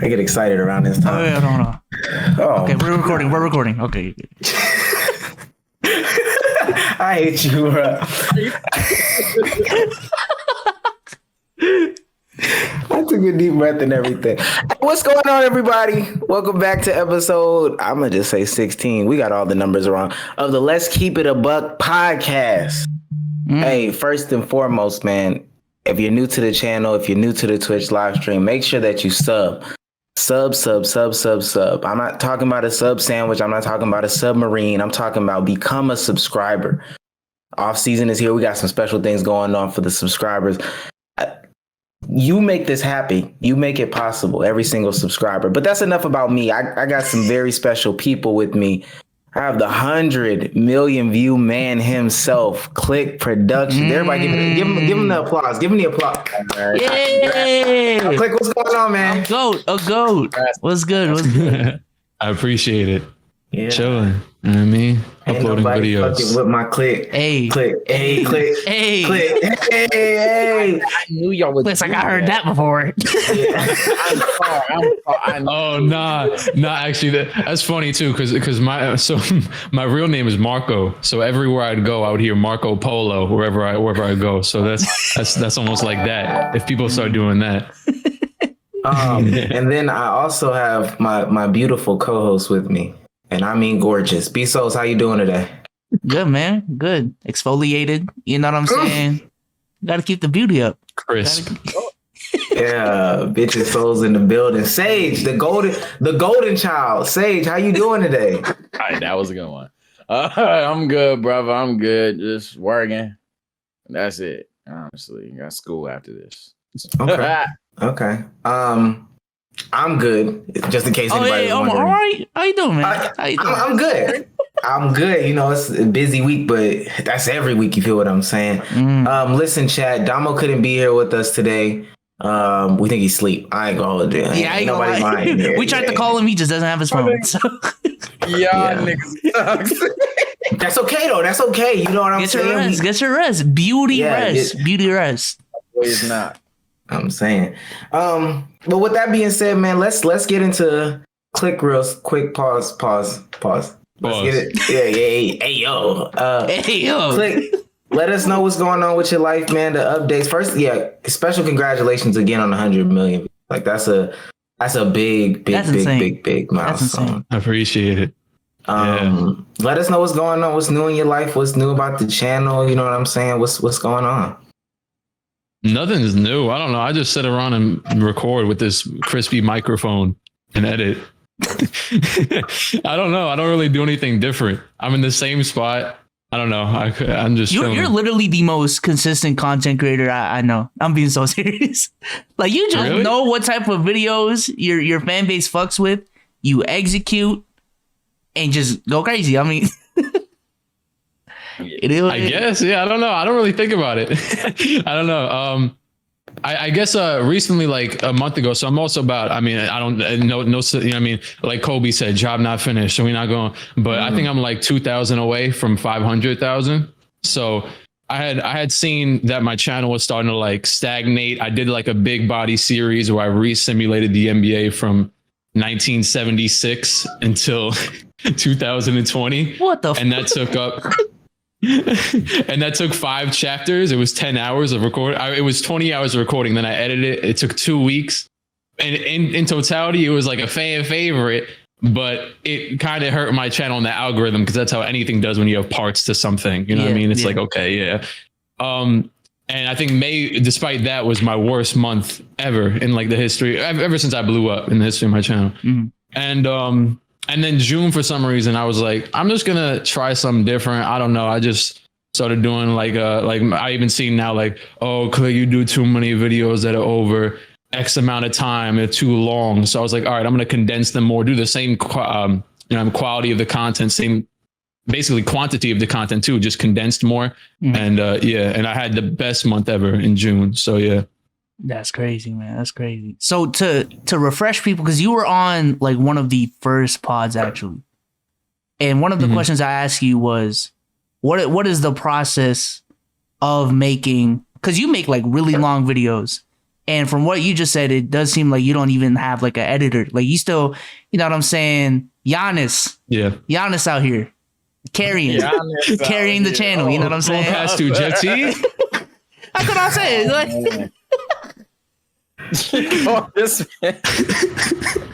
I get excited around this time. Oh, yeah, no. Oh. Okay, we're recording. Okay. I hate you, bro. I took a deep breath and everything. What's going on, everybody? Welcome back to episode, I'm going to just say 16. We got all the numbers wrong. Of the Let's Keep It a Buck podcast. Hey, first and foremost, man, if you're new to the channel, if you're new to the Twitch live stream, make sure that you sub. Sub. I'm not talking about a sub sandwich. I'm not talking about a submarine. I'm talking about become a subscriber. Off season is here. We got some special things going on for the subscribers. You make this happen. You make it possible, every single subscriber. But that's enough about me. I got some very special people with me. I have the 100 million view man himself, Clique Productions. Everybody give him the applause. Give him the applause. Yay! Clique, what's going on, man? A goat. What's good? I appreciate it. Yeah. Chilling. You know what I mean? Ain't Uploading nobody videos. fucking with my Clique. Hey. Clique. Hey, Clique. Hey. Clique. Hey. I knew y'all would. Listen, I heard that before. I'm Oh nah. Actually, that's funny too, because my real name is Marco. So everywhere I'd go, I would hear Marco Polo wherever I go. So that's almost like that. If people start doing that. And then I also have my beautiful co-host with me, and I mean gorgeous. Bezos, how you doing today? Good, man. Good. Exfoliated. You know what I'm saying? Got to keep the beauty up. Crisp. Yeah, bitches souls in the building. Sage, the golden child. Sage, how you doing today? All right, that was a good one. I'm good, brother. I'm good. Just working. That's it. Honestly, got school after this. Okay. I'm good. Just in case Oh, anybody hey, was I'm all wondering. right. How you doing, man? How you doing? I'm good. I'm good. You know, it's a busy week, but that's every week. You feel what I'm saying? Listen, Chad, Damo couldn't be here with us today. We think he's asleep. I ain't gonna hold it. Yeah, I ain't gonna lie. We tried to call him. He just doesn't have his phone. So. Niggas. That's okay though. That's okay. You know what I'm saying? Get your rest. Beauty rest. Boy, it's not. I'm saying. But with that being said, man, let's get into Clique real quick. Pause. Let's get it. Yeah. Hey, yo. Clique. Let us know what's going on with your life, man. The updates. First, special congratulations again on 100 million. Like that's a big milestone. I appreciate it. Let us know what's going on. What's new in your life? What's new about the channel? You know what I'm saying? What's going on? Nothing's new. I don't know. I just sit around and record with this crispy microphone and edit. I don't know. I don't really do anything different. I'm in the same spot. I don't know. I'm just. You're literally the most consistent content creator I know. I'm being so serious. Like you just know what type of videos your fan base fucks with. You execute and just go crazy. I mean. I guess, yeah. I don't know. I don't really think about it. I don't know. I guess recently, like a month ago. So I'm also about. I mean, I don't know. You know what I mean, like Kobe said, job not finished, so we're not going. But I think I'm like 2,000 away from 500,000. So I had seen that my channel was starting to like stagnate. I did like a big body series where I re-simulated the NBA from 1976 until 2020. What the? And that took up. And that took 5 chapters. It was 10 hours of recording. It was 20 hours of recording. Then I edited it. It took 2 weeks. And in totality, it was like a fan favorite, but it kind of hurt my channel in the algorithm because that's how anything does when you have parts to something. You know what I mean? It's like, okay, yeah. And I think May, despite that, was my worst month ever in like the history, ever since I blew up in the history of my channel. And then June, for some reason, I was like, I'm just gonna try something different. I don't know. I just started doing like I even see now like, oh, Clique, you do too many videos that are over X amount of time. They're too long. So I was like, all right, I'm gonna condense them more, do the same quality of the content, same basically quantity of the content too, just condensed more. And and I had the best month ever in June. So yeah. That's crazy, man. That's crazy. So to refresh people, because you were on like one of the first pods actually, and one of the questions I asked you was, what is the process of making? Because you make like really long videos, And from what you just said, it does seem like you don't even have like an editor. Like you still, you know what I'm saying? Giannis out here carrying the channel. You know what I'm saying? Pass to Jetty. That's what I'm saying. Like, This man.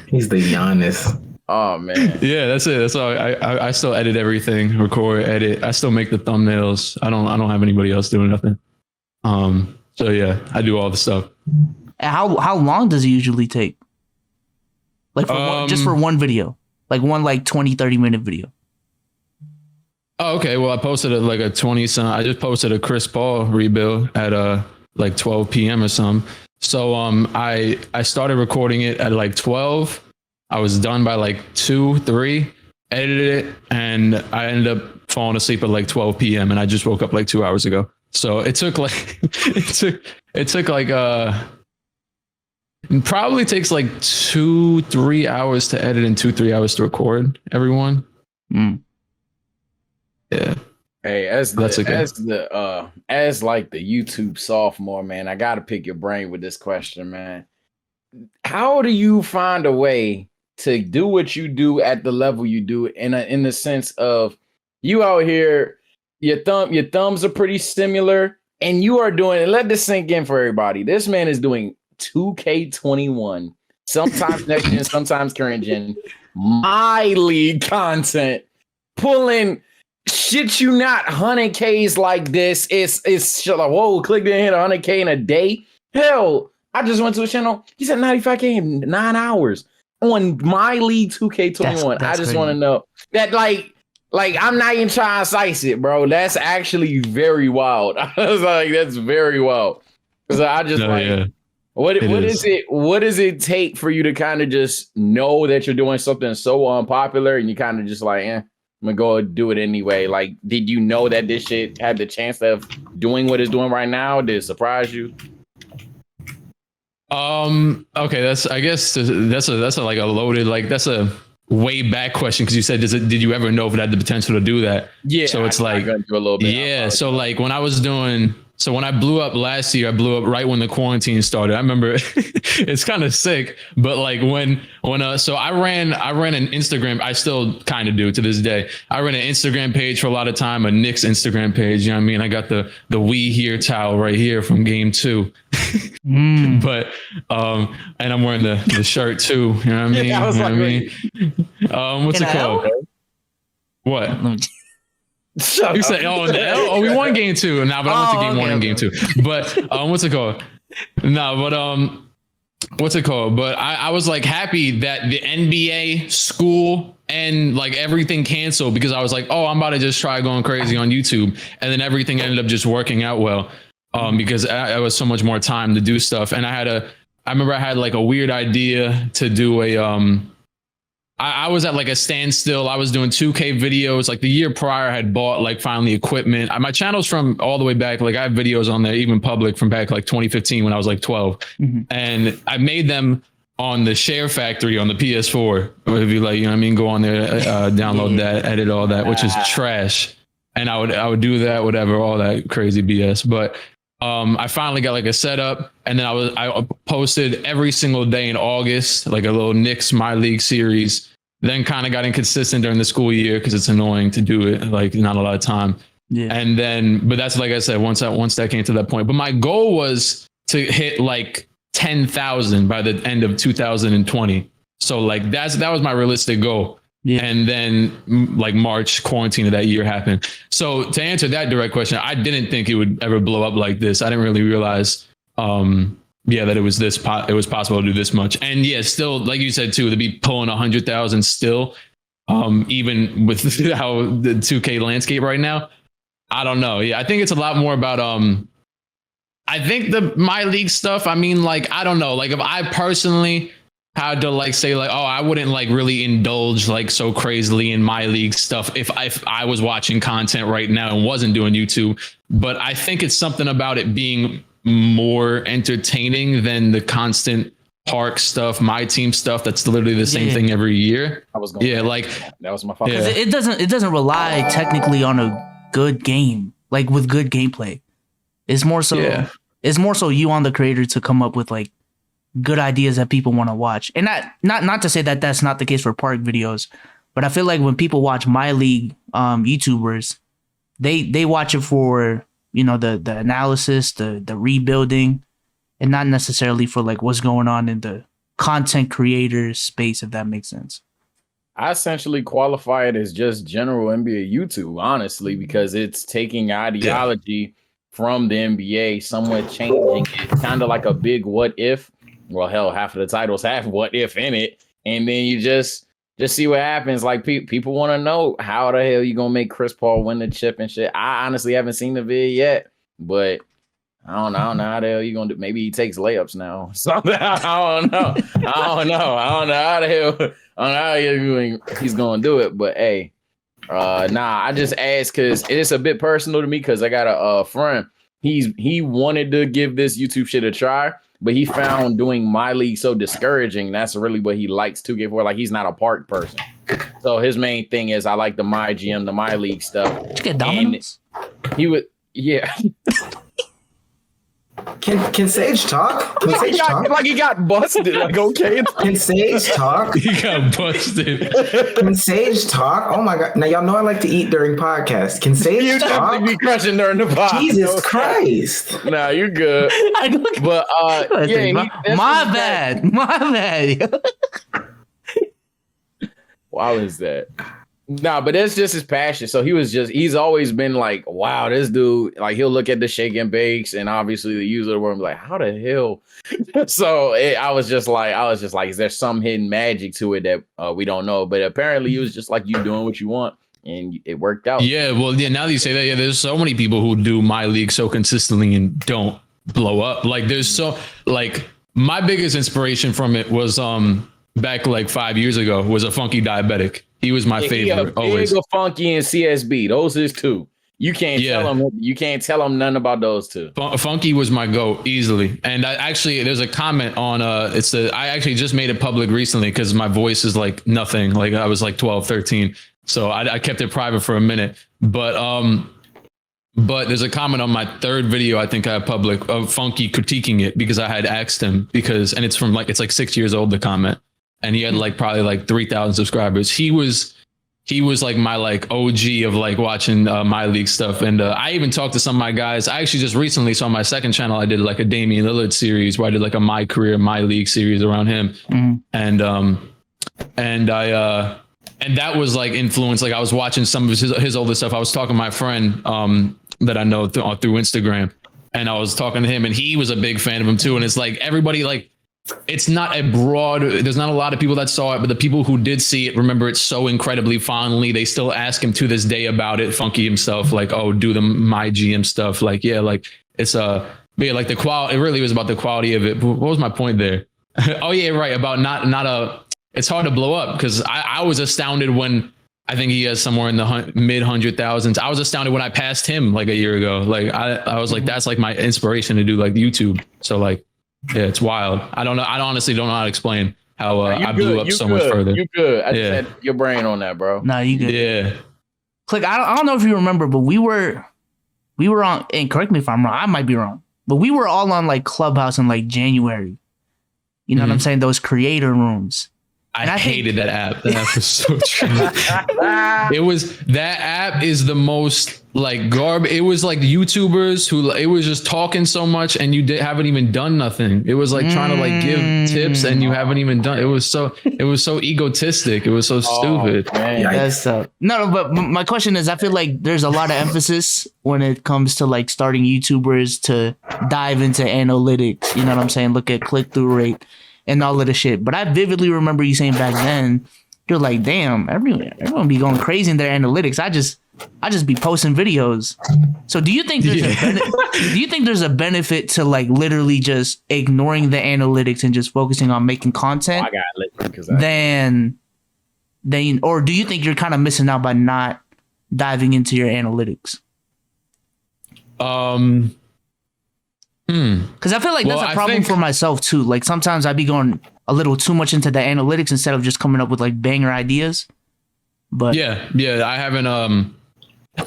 He's the Giannis. Oh man. Yeah, that's it. That's all. I still edit everything, record, edit. I still make the thumbnails. I don't have anybody else doing nothing. So yeah, I do all the stuff. how long does it usually take? Like just for one video, like one 20-30 minute video. Oh, okay. Well, I posted a 20 some. I just posted a Chris Paul rebuild at 12 p.m. or something. So I started recording it at 12. I was done by 2, 3, edited it, and I ended up falling asleep at 12 p.m. and I just woke up 2 hours ago. So it took it probably takes 2-3 hours to edit and 2-3 hours to record everyone. Yeah. Hey, as the YouTube sophomore, man, I gotta pick your brain with this question, man. How do you find a way to do what you do at the level you do in the sense of you out here, your thumbs are pretty similar, and you are doing it. Let this sink in for everybody. This man is doing 2K21, sometimes next gen, sometimes current gen, MyLeague content, pulling shit you not 100Ks like this. It's like, whoa, Clique didn't hit 100K in a day. Hell, I just went to a channel. He said 95K in 9 hours on MyLeague 2K21. I just want to know that like I'm not even trying to slice it, bro. That's actually very wild. I was like, that's very wild. Because I just what does it take for you to kind of just know that you're doing something so unpopular and you kind of just I'm gonna go do it anyway? Like, did you know that this shit had the chance of doing what it's doing right now? Did it surprise you? Okay, that's a loaded, that's a way back question, because you said, did you ever know if it had the potential to do that? Yeah. So it's I got into a little bit. Yeah. So when I blew up last year, I blew up right when the quarantine started. I remember it's kind of sick, but so I ran an Instagram. I still kind of do to this day. I ran an Instagram page for a lot of time, a Knicks Instagram page. You know what I mean? I got the "We Here" towel right here from Game 2. But and I'm wearing the shirt too. You know what I mean? Yeah, I was what's it called? What? You say, we won Game 2. Nah, but I went to Game 1 and Game 2. But what's it called? No, but what's it called? But I was happy that the NBA, school, and everything canceled, because I was I'm about to just try going crazy on YouTube, and then everything ended up just working out well. Because I was so much more time to do stuff, and I remember I had a weird idea to do I was at a standstill. I was doing 2K videos. The year prior, I had bought finally equipment. My channel's from all the way back. I have videos on there, even public, from back 2015 when I was 12. Mm-hmm. And I made them on the Share Factory on the PS4. If you you know what I mean, go on there, download that, edit all that, which is trash. And I would do that, whatever, all that crazy BS. But I finally got a setup, and then I posted every single day in August, a little Knicks MyLeague series. Then kind of got inconsistent during the school year because it's annoying to do it, not a lot of time. Yeah. And then, but that's I said, once that came to that point. But my goal was to hit 10,000 by the end of 2020. So that was my realistic goal. Yeah. And then March quarantine of that year happened. So to answer that direct question, I didn't think it would ever blow up like this. I didn't really realize, that it was it was possible to do this much. And yeah, still, like you said too, to be pulling 100,000 still, even with how the 2K landscape right now, I don't know. Yeah, I think it's a lot more about, I think the MyLeague stuff, I mean, I don't know, if I personally had to say I wouldn't really indulge so crazily in MyLeague stuff if I was watching content right now and wasn't doing YouTube. But I think it's something about it being more entertaining than the constant park stuff, my team stuff. That's literally the same thing every year. I was going that was my fault. Yeah. It doesn't rely technically on a good game, with good gameplay. It's more so It's more so you on the creator to come up with like good ideas that people want to watch. And not to say that that's not the case for park videos, but I feel like when people watch MyLeague YouTubers, they watch it for, you know, the analysis, the rebuilding, and not necessarily for like what's going on in the content creator space, if that makes sense. I essentially qualify it as just general NBA YouTube, honestly, because it's taking ideology from the NBA, somewhat changing it, kind of like a big what if. Well, hell, half of the titles have what if in it, and then you just see what happens. Like people want to know how the hell you gonna make Chris Paul win the chip and shit. I honestly haven't seen the vid yet, but I don't know how the hell you gonna do. Maybe he takes layups now. Something I don't know. I don't know how the hell. I don't know how he's gonna do it. But hey, I just asked because it's a bit personal to me because I got a friend. He wanted to give this YouTube shit a try, but he found doing MyLeague so discouraging. That's really what he likes to get for. Like, he's not a park person. So his main thing is I like the MyGM, the MyLeague stuff. Did you get Domino's? He would, yeah. Can Sage talk? Can Sage talk? Like he got busted. Like, okay. Can Sage talk? He got busted. Can Sage talk? Oh my god! Now y'all know I like to eat during podcasts. Can Sage You talk? definitely be crushing during the pod. Jesus Christ! Nah, you're good. I know. But my bad. Why was that? Nah, but that's just his passion. So he's always been like, wow, this dude, like, he'll look at the shake and bakes, and obviously the user of the word and be like, how the hell? So I was just like, is there some hidden magic to it that we don't know? But apparently he was just like, you doing what you want, and it worked out. Yeah, well, yeah. Now that you say that, there's so many people who do MyLeague so consistently and don't blow up. Like, my biggest inspiration from it was back like 5 years ago was a Funky Diabetic. He was my favorite. Always. Big Funky and CSB. Those is two. You can't tell them nothing about those two. Funky was my GOAT easily. And there's a comment on I actually just made it public recently because my voice is like nothing. Like, I was like 12, 13. So I kept it private for a minute. But there's a comment on my third video I think I have public of Funky critiquing it because I had asked him and it's from it's like 6 years old, the comment. And he had like probably like 3,000 subscribers. He was like my like OG of like watching MyLeague stuff. And I even talked to some of my guys. I actually just recently saw on my second channel, I did like a Damian Lillard series where I did like a My Career MyLeague series around him. Mm-hmm. And that was like influence. Like, I was watching some of his older stuff. I was talking to my friend that I know through Instagram, and I was talking to him, and he was a big fan of him too. And it's like everybody like. It's not there's not a lot of people that saw it, but the people who did see it remember it so incredibly fondly. They still ask him to this day about it. Funky himself, like, oh, do the MyGM stuff. Like, yeah, like it's like the quality. It really was about the quality of it. What was my point there? Oh yeah, right. About it's hard to blow up because I was astounded when I think he has somewhere in the mid 100,000s. I was astounded when I passed him like a year ago. Like I was like, that's like my inspiration to do like YouTube. So like, yeah, it's wild. I don't know. I honestly don't know how to explain how I blew up so much further. You good. I just had your brain on that, bro. Nah, you good. Yeah. Click. I don't know if you remember, but we were on, and correct me if I'm wrong, I might be wrong, but we were all on like Clubhouse in like January. You know what I'm saying? Those creator rooms. I hated that app. That app was so true. That app is the most like garbage. It was like YouTubers who it was just talking so much and you haven't even done nothing. It was like trying to like give tips and you haven't even done. It was so egotistic. It was so stupid. That's no, but my question is, I feel like there's a lot of emphasis when it comes to like starting YouTubers to dive into analytics. You know what I'm saying? Look at click-through rate and all of the shit. But I vividly remember you saying back then, you're like, damn, everyone be going crazy in their analytics. I just be posting videos. So do you think there's a benefit to like literally just ignoring the analytics and just focusing on making content? Or do you think you're kind of missing out by not diving into your analytics? Because I feel like that's a problem for myself too. Like sometimes I be going a little too much into the analytics instead of just coming up with like banger ideas. But yeah, I haven't.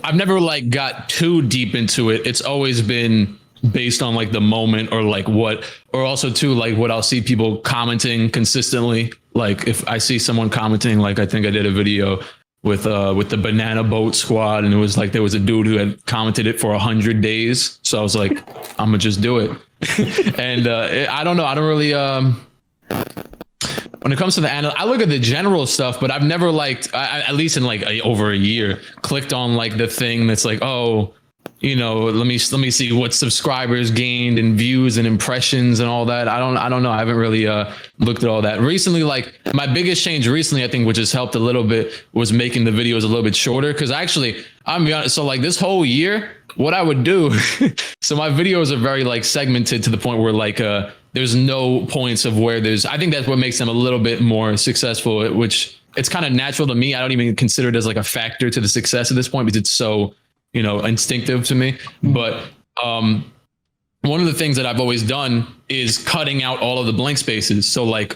I've never like got too deep into it. It's always been based on like the moment or like what, or also too, like what I'll see people commenting consistently. Like if I see someone commenting, like I think I did a video with the banana boat squad, and it was like there was a dude who had commented it for 100 days. So I was like, I'm gonna just do it. And I don't know. I don't really when it comes to I look at the general stuff, but I've never liked, at least in like over a year, clicked on like the thing that's like, oh, you know, let me see what subscribers gained and views and impressions and all that. I don't know. I haven't really looked at all that recently. Like my biggest change recently, I think, which has helped a little bit, was making the videos a little bit shorter. Cause actually, I'm be honest, so like this whole year, what I would do, so my videos are very like segmented to the point where like there's no points of where I think that's what makes them a little bit more successful, which it's kind of natural to me. I don't even consider it as like a factor to the success at this point because it's so, you know, instinctive to me. But one of the things that I've always done is cutting out all of the blank spaces. So like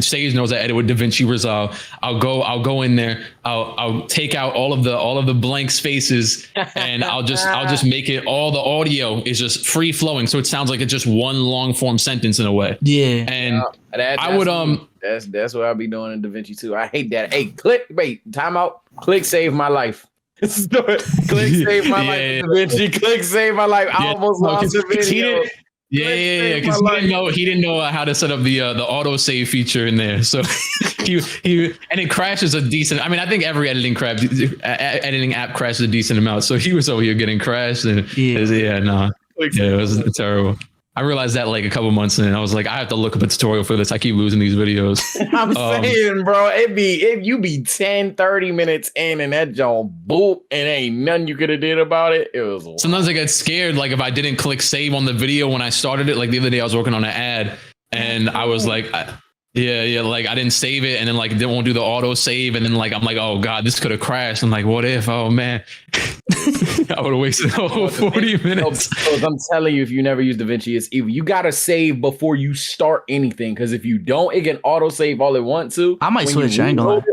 Sage knows I edit with DaVinci Resolve. I'll go in there. I'll take out all of the blank spaces, and I'll just make it, all the audio is just free flowing. So it sounds like it's just one long form sentence in a way. Yeah. And I would that's what I'll be doing in DaVinci too. I hate that. Hey, time out. Click saved my life. Click save my life. DaVinci. Click save my life. I almost lost the video. Yeah. Because he didn't know how to set up the auto save feature in there. So he and it crashes a decent. I mean, I think every editing app crashes a decent amount. So he was over here getting crashed, and it was terrible. I realized that like a couple months in, I was like, I have to look up a tutorial for this. I keep losing these videos. I'm saying, bro, you be 10, 30 minutes in and that joint boop and ain't nothing you could have did about it. It was sometimes I get scared. Like if I didn't click save on the video when I started it, like the other day I was working on an ad and I was like, like I didn't save it, and then like it won't do the auto save, and then like I'm like, oh god, this could have crashed. I'm like, what if? Oh man, I would have wasted the whole 40 minutes. I'm telling you, if you never use DaVinci, it's evil. You gotta save before you start anything, because if you don't, it can auto save all it wants to. I might switch. I ain't gonna lie.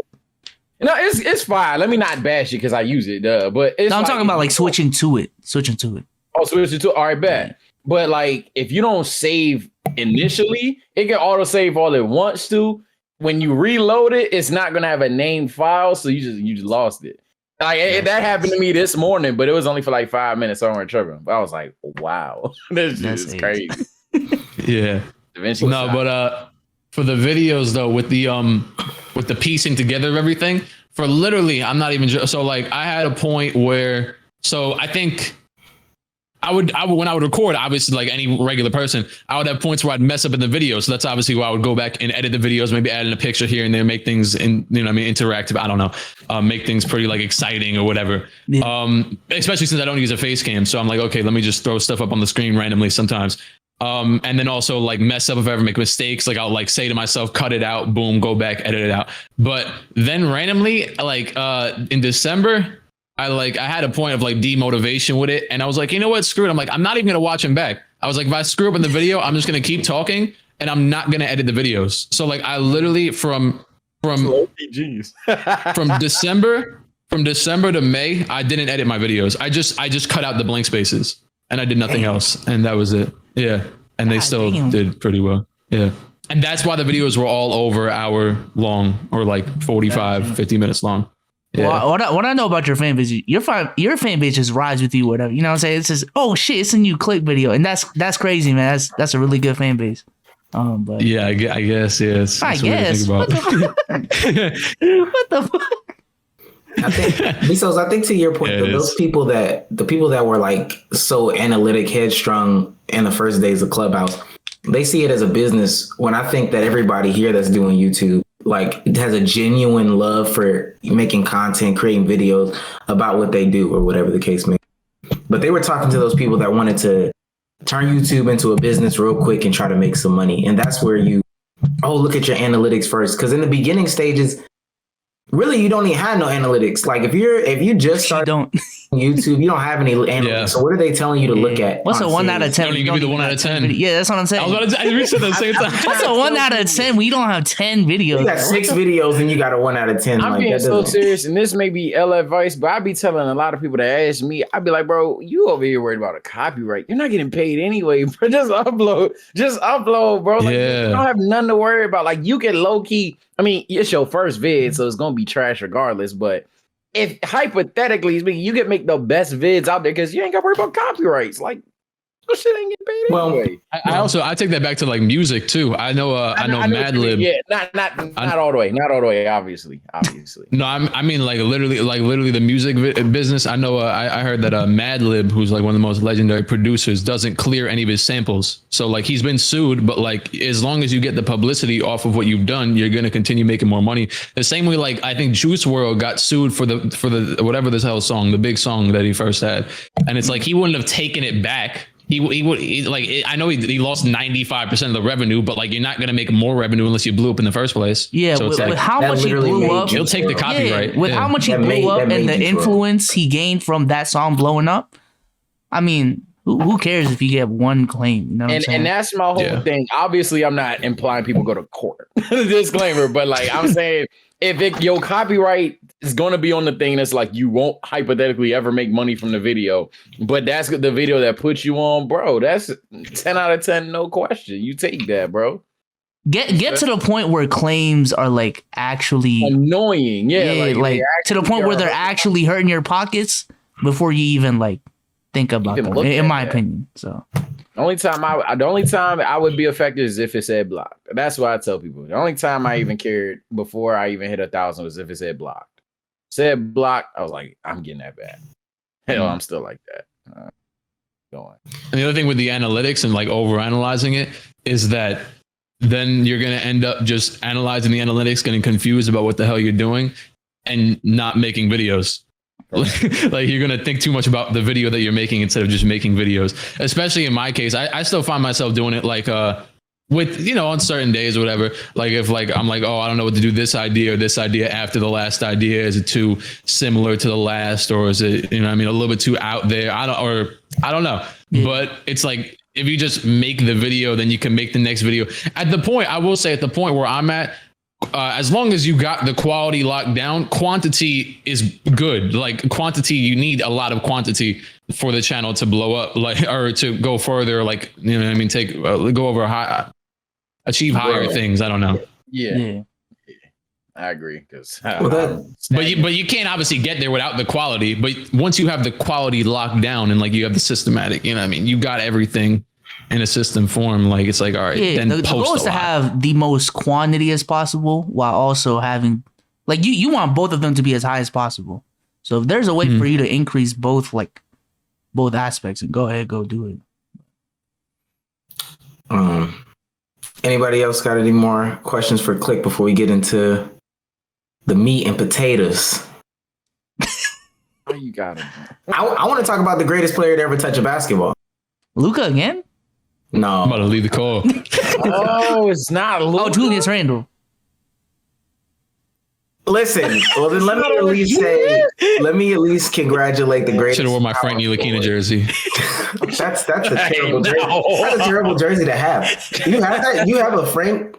No, it's fine. Let me not bash it because I use it. But I'm talking about like switching to it. Oh, switching to it. All right, bet. But like, if you don't save initially, it can auto save all it wants to. When you reload it, it's not gonna have a named file, so you just lost it. Like that happened to me this morning, but it was only for like 5 minutes. So I weren't tripping. But I was like, wow, this is crazy. Yeah. DaVinci but for the videos though, with the piecing together of everything, for literally, I'm not even so like I had a point where, so I think I would when I would record, obviously like any regular person, I would have points where I'd mess up in the video. So that's obviously where I would go back and edit the videos, maybe add in a picture here and there, make things interactive. I don't know, make things pretty like exciting or whatever. Yeah. Especially since I don't use a face cam. So I'm like, okay, let me just throw stuff up on the screen randomly sometimes. And then also like mess up if I ever make mistakes. Like I'll like say to myself, cut it out, boom, go back, edit it out. But then randomly, like in December, I had a point of like demotivation with it. And I was like, you know what? Screw it. I'm like, I'm not even going to watch them back. I was like, if I screw up in the video, I'm just going to keep talking and I'm not going to edit the videos. So like I literally from December to May, I didn't edit my videos. I just cut out the blank spaces and I did nothing else. And that was it. Yeah. And they still did pretty well. Yeah. And that's why the videos were all over an hour long or like 45, 50 minutes long. Yeah. Well, what I know about your fan base, your fan base just rides with you, whatever. You know what I'm saying? It's just, oh shit, it's a new Clique video, and that's crazy, man. That's a really good fan base. But yeah, I guess yes. I guess. What the fuck? I think to your point, the people that were like so analytic, headstrong in the first days of Clubhouse, they see it as a business. When I think that everybody here that's doing YouTube, like, it has a genuine love for making content, creating videos about what they do or whatever the case may be. But they were talking to those people that wanted to turn YouTube into a business real quick and try to make some money. And that's where look at your analytics first. Because in the beginning stages, really, you don't even have no analytics. Like if you just start don't. YouTube, you don't have any analytics. Yeah. So what are they telling you to look at? What's a 1 out of 10? Don't even give you the 1 out of 10. Yeah, that's what I'm saying. I was about to say, we said the same time. What's a 1 out of 10 when you don't have 10 videos? You got 6 videos and you got a 1 out of 10. I'm like, being so serious, and this may be L advice, but I be telling a lot of people that ask me, I be like, bro, you over here worried about a copyright. You're not getting paid anyway, bro. Just upload, bro. Like, Yeah. you don't have nothing to worry about. Like, you can low key. I mean, it's your first vid, so it's gonna be trash regardless. But if hypothetically speaking, you can make the best vids out there because you ain't got to worry about copyrights. Like, no shit ain't getting paid anyway. I take that back to like music too. I know MadLib. Yeah, not all the way, not all the way. Obviously. No, I mean like literally the music business. I know. I heard that MadLib, who's like one of the most legendary producers, doesn't clear any of his samples. So like he's been sued, but like as long as you get the publicity off of what you've done, you're gonna continue making more money. The same way, like I think Juice WRLD got sued for the whatever this hell song, the big song that he first had, and it's like he wouldn't have taken it back. He I know he lost 95% of the revenue, but like you're not gonna make more revenue unless you blew up in the first place. Yeah, so with like, how much he blew up, he'll take the copyright. With how much he blew up and the influence he gained from that song blowing up. I mean, who cares if you get one claim? You know what I'm saying? And that's my whole thing. Obviously, I'm not implying people go to court. Disclaimer, but like I'm saying, if your copyright is going to be on the thing that's like you won't hypothetically ever make money from the video, but that's the video that puts you on, bro. That's 10 out of 10, no question. You take that, bro. Get to the point where claims are like actually annoying. Yeah, like to the point where they're actually hurting your pockets before you even like think about them, in my opinion. So the only time I would be affected is if it said blocked. That's why I tell people. The only time I even cared before I even hit 1,000 was if it said blocked. Said blocked, I was like, I'm getting that bad. Hell, I'm still like that. Going. And the other thing with the analytics and like overanalyzing it is that then you're going to end up just analyzing the analytics, getting confused about what the hell you're doing and not making videos. Like you're going to think too much about the video that you're making instead of just making videos. Especially in my case, I still find myself doing it like with, you know, on certain days or whatever. Like if like I'm like, oh, I don't know what to do this idea or this idea after the last idea. Is it too similar to the last, or is it, you know, I mean, a little bit too out there? I don't know. But it's like if you just make the video, then you can make the next video. At the point, I will say, at the point where I'm at, as long as you got the quality locked down, quantity is good. Like quantity, you need a lot of quantity for the channel to blow up, like, or to go further. Like, you know what I mean? Go over achieve higher things. I don't know. Yeah. I agree. But you can't obviously get there without the quality. But once you have the quality locked down and like you have the systematic, you know what I mean? You got everything in a system form. Like it's like, all right, then the goal is to have the most quantity as possible while also having like you want both of them to be as high as possible. So if there's a way for you to increase both aspects, and go ahead, go do it. Anybody else got any more questions for Clique before we get into the meat and potatoes? You got it. I want to talk about the greatest player to ever touch a basketball. Luka again? No. I'm about to leave the call. Oh, it's not Luka. Oh, Julius Randle. Listen, well then let me at least congratulate the greatest. Should have worn my Frank Ntilikina jersey. That's a terrible jersey. That's a terrible jersey to have. You have that? You have a Frank?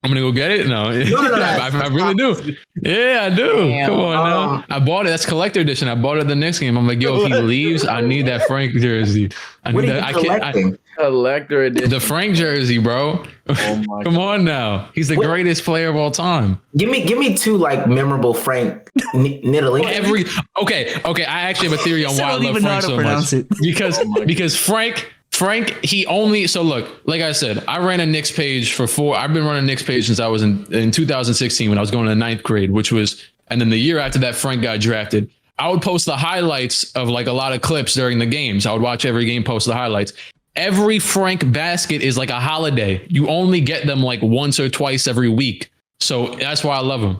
I'm gonna go get it. No. I really do. Yeah, I do. Damn. Come on now. I bought it. That's collector edition. I bought it the next game. I'm like, yo, if he leaves, I need that Frank jersey. I need that. Collector edition. The Frank jersey, bro. Oh Come on now. He's the greatest player of all time. Give me two like memorable Frank Ntilikina. Okay. I actually have a theory on why I love Frank so much. Because Frank, he only, so look, like I said, I ran a Knicks page I've been running a Knicks page since I was in 2016 when I was going to ninth grade, and then the year after that, Frank got drafted. I would post the highlights of like a lot of clips during the games. I would watch every game, post the highlights. Every Frank basket is like a holiday. You only get them like once or twice every week. So that's why I love him.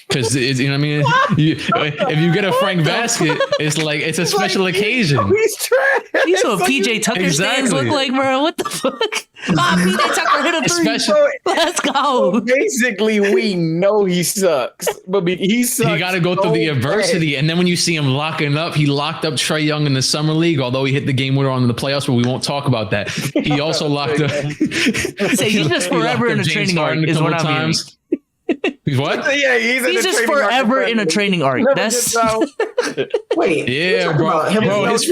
Because you know what I mean. If you get a Frank basket, it's a special occasion. He's trash. These what PJ Tucker stands look like, bro. What the fuck? PJ Tucker hit a three. Let's go. Basically, we know he sucks, but he sucks. He got to go through the adversity, and then when you see him locking up, he locked up Trae Young in the summer league. Although he hit the game winner on the playoffs, but we won't talk about that. He also locked up. Say he's just forever in a training arc. Is what I'm hearing. He's what? Yeah, he's just forever in a training arc. That's wait. Yeah, bro. His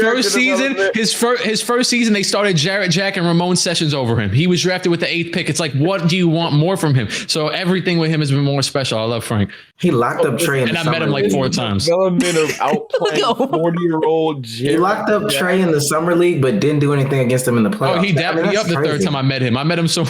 first season, they started Jarrett Jack and Ramon Sessions over him. He was drafted with the 8th pick. It's like, what do you want more from him? So everything with him has been more special. I love Frank. He locked up Trae, and I met him like 4 times. Development of outplaying 40-year-old. He locked up Trae in the summer league, but didn't do anything against him in the playoffs. Oh, he dapped me up the third time I met him. I met him so.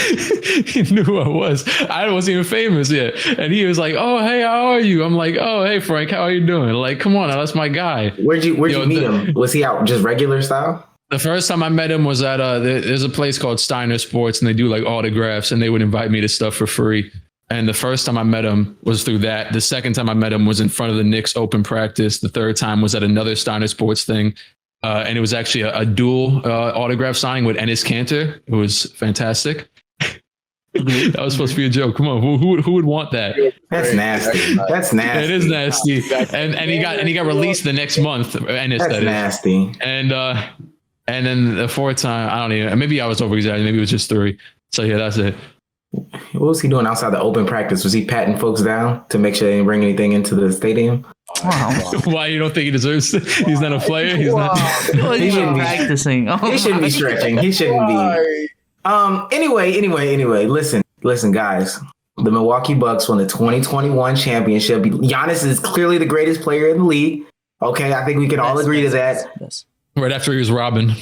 He knew who I was. I wasn't even famous yet. And he was like, "Oh, hey, how are you?" I'm like, "Oh, hey, Frank, how are you doing?" Like, come on, that's my guy. Where'd you meet him? Was he out just regular style? The first time I met him was at there's a place called Steiner Sports, and they do like autographs, and they would invite me to stuff for free. And the first time I met him was through that. The second time I met him was in front of the Knicks open practice. The third time was at another Steiner Sports thing. And it was actually a dual autograph signing with Enes Kanter. It was fantastic. That was supposed to be a joke. Come on, who would want that? That's nasty. That's nasty. It is nasty. And he got released the next month. And that's nasty. And then the fourth time, I don't even. Maybe I was over exaggerating. Maybe it was just 3. So yeah, that's it. What was he doing outside the open practice? Was he patting folks down to make sure they didn't bring anything into the stadium? Wow. Why you don't think he deserves it? He's not a player. He's not. He shouldn't be practicing. He shouldn't be stretching. He shouldn't be. Anyway, listen, guys. The Milwaukee Bucks won the 2021 championship. Giannis is clearly the greatest player in the league. Okay, I think we can all agree to that. Yes. Right after he was Robin.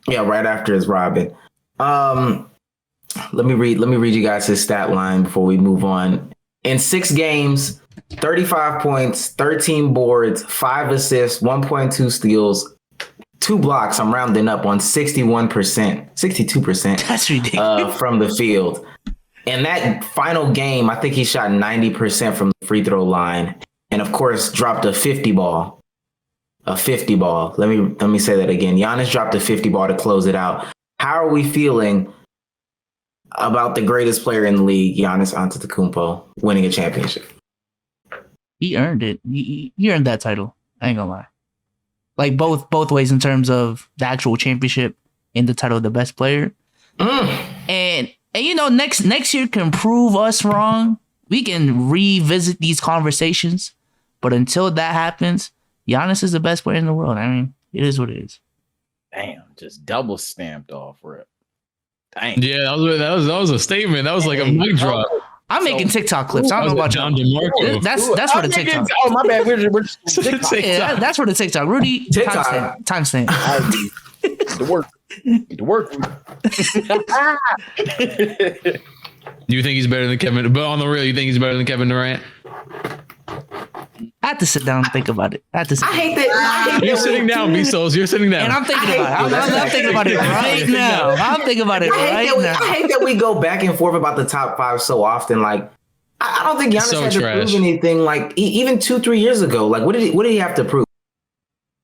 Yeah, right after his Robin. Let me read you guys his stat line before we move on. In 6 games, 35 points, 13 boards, 5 assists, 1.2 steals, 2 blocks. I'm rounding up on 62%. That's ridiculous. From the field. In that final game, I think he shot 90% from the free throw line, and of course dropped a 50 ball. Let me say that again. Giannis dropped a 50 ball to close it out. How are we feeling about the greatest player in the league, Giannis Antetokounmpo, winning a championship? He earned it. He earned that title. I ain't gonna lie. Like both ways in terms of the actual championship and the title of the best player. And you know, next year can prove us wrong. We can revisit these conversations. But until that happens, Giannis is the best player in the world. I mean, it is what it is. Damn, just double stamped off, rip. Dang. Yeah, that was a statement. That was like a mic drop. I'm making TikTok clips. I don't know about John DeMarco. That's for the TikTok. Oh, my bad. We're TikTok. Yeah, that's for the TikTok. Rudy, timestamp. The work. Do you think he's better than Kevin? But on the real, you think he's better than Kevin Durant? I have to sit down and think about it. I hate that. You're sitting down, Bezos. You're sitting down. And I'm thinking about it. I'm thinking about it right now. I'm thinking about it right now. I hate that we go back and forth about the top 5 so often. Like, I don't think Giannis had to prove anything. Like, even 2-3 years ago, like, what did he have to prove?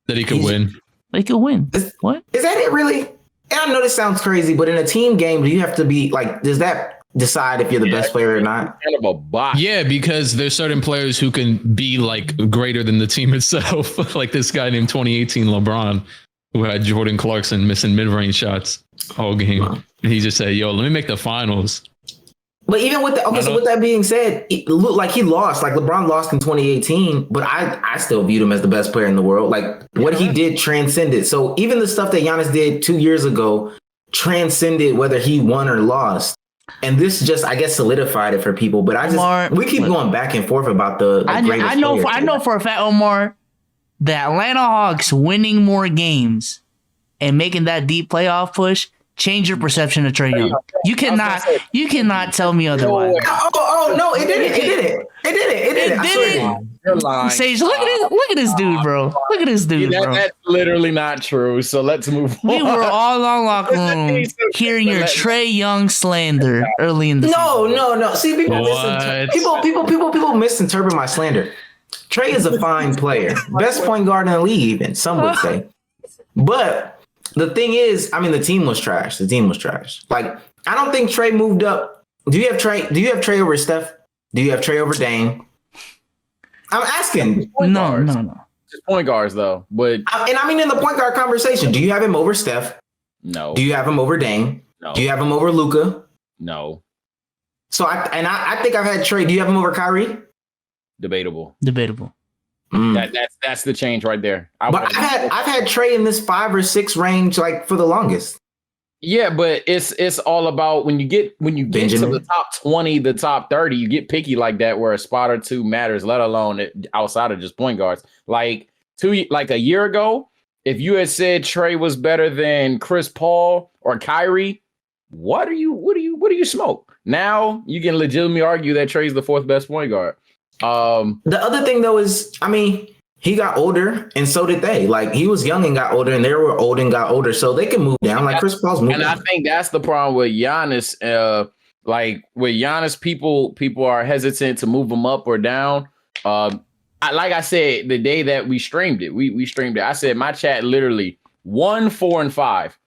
That he could win. He could win. What? Is that it, really? And I know this sounds crazy, but in a team game, do you have to be like, does that decide if you're the best player or not? Kind of a box. Yeah, because there's certain players who can be like greater than the team itself. Like this guy named 2018 LeBron, who had Jordan Clarkson missing mid-range shots all game. And he just said, "Yo, let me make the finals." But even with with that being said, it looked like he lost. Like LeBron lost in 2018, but I still viewed him as the best player in the world. Like what he did transcended. So even the stuff that Giannis did 2 years ago transcended whether he won or lost. And this just, I guess, solidified it for people. But we keep going back and forth about the greatest I know for a fact, Omar, the Atlanta Hawks winning more games and making that deep playoff push change your perception of Trae Young. You cannot tell me otherwise. Oh no, it didn't. It didn't. I swear You're lying. Sage, look at this dude, bro. Look at this dude, bro. That's literally not true. So let's move on. We were all on locker room hearing your Trae Young slander early in the season. No. See, people misinterpret my slander. Trae is a fine player, best point guard in the league, even some would say. But the thing is, I mean, the team was trash. Like, I don't think Trae moved up. Do you have Trae over Steph? Do you have Trae over Dame? I'm asking. No. Just point guards, though. But and I mean, in the point guard conversation, do you have him over Steph? No. Do you have him over Dame? No. Do you have him over Luka? No. So I think I've had Trae. Do you have him over Kyrie? Debatable. That's the change right there. But I've had Trae in this 5 or 6 range like for the longest. Yeah, but it's all about when you get to the top 20, the top 30, you get picky like that where a spot or two matters, let alone outside of just point guards. Like a year ago, if you had said Trae was better than Chris Paul or Kyrie, what do you smoke? Now you can legitimately argue that Trae's the 4th best point guard. The other thing though is, I mean, he got older and so did they. Like, he was young and got older, and they were old and got older, so they can move down. Like Chris Paul's moving. And I think that's the problem with Giannis. Like with Giannis, people are hesitant to move him up or down. Like I said, the day that we streamed it, we streamed it. I said my chat literally 1, 4, and 5.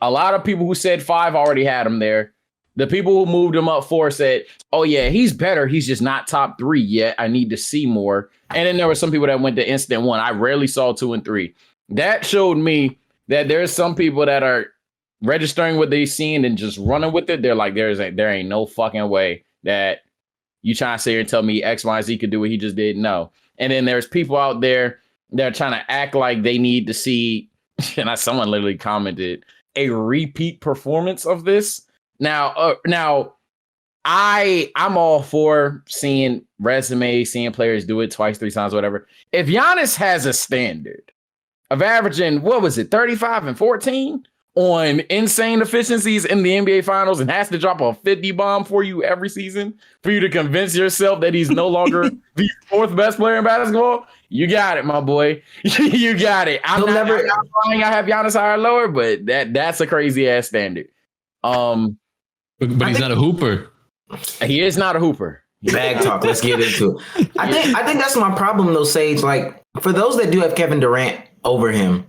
A lot of people who said 5 already had him there. The people who moved him up 4 said, "Oh yeah, he's better. He's just not top 3 yet. I need to see more." And then there were some people that went to instant 1. I rarely saw 2 and 3. That showed me that there's some people that are registering what they seen and just running with it. They're like, there ain't no fucking way that you trying to sit here and tell me X, Y, Z could do what he just did. No. And then there's people out there that are trying to act like they need to see, and someone literally commented, a repeat performance of this. Now, I'm all for seeing resumes, seeing players do it twice, 3 times, whatever. If Giannis has a standard of averaging, 35 and 14 on insane efficiencies in the NBA Finals and has to drop a 50 bomb for you every season for you to convince yourself that he's no longer the 4th best player in basketball, you got it, my boy. You got it. I'm not lying. I have Giannis higher or lower, but that's a crazy ass standard. But he's not a hooper. He is not a hooper. Bag talk. Let's get into it. I think that's my problem though, Sage. Like, for those that do have Kevin Durant over him,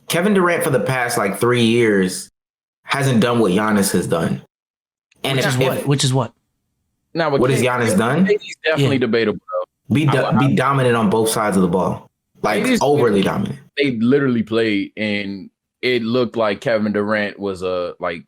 Kevin Durant for the past 3 years hasn't done what Giannis has done. And Which is what? Now, what has Giannis done? He's definitely debatable though. Be dominant on both sides of the ball. Like, overly dominant. They literally played, and it looked like Kevin Durant was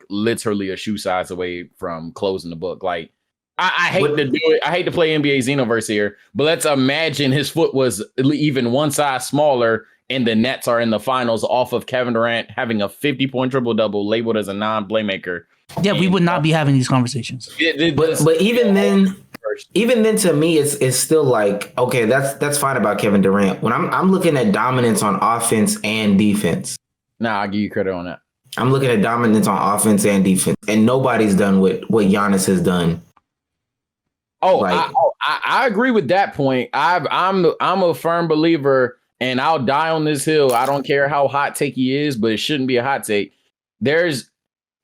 literally a shoe size away from closing the book. Like, I hate to do it. I hate to play NBA Xenoverse here, but let's imagine his foot was even one size smaller and the Nets are in the finals off of Kevin Durant having a 50-point triple-double labeled as a non-playmaker. Yeah, we would not be having these conversations. But even then, to me, it's still like, okay, that's fine about Kevin Durant. When I'm looking at dominance on offense and defense. Nah, I'll give you credit on that. I'm looking at dominance on offense and defense, and nobody's done what Giannis has done. I agree with that point. I'm a firm believer, and I'll die on this hill. I don't care how hot take he is, but it shouldn't be a hot take. There's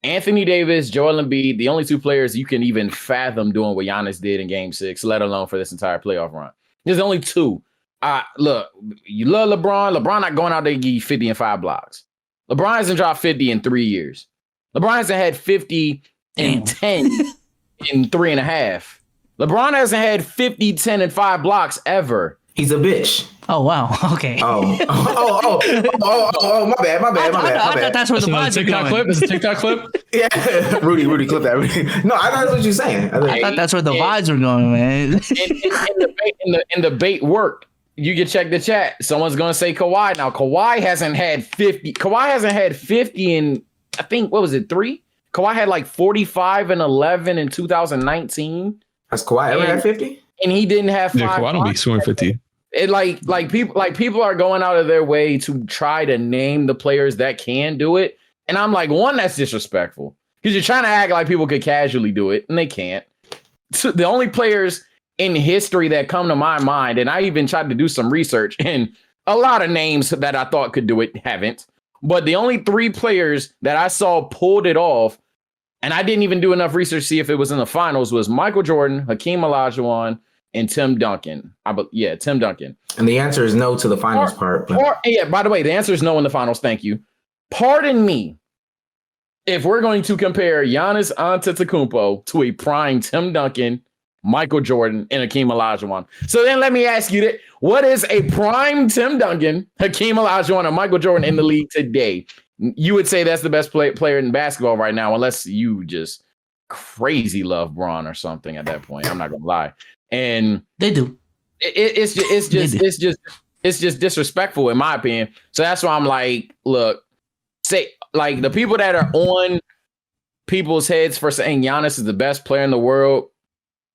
Anthony Davis, Joel Embiid, the only 2 players you can even fathom doing what Giannis did in Game 6, let alone for this entire playoff run. There's only 2. Look, you love LeBron. LeBron not going out there to give you 50 and 5 blocks. LeBron hasn't dropped 50 in 3 years. LeBron hasn't had 50 and 10 in 3.5. LeBron hasn't had 50, 10, and 5 blocks ever. He's a bitch. Oh, wow. Okay. Oh, my bad. I thought that's where the vibes are going. Is a TikTok clip? Yeah. Rudy, clip that. Rudy. No, I thought that's what you're saying. I thought that's where the vibes were going, man. In the bait work. You can check the chat. Someone's going to say Kawhi. Now, Kawhi hasn't had 50. Kawhi hasn't had 50 in, I think, what was it, 3? Kawhi had 45 and 11 in 2019. Has Kawhi ever had 50? And he didn't have 5. Yeah, Kawhi don't be scoring 50. It people are going out of their way to try to name the players that can do it. And I'm like, one, that's disrespectful. Because you're trying to act like people could casually do it, and they can't. So the only players in history that come to my mind, and I even tried to do some research, and a lot of names that I thought could do it haven't. But the only 3 players that I saw pulled it off, and I didn't even do enough research to see if it was in the finals, was Michael Jordan, Hakeem Olajuwon, and Tim Duncan. Tim Duncan. And the answer is no to the finals part. By the way, the answer is no in the finals. Thank you. Pardon me. If we're going to compare Giannis Antetokounmpo to a prime Tim Duncan, Michael Jordan, and Hakeem Olajuwon. So then let me ask you that. What is a prime Tim Duncan, Hakeem Olajuwon, and Michael Jordan in the league today? You would say that's the best player in basketball right now, unless you just crazy love Braun or something at that point. I'm not going to lie. And they do. It's just disrespectful in my opinion. So that's why I'm like, look, say like the people that are on people's heads for saying Giannis is the best player in the world,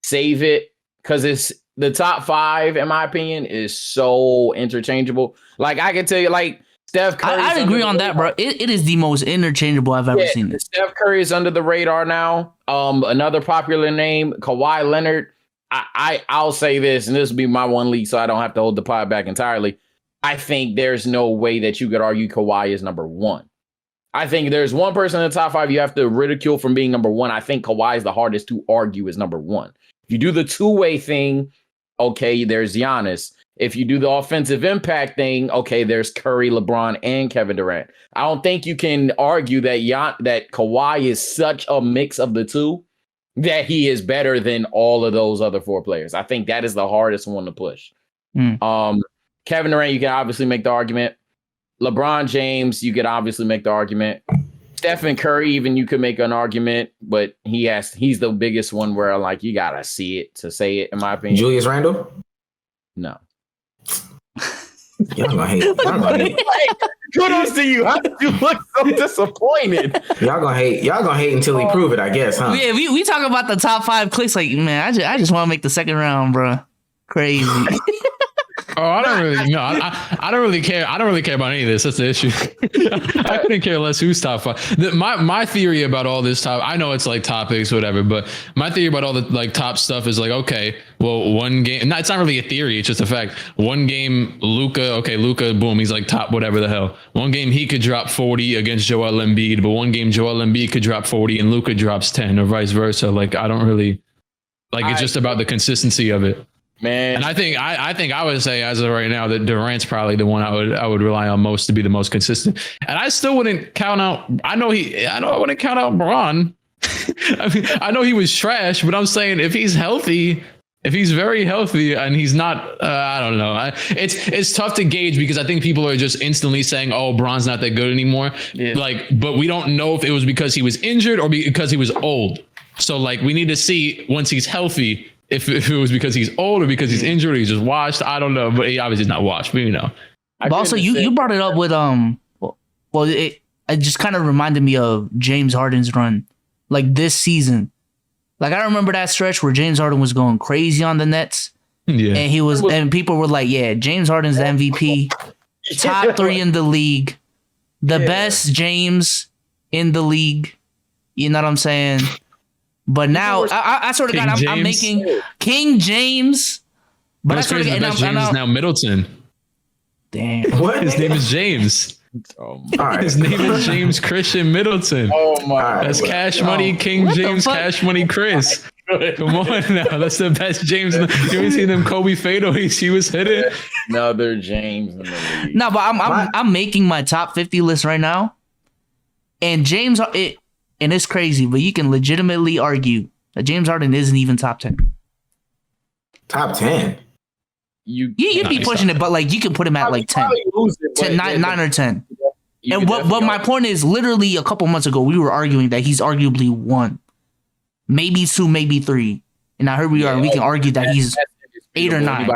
save it, because it's the top 5 in my opinion is so interchangeable. Like I can tell you, like Steph Curry. I agree on that, bro. It is the most interchangeable I've ever seen it. Steph Curry is under the radar now. Another popular name, Kawhi Leonard. I'll say this, and this will be my one league, so I don't have to hold the pod back entirely. I think there's no way that you could argue Kawhi is number 1. I think there's one person in the top 5 you have to ridicule from being number 1. I think Kawhi is the hardest to argue is number 1. If you do the two-way thing, okay, there's Giannis. If you do the offensive impact thing, okay, there's Curry, LeBron, and Kevin Durant. I don't think you can argue that Kawhi is such a mix of the two that he is better than all of those other 4 players. I think that is the hardest one to push. Kevin Durant, you can obviously make the argument. LeBron James, you could obviously make the argument. Stephen Curry, even you could make an argument, but he's the biggest one where like you gotta see it to say it, in my opinion. Julius Randle? No. Y'all gonna hate. Kudos to you. How did you look so disappointed? Y'all gonna hate until he prove it, I guess, huh? Yeah, we talk about the top 5 clicks. Like, man, I just want to make the second round, bro. Crazy. I don't really know. I don't really care. I don't really care about any of this. That's the issue. I couldn't care less who's top 5. My theory about all this I know it's like topics, whatever, but my theory about all the like top stuff is like, okay, well, one game. No, it's not really a theory. It's just a fact. One game, Luka, boom, he's like top whatever the hell. One game he could drop 40 against Joel Embiid, but one game Joel Embiid could drop 40 and Luka drops 10, or vice versa. Like I don't really like. It's just about the consistency of it. Man, and I think I would say as of right now that Durant's probably the one I would rely on most to be the most consistent. And I still wouldn't count out. I wouldn't count out Braun. I mean, I know he was trash, but I'm saying if he's healthy, if he's very healthy and he's not, I don't know. It's tough to gauge because I think people are just instantly saying, "Oh, Braun's not that good anymore." Yeah. Like, but we don't know if it was because he was injured or because he was old. So like, we need to see once he's healthy. If it was because he's old or because he's injured or he's just washed, I don't know. But he obviously is not washed, but you know. But also, you brought it up with it just kind of reminded me of James Harden's run, like this season. Like I remember that stretch where James Harden was going crazy on the Nets, and and people were like, "Yeah, James Harden's the MVP, top 3 in the league, the best James in the league." You know what I'm saying? But now I sort of got I'm making King James. But I sort of James is now Middleton. Damn. What? His name is James. Right. His name is James Christian Middleton. Oh my! That's Cash Money King James, Cash Money Chris. Come on now, that's the best James. You ever seen them Kobe fadeaways he was hitting? Another James in the league. No, but I'm making my top 50 list right now, and James and it's crazy, but you can legitimately argue that James Harden isn't even top 10. Top 10? You'd be pushing it, but like you can put him at like 10. 9 or 10. And what my point is, literally a couple months ago, we were arguing that he's arguably 1, maybe 2, maybe 3. And I heard we can argue that he's 8 or 9.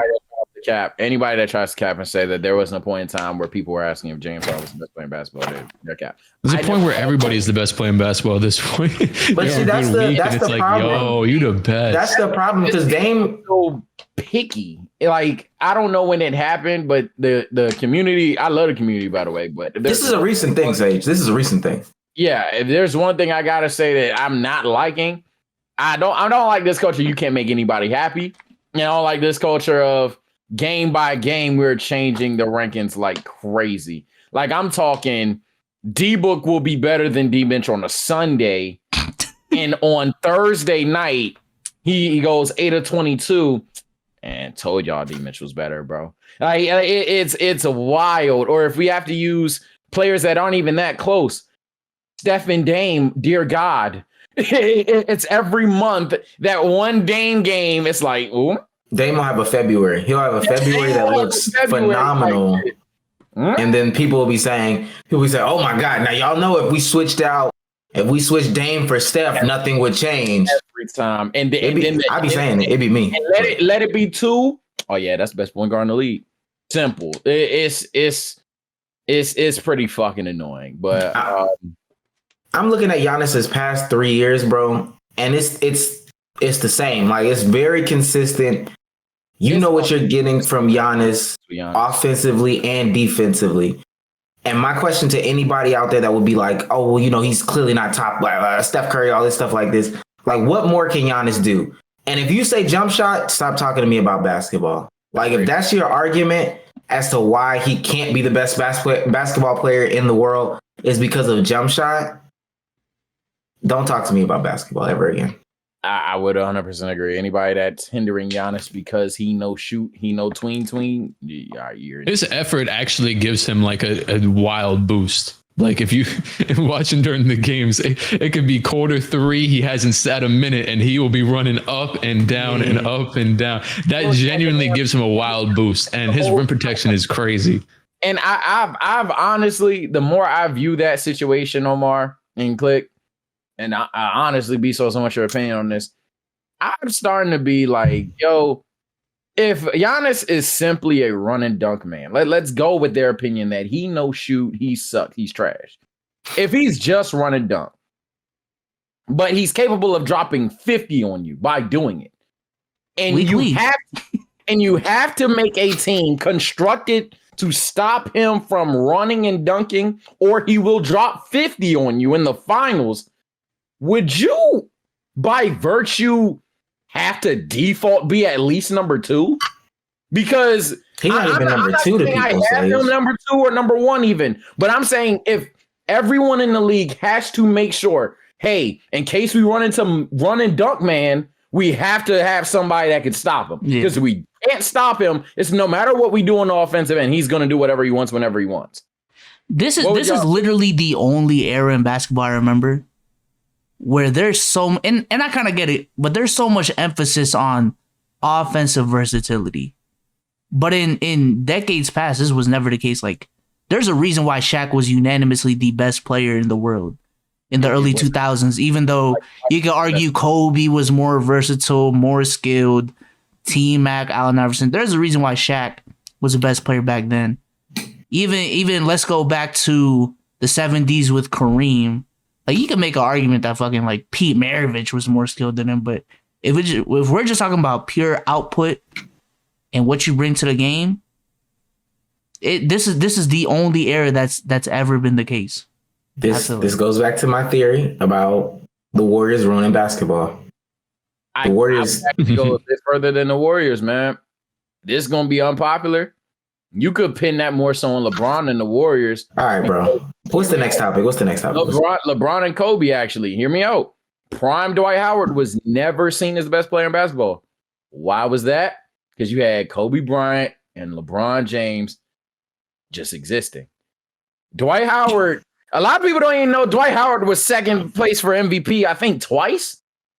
Anybody that tries to cap and say that there wasn't a point in time where people were asking if James Harden was the best player in basketball, they're cap. There's a point where everybody's the best player in basketball at this point. But see, that's the problem. Yo, you the best. That's the problem because Dame so picky. Like I don't know when it happened, but the community. I love the community, by the way. But this is a recent thing, Sage. This is a recent thing. Yeah, if there's one thing I gotta say that I'm not liking, I don't like this culture. You can't make anybody happy. like this culture of game by game, we're changing the rankings like crazy. Like I'm talking D-Book will be better than D-Bench on a Sunday. And on Thursday night, he goes 8 of 22 and told y'all D-Bench was better, bro. Like it's wild. Or if we have to use players that aren't even that close, Steph and Dame, dear God. It's every month that one Dame game. It's like, ooh. Dame will have a February. He'll have a February that looks phenomenal. Like, and then people will be saying, oh my God, now y'all know if we switched Dame for Steph, nothing would change. Every time. And then I'd be saying it'd be me. And let it be 2. Oh yeah, that's the best point guard in the league. Simple. It's pretty fucking annoying. But I'm looking at Giannis's past 3 years, bro, and it's the same. Like it's very consistent. You know what you're getting from Giannis offensively and defensively. And my question to anybody out there that would be like, oh, well, he's clearly not top, Steph Curry, all this stuff like this. Like, what more can Giannis do? And if you say jump shot, stop talking to me about basketball. Like, if that's your argument as to why he can't be the best basketball player in the world is because of jump shot, don't talk to me about basketball ever again. I would 100% agree. Anybody that's hindering Giannis because he no shoot, he no tween. His effort actually gives him like a wild boost. Like if you watch him during the games, it could be quarter 3. He hasn't sat a minute and he will be running up and down and up and down. That genuinely gives him a wild boost. And his rim protection is crazy. And I've honestly, the more I view that situation, Omar and Clique, and I honestly, be so much your opinion on this, I'm starting to be like, yo, if Giannis is simply a run and dunk man, let's go with their opinion that he no shoot, he sucked, he's trash. If he's just run and dunk, but he's capable of dropping 50 on you by doing it, and you have to make a team constructed to stop him from running and dunking, or he will drop 50 on you in the finals. Would you, by virtue, have to default be at least number 2? Because he's not even number 2 to people. I have him number 2 or number 1 even. But I'm saying if everyone in the league has to make sure, hey, in case we run into run and dunk man, we have to have somebody that can stop him. Because we can't stop him. It's no matter what we do on the offensive end, he's going to do whatever he wants whenever he wants. This is literally the only era in basketball I remember where there's and I kind of get it, but there's so much emphasis on offensive versatility. But in decades past, this was never the case. Like, there's a reason why Shaq was unanimously the best player in the world in the early 2000s, even though you could argue Kobe was more versatile, more skilled, T-Mac, Allen Iverson. There's a reason why Shaq was the best player back then. Even let's go back to the 70s with Kareem. Like, you can make an argument that fucking like Pete Maravich was more skilled than him, but if we're just talking about pure output and what you bring to the game, this is the only era that's ever been the case. This goes back to my theory about the Warriors ruining basketball. The Warriors go a bit further than the Warriors, man. This is gonna be unpopular. You could pin that more so on LeBron than the Warriors. All right, bro. What's the next topic? LeBron and Kobe, actually. Hear me out. Prime Dwight Howard was never seen as the best player in basketball. Why was that? Because you had Kobe Bryant and LeBron James just existing. Dwight Howard, a lot of people don't even know Dwight Howard was second place for MVP, I think, twice.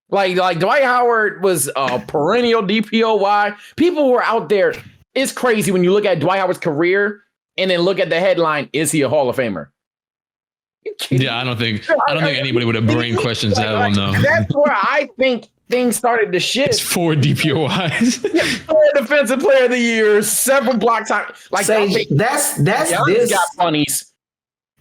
Like Dwight Howard was a perennial DPOY. People were out there. It's crazy when you look at Dwight Howard's career and then look at the headline, is he a Hall of Famer? Yeah, I don't think anybody would have brain questions that one, though. That's where I think things started to shift. It's 4 DPOIs. 4 Defensive Player of the Year, 7 block time. Like, that's this. Got funnies.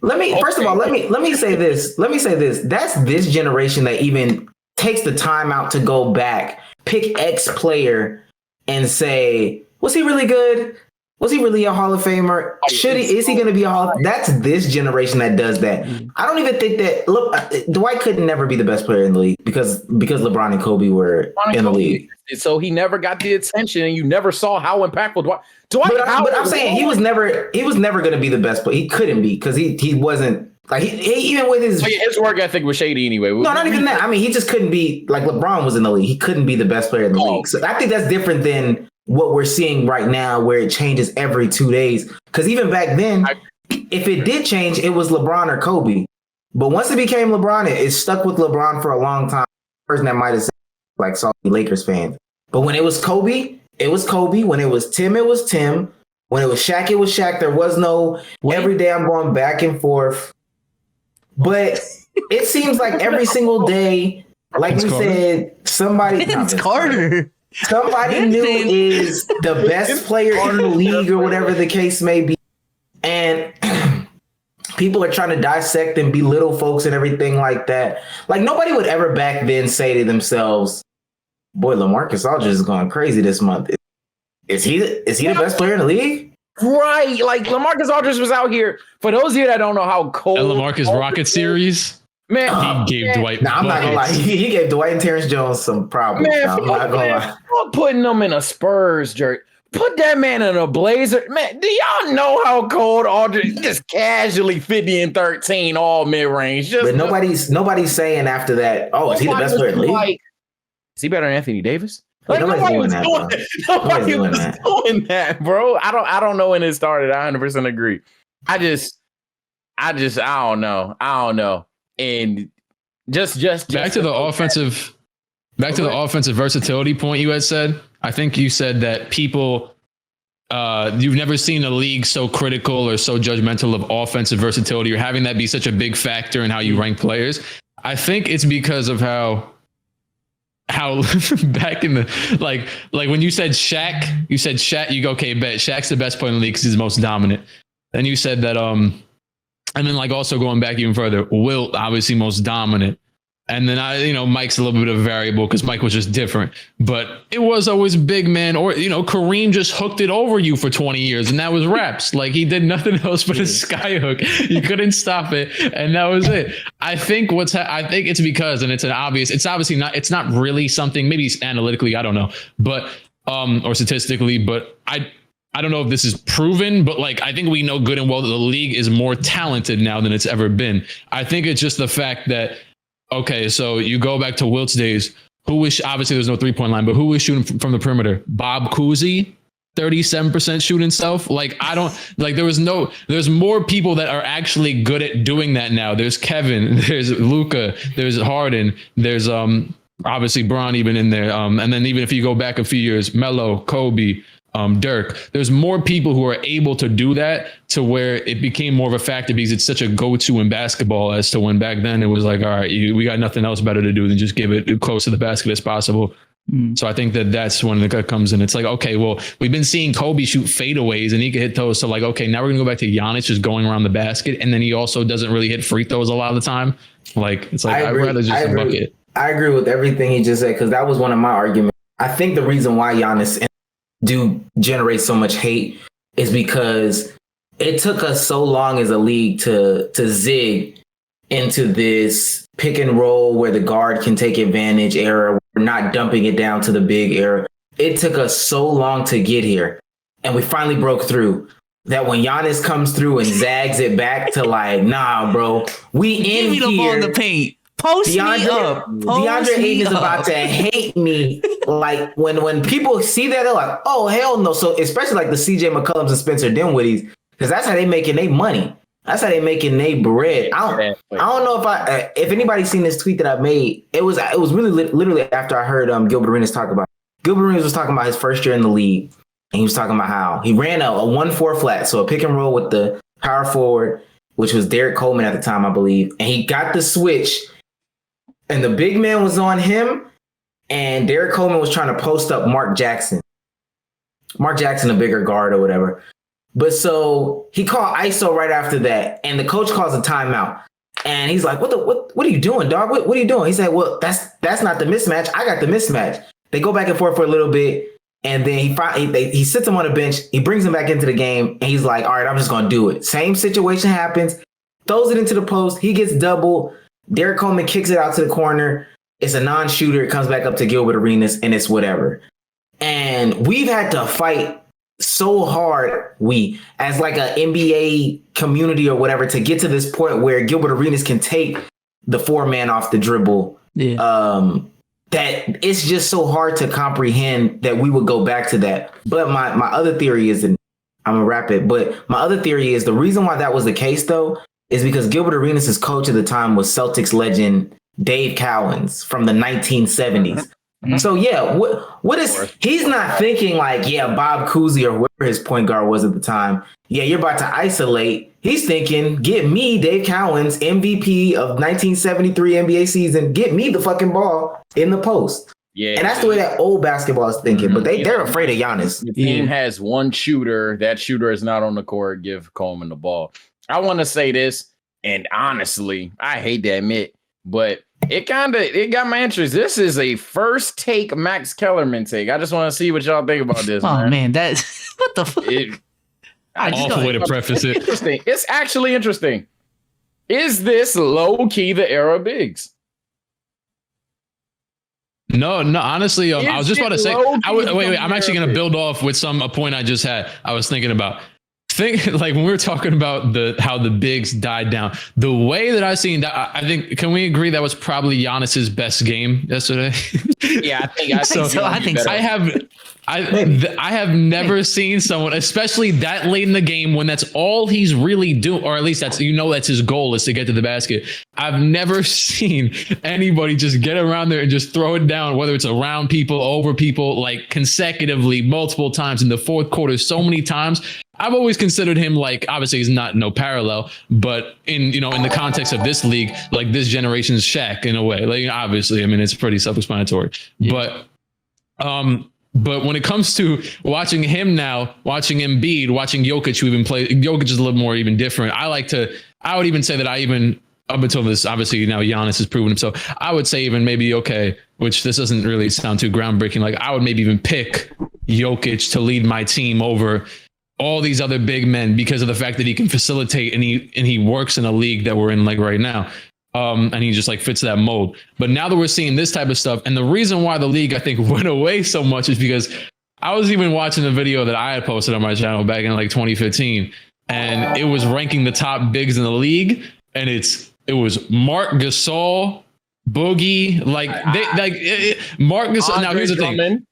Let me say this. That's this generation that even takes the time out to go back, pick X player and say, was he really good? Was he really a Hall of Famer? Should he? Is he going to be a Hall? That's this generation that does that. I don't even think that. Look, Dwight could never be the best player in the league because LeBron and Kobe were in the league. So he never got the attention, and you never saw how impactful Dwight. But I'm saying he was never going to be the best player. He couldn't be because he wasn't like he even with his work ethic was shady anyway. No, not even that. I mean, he just couldn't be like LeBron was in the league. He couldn't be the best player in the league. So I think that's different than what we're seeing right now, where it changes every 2 days. Because even back then, if it did change, it was LeBron or Kobe. But once it became LeBron, it stuck with LeBron for a long time. The person that might have said like salty Lakers fans. But when it was Kobe, it was Kobe. When it was Tim, it was Tim. When it was Shaq, it was Shaq. There was no every day I'm going back and forth. But it seems like every single day, like we said, somebody. It's Carter. Somebody new is the best player in the league or whatever the case may be. And people are trying to dissect and belittle folks and everything like that. Like nobody would ever back then say to themselves, boy, LaMarcus Aldridge is going crazy this month. Is he the best player in the league? Right. Like LaMarcus Aldridge was out here. For those of you that don't know how cold the LaMarcus Rocket series. Man, he gave Dwight. I'm not gonna lie. He gave Dwight and Terrence Jones some problems. Man, I'm not gonna lie. Putting them in a Spurs jersey. Put that man in a Blazer. Man, do y'all know how cold Aldridge just casually 50 and 13 all mid range? But nobody's saying after that. Oh, is he the best player in the league? Like, is he better than Anthony Davis? Like, nobody was doing that, bro. I don't know when it started. I 100% agree. I don't know. And just back to the offensive versatility point you had said. I think you said that people you've never seen a league so critical or so judgmental of offensive versatility or having that be such a big factor in how you rank players. I think it's because of how back in the like when you said Shaq, you go, okay, bet Shaq's the best player in the league because he's the most dominant. Then you said that and then like also going back even further, Wilt obviously most dominant. And then Mike's a little bit of a variable because Mike was just different, but it was always big man or, Kareem just hooked it over you for 20 years and that was raps. Like he did nothing else but a sky hook. You couldn't stop it. And that was it. I think I think it's because, and it's obviously not, it's not really something, maybe analytically, I don't know, but, or statistically, but I don't know if this is proven, but like, I think we know good and well that the league is more talented now than it's ever been. I think it's just the fact that, okay, so you go back to Wilt's days. Obviously there's no 3-point line, but who was shooting from the perimeter? Bob Cousy, 37% shooting self. Like, there's more people that are actually good at doing that now. There's Kevin, there's Luka, there's Harden, there's obviously Bron even in there. And then even if you go back a few years, Melo, Kobe, Dirk, there's more people who are able to do that to where it became more of a factor because it's such a go-to in basketball as to when back then it was like, all right, we got nothing else better to do than just give it close to the basket as possible. So I think that's when it comes in. It's like, okay, well, we've been seeing Kobe shoot fadeaways and he can hit those. So like, okay, now we're gonna go back to Giannis just going around the basket. And then he also doesn't really hit free throws a lot of the time. Like, it's like, I'd rather just a bucket. I agree with everything he just said, because that was one of my arguments. I think the reason why Giannis do generate so much hate is because it took us so long as a league to zig into this pick and roll where the guard can take advantage era. We're not dumping it down to the big era. It took us so long to get here. And we finally broke through that when Giannis comes through and zags it back to like, nah, bro, we in here. Give me the ball in the paint. Post me up. DeAndre Ayton is about to hate me. Like when people see that, they're like, oh, hell no. So especially like the CJ McCollums and Spencer Dinwiddie's, because that's how they making their money. That's how they making their bread. I don't know if anybody's seen this tweet that I made. It was really literally after I heard Gilbert Arenas talk about it. Gilbert Arenas was talking about his first year in the league. And he was talking about how he ran a 1-4 flat. So a pick and roll with the power forward, which was Derek Coleman at the time, I believe. And he got the switch. And the big man was on him, and Derek Coleman was trying to post up Mark Jackson. Mark Jackson, a bigger guard or whatever. But so he called ISO right after that, and the coach calls a timeout. And he's like, what are you doing, dog? What are you doing? He said, well, that's not the mismatch. I got the mismatch. They go back and forth for a little bit. And then he sits him on the bench. He brings him back into the game, and he's like, all right, I'm just going to do it. Same situation happens. Throws it into the post. He gets double. Derek Coleman kicks it out to the corner. It's a non-shooter. It comes back up to Gilbert Arenas, and it's whatever. And we've had to fight so hard, as like an NBA community or whatever, to get to this point where Gilbert Arenas can take the 4-man off the dribble. Yeah. That it's just so hard to comprehend that we would go back to that. But my other theory is, and I'm gonna wrap it, but my other theory is the reason why that was the case though is because Gilbert Arenas' coach at the time was Celtics legend Dave Cowens from the 1970s. Mm-hmm. So yeah, what is he's not thinking like, yeah, Bob Cousy or whoever his point guard was at the time. Yeah, you're about to isolate. He's thinking, get me, Dave Cowens, MVP of 1973 NBA season, get me the fucking ball in the post. Yeah. And that's the way that old basketball is thinking. Mm-hmm. But they're afraid of Giannis. The team has one shooter. That shooter is not on the court. Give Coleman the ball. I want to say this, and honestly, I hate to admit, but it got my interest. This is a first take Max Kellerman take. I just want to see what y'all think about this. Oh man, that's what the fuck. Awful way to preface it. Interesting. It's actually interesting. Is this low key the era of bigs? No. Honestly, I was just about to say. Wait. I'm actually going to build off with a point I just had. I was thinking about. Like when we were talking about how the bigs died down, the way that I seen that, I think, can we agree that was probably Giannis's best game yesterday? Yeah, I think so. I have never seen someone, especially that late in the game, when that's all he's really doing, or at least that's his goal is to get to the basket. I've never seen anybody just get around there and just throw it down, whether it's around people, over people, like consecutively multiple times in the fourth quarter, so many times. I've always considered him, like, obviously he's not no parallel, but in the context of this league, like this generation's Shaq in a way. Like, obviously, I mean, it's pretty self-explanatory. Yeah. But when it comes to watching him now, watching Embiid, watching Jokic, who even play, Jokic is a little more even different. I would even say that up until this, obviously now Giannis has proven himself. I would say even maybe, which this doesn't really sound too groundbreaking. Like, I would maybe even pick Jokic to lead my team over all these other big men because of the fact that he can facilitate and he works in a league that we're in like right now. And he just like fits that mold. But now that we're seeing this type of stuff, and the reason why the league, I think, went away so much is because I was even watching a video that I had posted on my channel back in like 2015, and it was ranking the top bigs in the league. And it was Mark Gasol, Boogie, Mark Gasol. Now here's the thing.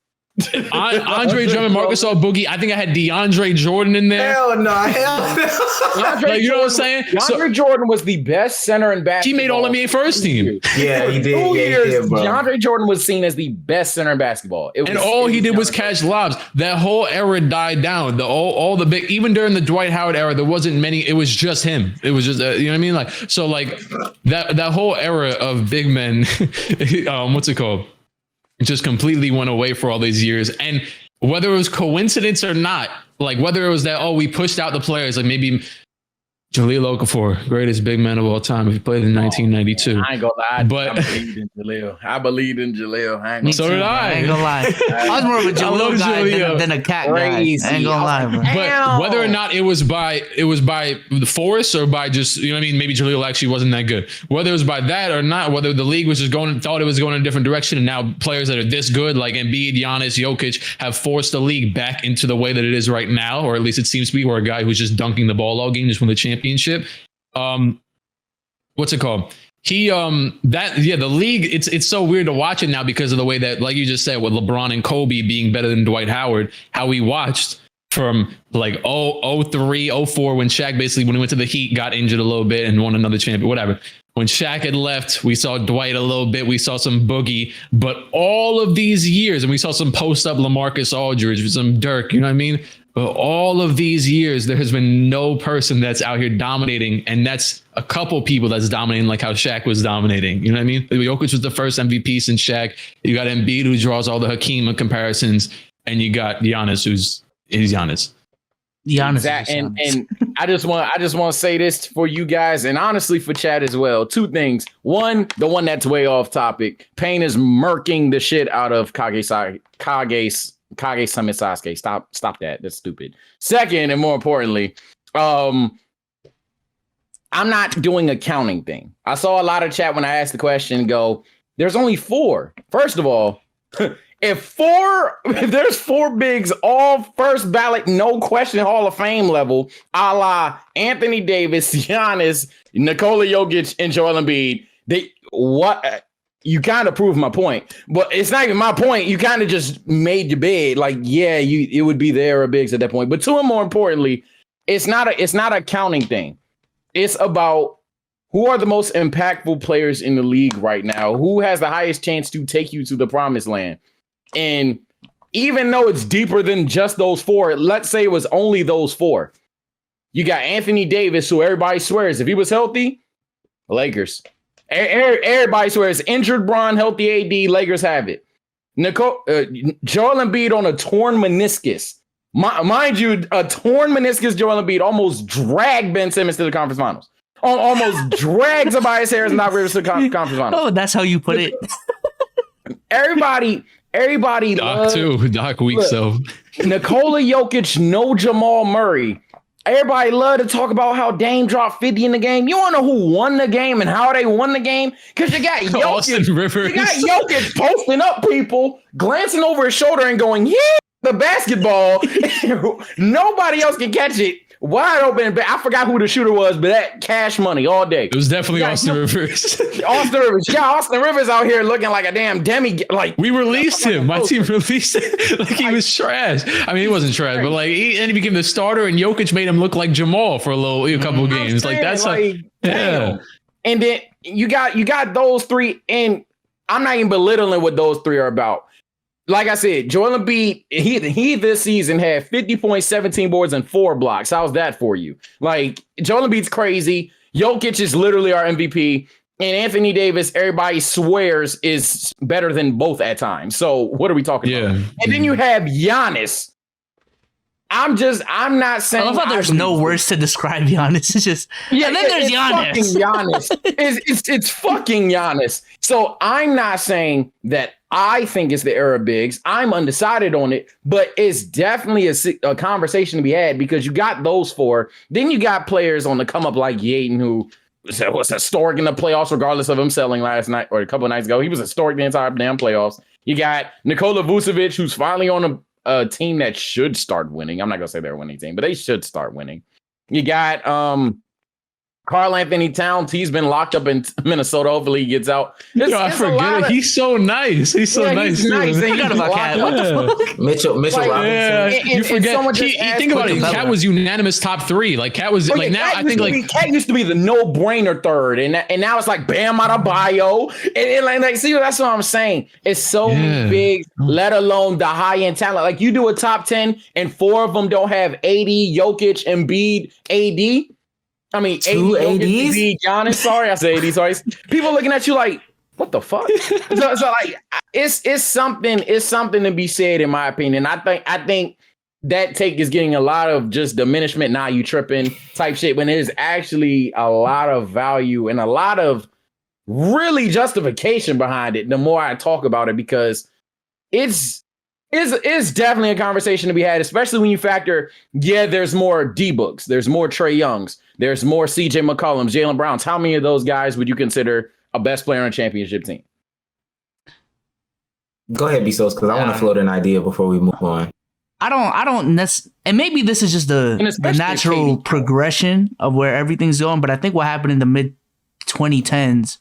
Andre Drummond, Marc Gasol, Boogie. I think I had DeAndre Jordan in there. Hell no. Like, you know what I'm saying? DeAndre Jordan was the best center in basketball. He made All-NBA first team. Yeah, he did. 2 years, DeAndre Jordan was seen as the best center in basketball. All he did was catch lobs. That whole era died down. All the big, even during the Dwight Howard era, there wasn't many. It was just him. It was just, you know what I mean? Like, so like that whole era of big men, what's it called? Just completely went away for all these years. And whether it was coincidence or not, like whether it was that, we pushed out the players, like maybe Jahlil Okafor, greatest big man of all time, if he played in 1992. I ain't gonna lie, but I believed in Jaleel. So did I. I ain't gonna lie. I was more of a Jaleel guy than a cat guy. I ain't gonna lie, bro. But whether or not it was by the force or by just, you know what I mean, maybe Jaleel actually wasn't that good. Whether it was by that or not, whether the league was just thought it was going in a different direction, and now players that are this good, like Embiid, Giannis, Jokic, have forced the league back into the way that it is right now, or at least it seems to be, where a guy who's just dunking the ball all game just won the championship. What's it called? The league, it's so weird to watch it now because of the way that, like you just said, with LeBron and Kobe being better than Dwight Howard, how we watched from like 03, 04, when Shaq basically, when he went to the Heat, got injured a little bit and won another champion, whatever. When Shaq had left, we saw Dwight a little bit. We saw some Boogie, but all of these years, and we saw some post-up LaMarcus Aldridge, some Dirk, you know what I mean? But all of these years, there has been no person that's out here dominating, and that's a couple people that's dominating like how Shaq was dominating. You know what I mean? Jokic was the first MVP since Shaq. You got Embiid, who draws all the Hakeem comparisons, and you got Giannis, who's Giannis. And I just want to say this for you guys, and honestly for Chad as well. Two things. One, the one that's way off topic. Payne is murking the shit out of Kage's Kage-sama Sasuke. Stop that. That's stupid. Second, and more importantly, I'm not doing a counting thing. I saw a lot of chat when I asked the question go, there's only 4. First of all, if there's 4 bigs, all first ballot, no question Hall of Fame level, a la Anthony Davis, Giannis, Nikola Jokic, and Joel Embiid, you kind of proved my point, but it's not even my point. You kind of just made your bed. Like, yeah, it would be there or bigs at that point. But 2 and more importantly, it's not a counting thing. It's about who are the most impactful players in the league right now? Who has the highest chance to take you to the promised land? And even though it's deeper than just those 4, let's say it was only those 4. You got Anthony Davis, who everybody swears if he was healthy, Lakers. Everybody swears injured Bron, healthy AD, Lakers have it. Joel Embiid on a torn meniscus. Mind you, a torn meniscus, Joel Embiid almost dragged Ben Simmons to the conference finals. Almost dragged Tobias Harris and Doc Rivers to the conference finals. Oh, that's how you put it. Everybody Doc too. Doc weak self. Nikola Jokic, no Jamal Murray. Everybody love to talk about how Dame dropped 50 in the game. You want to know who won the game and how they won the game? Because you got Jokic. Austin Rivers. You got Jokic posting up people, glancing over his shoulder and going, yeah, the basketball. Nobody else can catch it. Wide open. I forgot who the shooter was, but that cash money all day. It was definitely Austin Rivers. Austin Rivers. Yeah, Austin Rivers out here looking like a damn like we released him. My team released it like he was trash. I mean, he wasn't trash, but like he became the starter, and Jokic made him look like Jamal for a couple of games. Like that's yeah. And then you got those 3, and I'm not even belittling what those 3 are about. Like I said, Joel Embiid, he this season had 50 points, 17 boards, and 4 blocks. How's that for you? Like, Joel Embiid's crazy. Jokic is literally our MVP. And Anthony Davis, everybody swears, is better than both at times. So what are we talking about? And then you have Giannis. I'm not saying. I love how there's no words to describe Giannis. It's just, and then there's Giannis. Fucking Giannis. It's fucking Giannis. So I'm not saying that I think it's the era of bigs. I'm undecided on it, but it's definitely a conversation to be had because you got those 4. Then you got players on the come up like Yaden, who was historic in the playoffs, regardless of him selling last night or a couple of nights ago. He was historic the entire damn playoffs. You got Nikola Vucevic, who's finally on a team that should start winning. I'm not gonna say they're a winning team, but they should start winning. You got Karl Anthony Towns. He's been locked up in Minnesota. Hopefully he gets out. I forget it. He's so nice. He's so nice. He's nice. I forgot about Cat. What the fuck? Mitchell Robinson. Yeah, you forget. Think about it. Cat was unanimous top 3. Like Cat was like now. I think like Cat used to be the no-brainer 3rd, and now it's like Bam Adebayo. And like see, that's what I'm saying. It's so many big, let alone the high-end talent. Like you do a top 10, and 4 of them don't have AD, Jokic, Embiid, AD. I mean, 2 ADs? Giannis, sorry, I said AD, sorry. People looking at you like, what the fuck? so like, it's something to be said, in my opinion. I think that take is getting a lot of just diminishment. Nah, you tripping type shit. When there's actually a lot of value and a lot of really justification behind it. The more I talk about it, because it's definitely a conversation to be had, especially when you factor, there's more D-Books, there's more Trae Youngs, there's more CJ McCollums, Jaylen Browns. How many of those guys would you consider a best player on a championship team? Go ahead, Bezos, because I want to float an idea before we move on. I don't and maybe this is just the natural progression of where everything's going, but I think what happened in the mid 2010s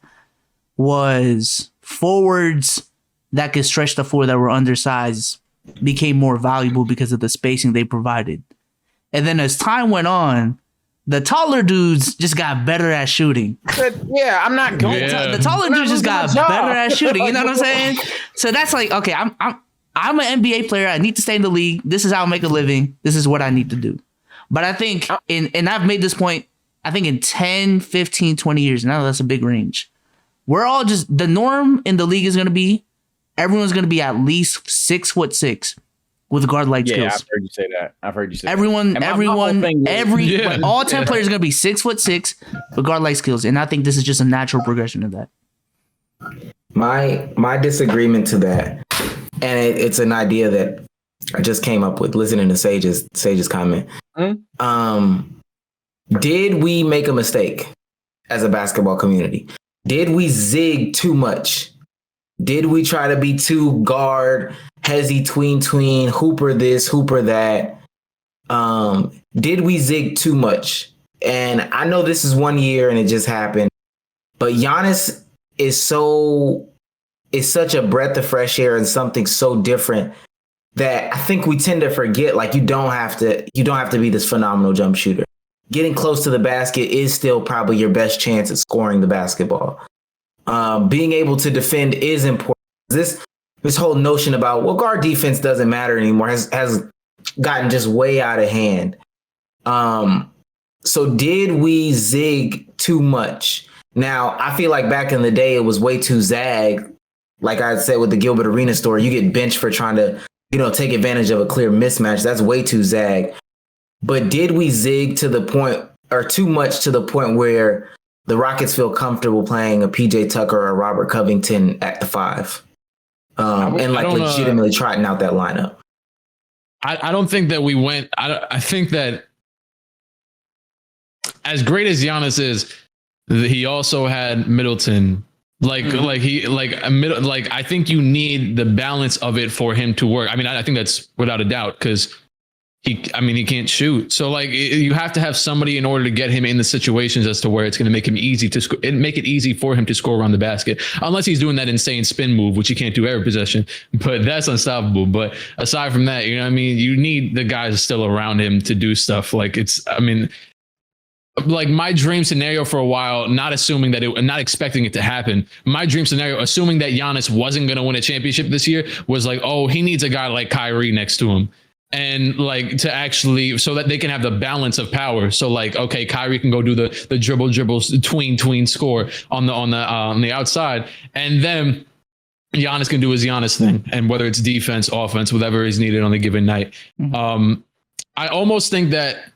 was forwards that could stretch the floor that were undersized became more valuable because of the spacing they provided. And then as time went on, the taller dudes just got better at shooting. Yeah, I'm not going to. The taller dudes just got better at shooting. You know what I'm saying? So that's like, okay, I'm an NBA player. I need to stay in the league. This is how I make a living. This is what I need to do. But I think, and I've made this point, I think in 10, 15, 20 years, now that's a big range. We're all just, the norm in the league is going to be, everyone's going to be at least 6'6" with guard-like skills. Yeah, I've heard you say that. All 10 players are going to be 6'6" with guard-like skills. And I think this is just a natural progression of that. My disagreement to that, and it's an idea that I just came up with listening to Sage's comment. Did we make a mistake as a basketball community? Did we zig too much? Did we try to be too guard, hezzy, tween, hooper this, hooper that? Did we zig too much? And I know this is 1 year and it just happened, but Giannis is such a breath of fresh air and something so different that I think we tend to forget, like, you don't have to be this phenomenal jump shooter. Getting close to the basket is still probably your best chance at scoring the basketball. Being able to defend is important. This whole notion about, well, guard defense doesn't matter anymore has gotten just way out of hand. So did we zig too much? Now, I feel like back in the day, it was way too zag. Like I said with the Gilbert Arena story, you get benched for trying to, take advantage of a clear mismatch. That's way too zag. But did we zig to the point, or too much to the point where the Rockets feel comfortable playing a PJ Tucker or a Robert Covington at the 5? And legitimately trotting out that lineup. I don't think that we went. I think that as great as Giannis is, he also had Middleton. I think you need the balance of it for him to work. I mean, I think that's without a doubt, because he can't shoot. So you have to have somebody in order to get him in the situations as to where it's going to make him easy to make it easy for him to score around the basket, unless he's doing that insane spin move, which he can't do every possession, but that's unstoppable. But aside from that, you need the guys still around him to do stuff. My dream scenario for a while, not expecting it to happen. My dream scenario, assuming that Giannis wasn't going to win a championship this year, was he needs a guy like Kyrie next to him. And to actually, so that they can have the balance of power. So okay, Kyrie can go do the dribbles, tween score on the outside. And then Giannis can do his Giannis thing. And whether it's defense, offense, whatever is needed on a given night. I almost think that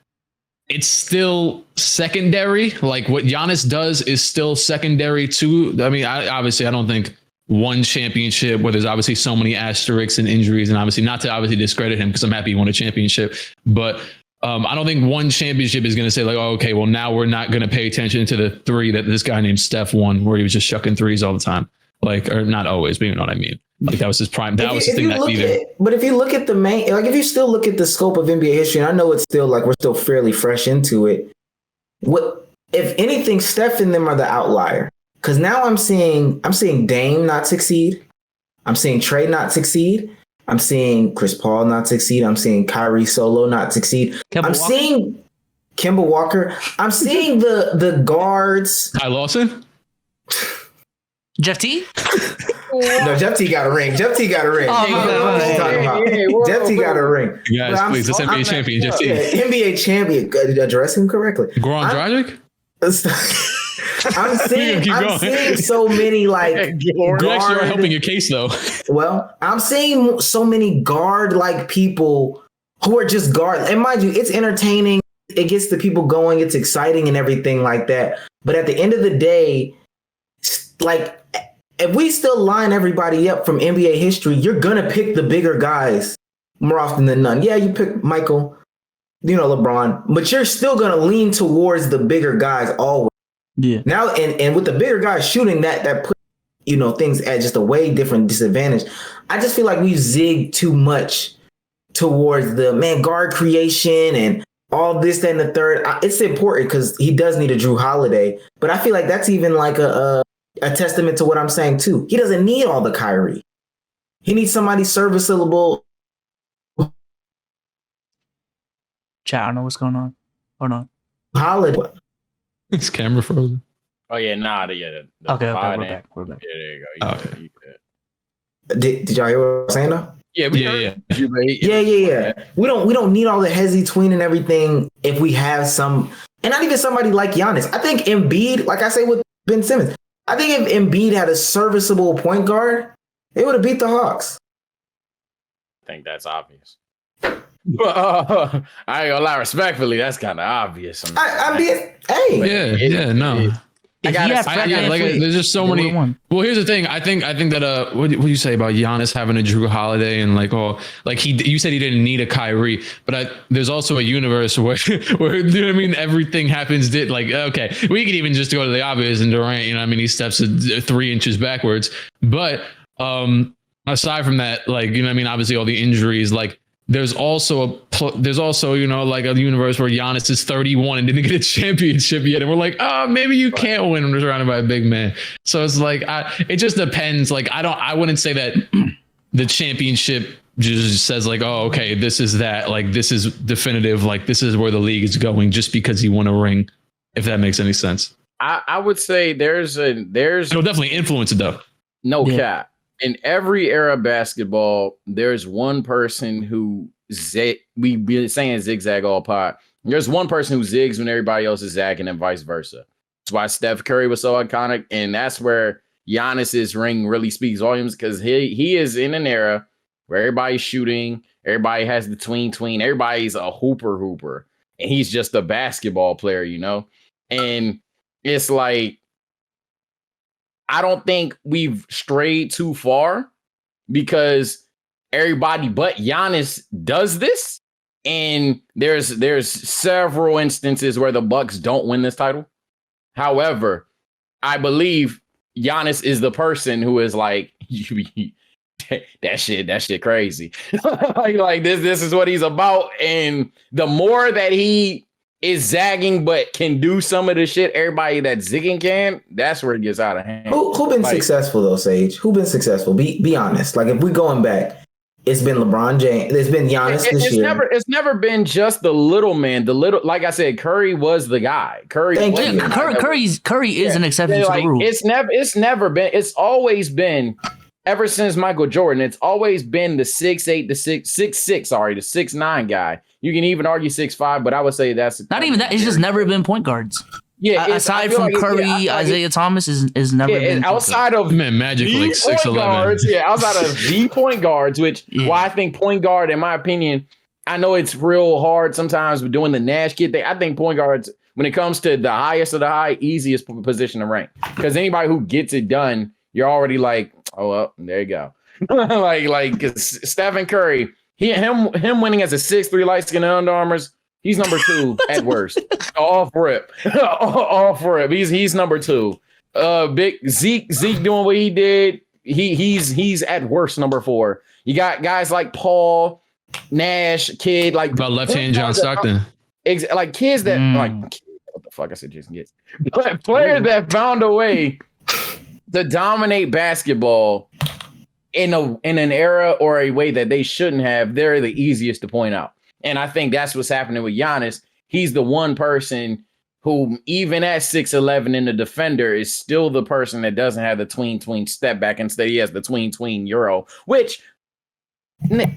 it's still secondary. Like what Giannis does is still secondary to, I don't think one championship where there's obviously so many asterisks and injuries, and obviously not to discredit him, because I'm happy he won a championship, but I don't think one championship is going to say okay, well, now we're not going to pay attention to the 3 that this guy named Steph won, where he was just shucking threes all the time. Or not always, but you know what I mean? That was his prime. That was the thing that beat him. But if you look at if you still look at the scope of NBA history, and I know it's still we're still fairly fresh into it. What, if anything, Steph and them are the outlier. Because now I'm seeing Dame not succeed. I'm seeing Trey not succeed. I'm seeing Chris Paul not succeed. I'm seeing Kyrie Solo not succeed. Seeing Kemba Walker. I'm seeing the guards. Ty Lawson? Jeff T? No, Jeff T got a ring. Jeff T got a ring. Jeff T got a ring. Guys, please, this NBA champion, Jeff T. NBA champion. Address him correctly. Goran Dragic? I'm seeing so many guard. You actually are helping your case though. Well, I'm seeing so many guard people who are just guard. And mind you, it's entertaining. It gets the people going. It's exciting and everything like that. But at the end of the day, if we still line everybody up from NBA history, you're gonna pick the bigger guys more often than none. Yeah, you pick Michael, LeBron, but you're still gonna lean towards the bigger guys always. Yeah. Now and with the bigger guys shooting, that put things at just a way different disadvantage. I just feel like we zig too much towards the guard creation and all this, that, and the third. It's important because he does need a Drew Holiday, but I feel like that's even a testament to what I'm saying too. He doesn't need all the Kyrie. He needs somebody serviceable. Chat, I don't know what's going on. Hold on. Holiday. His camera frozen. Oh yeah, Okay, we're back. Yeah, there you go. You Did y'all hear what I'm saying though? Yeah. Yeah. We don't need all the hezzy tween and everything if we have some, and not even somebody like Giannis. I think Embiid, like I say with Ben Simmons, I think if Embiid had a serviceable point guard, they would have beat the Hawks. I think that's obvious. But I ain't gonna lie, respectfully, that's kind of obvious. No. There's just so many. Well, here's the thing. I think that what do you say about Giannis having a Drew Holiday and you said he didn't need a Kyrie, but there's also a universe where you know what I mean, everything happens. Okay, we could even just go to the obvious and Durant. You know what I mean, he steps 3 inches backwards, but aside from that, you know what I mean, obviously all the injuries, there's also you know, a universe where Giannis is 31 and didn't get a championship yet, and we're like, oh, maybe you can't win when you're surrounded by a big man. So it's it just depends. I wouldn't say that the championship just says oh, okay, this is that, this is definitive, this is where the league is going just because he won a ring, if that makes any sense. I would say it'll definitely influence it though. No cap. In every era of basketball, there's one person who we've been saying zigzag all pod. There's one person who zigs when everybody else is zagging and vice versa. That's why Steph Curry was so iconic. And that's where Giannis's ring really speaks volumes, because he is in an era where everybody's shooting. Everybody has the tween. Everybody's a hooper. And he's just a basketball player, you know? And it's I don't think we've strayed too far, because everybody but Giannis does this. And there's several instances where the Bucks don't win this title. However, I believe Giannis is the person who is that shit crazy. This is what he's about. And the more that he is zagging but can do some of the shit everybody that's zigging can, that's where it gets out of hand. Who been successful though, Sage? Who been successful? Be honest. If we're going back, it's been LeBron James. It's been Giannis this year. It's never been just the little man. Like I said, Curry was the guy. Curry is an exception to the rule. It's always been, ever since Michael Jordan, it's always been the 6'8", the 6'9" guy. You can even argue 6'5", but I would say that's not even that. It's just never been point guards. Yeah, aside from Curry, Isaiah Thomas is never been outside of Magic 6'11". Yeah, outside of the point guards, which why I think point guard, in my opinion, I know it's real hard sometimes with doing the Nash kid thing. I think point guards, when it comes to the highest of the high, easiest position to rank, because anybody who gets it done, you're already oh well, there you go. Stephen Curry. Him winning as a 6'3" light skin Under Armours, he's number 2 at worst. Off rip. He's number 2. Big Zeke doing what he did. He's at worst number 4. You got guys like Paul, Nash, Kid, about left hand John Stockton. Kids that what the fuck I said Jason Gets. But players that found a way to dominate basketball in an era or a way that they shouldn't have, they're the easiest to point out. And I think that's what's happening with Giannis. He's the one person who, even at 6'11" in the defender, is still the person that doesn't have the tween step back. Instead, he has the tween euro, which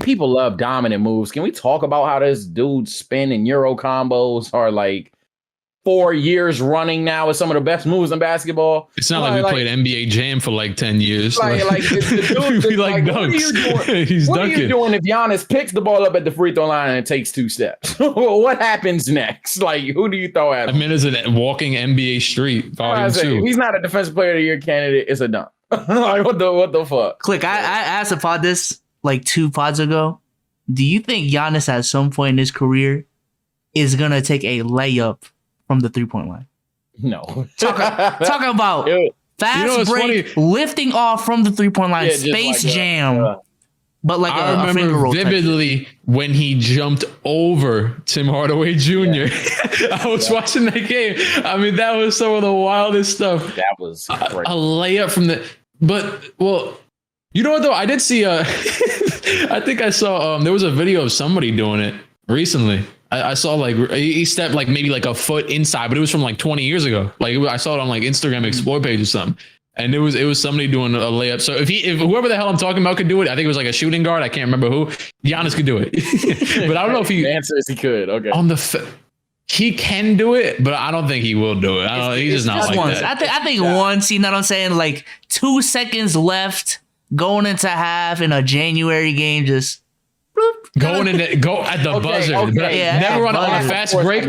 people love dominant moves. Can we talk about how this dude's spin and euro combos are 4 years running now with some of the best moves in basketball? It's not we played NBA Jam for 10 years. What are you doing if Giannis picks the ball up at the free throw line and it takes 2 steps? What happens next? Who do you throw at him? It's a walking NBA street. He's not a defensive player of the year candidate. It's a dunk. What the fuck? Click. I asked a pod this 2 pods ago. Do you think Giannis at some point in his career is gonna take a layup from the 3-point line? No. Talking about fast break, funny? Lifting off from the 3-point line, Space Jam. But I remember vividly when he jumped over Tim Hardaway Jr. Yeah. I was watching that game. I mean, that was some of the wildest stuff. That was a layup from the. But you know what though? I did see. I think I saw. There was a video of somebody doing it recently. I saw he stepped maybe a foot inside, but it was from 20 years ago. I saw it on Instagram Explore page or something, and it was somebody doing a layup. So if whoever the hell I'm talking about could do it, I think it was a shooting guard. I can't remember who. Giannis could do it, but I don't know if he. The answer is he could. Okay. He can do it, but I don't think he will do it. He's just not like once. that. I think once. You know what I'm saying? 2 seconds left, going into half in a January game, just. Go at the buzzer. Okay. Never on a fast break.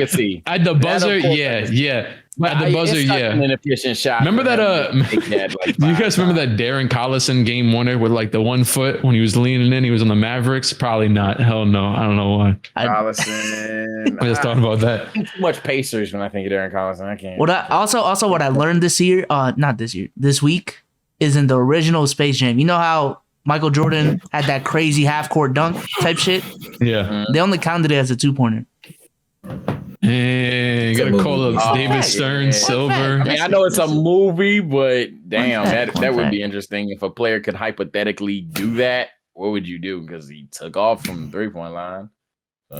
At the buzzer, yeah. At the buzzer, it's such yeah. an inefficient shot. Remember for that? him to take that, like, Do you 5 guys remember times. that Darren Collison game winner with like the 1 foot when he was leaning in? He was on the Mavericks. Probably not. Hell no. I don't know why. Collison. I just thought about that. Too much Pacers when I think of Darren Collison. I can't. What I also what I learned this year, not this year, this week, is in the original Space Jam. You know how Michael Jordan had that crazy half court dunk type shit? Yeah. They only counted it as a 2-pointer. Hey, you gotta call up David Stern, Silver. I mean, I know it's a movie, but damn, that would fact. be interesting if a player could hypothetically do that. What would you do? Because he took off from the 3-point line. So,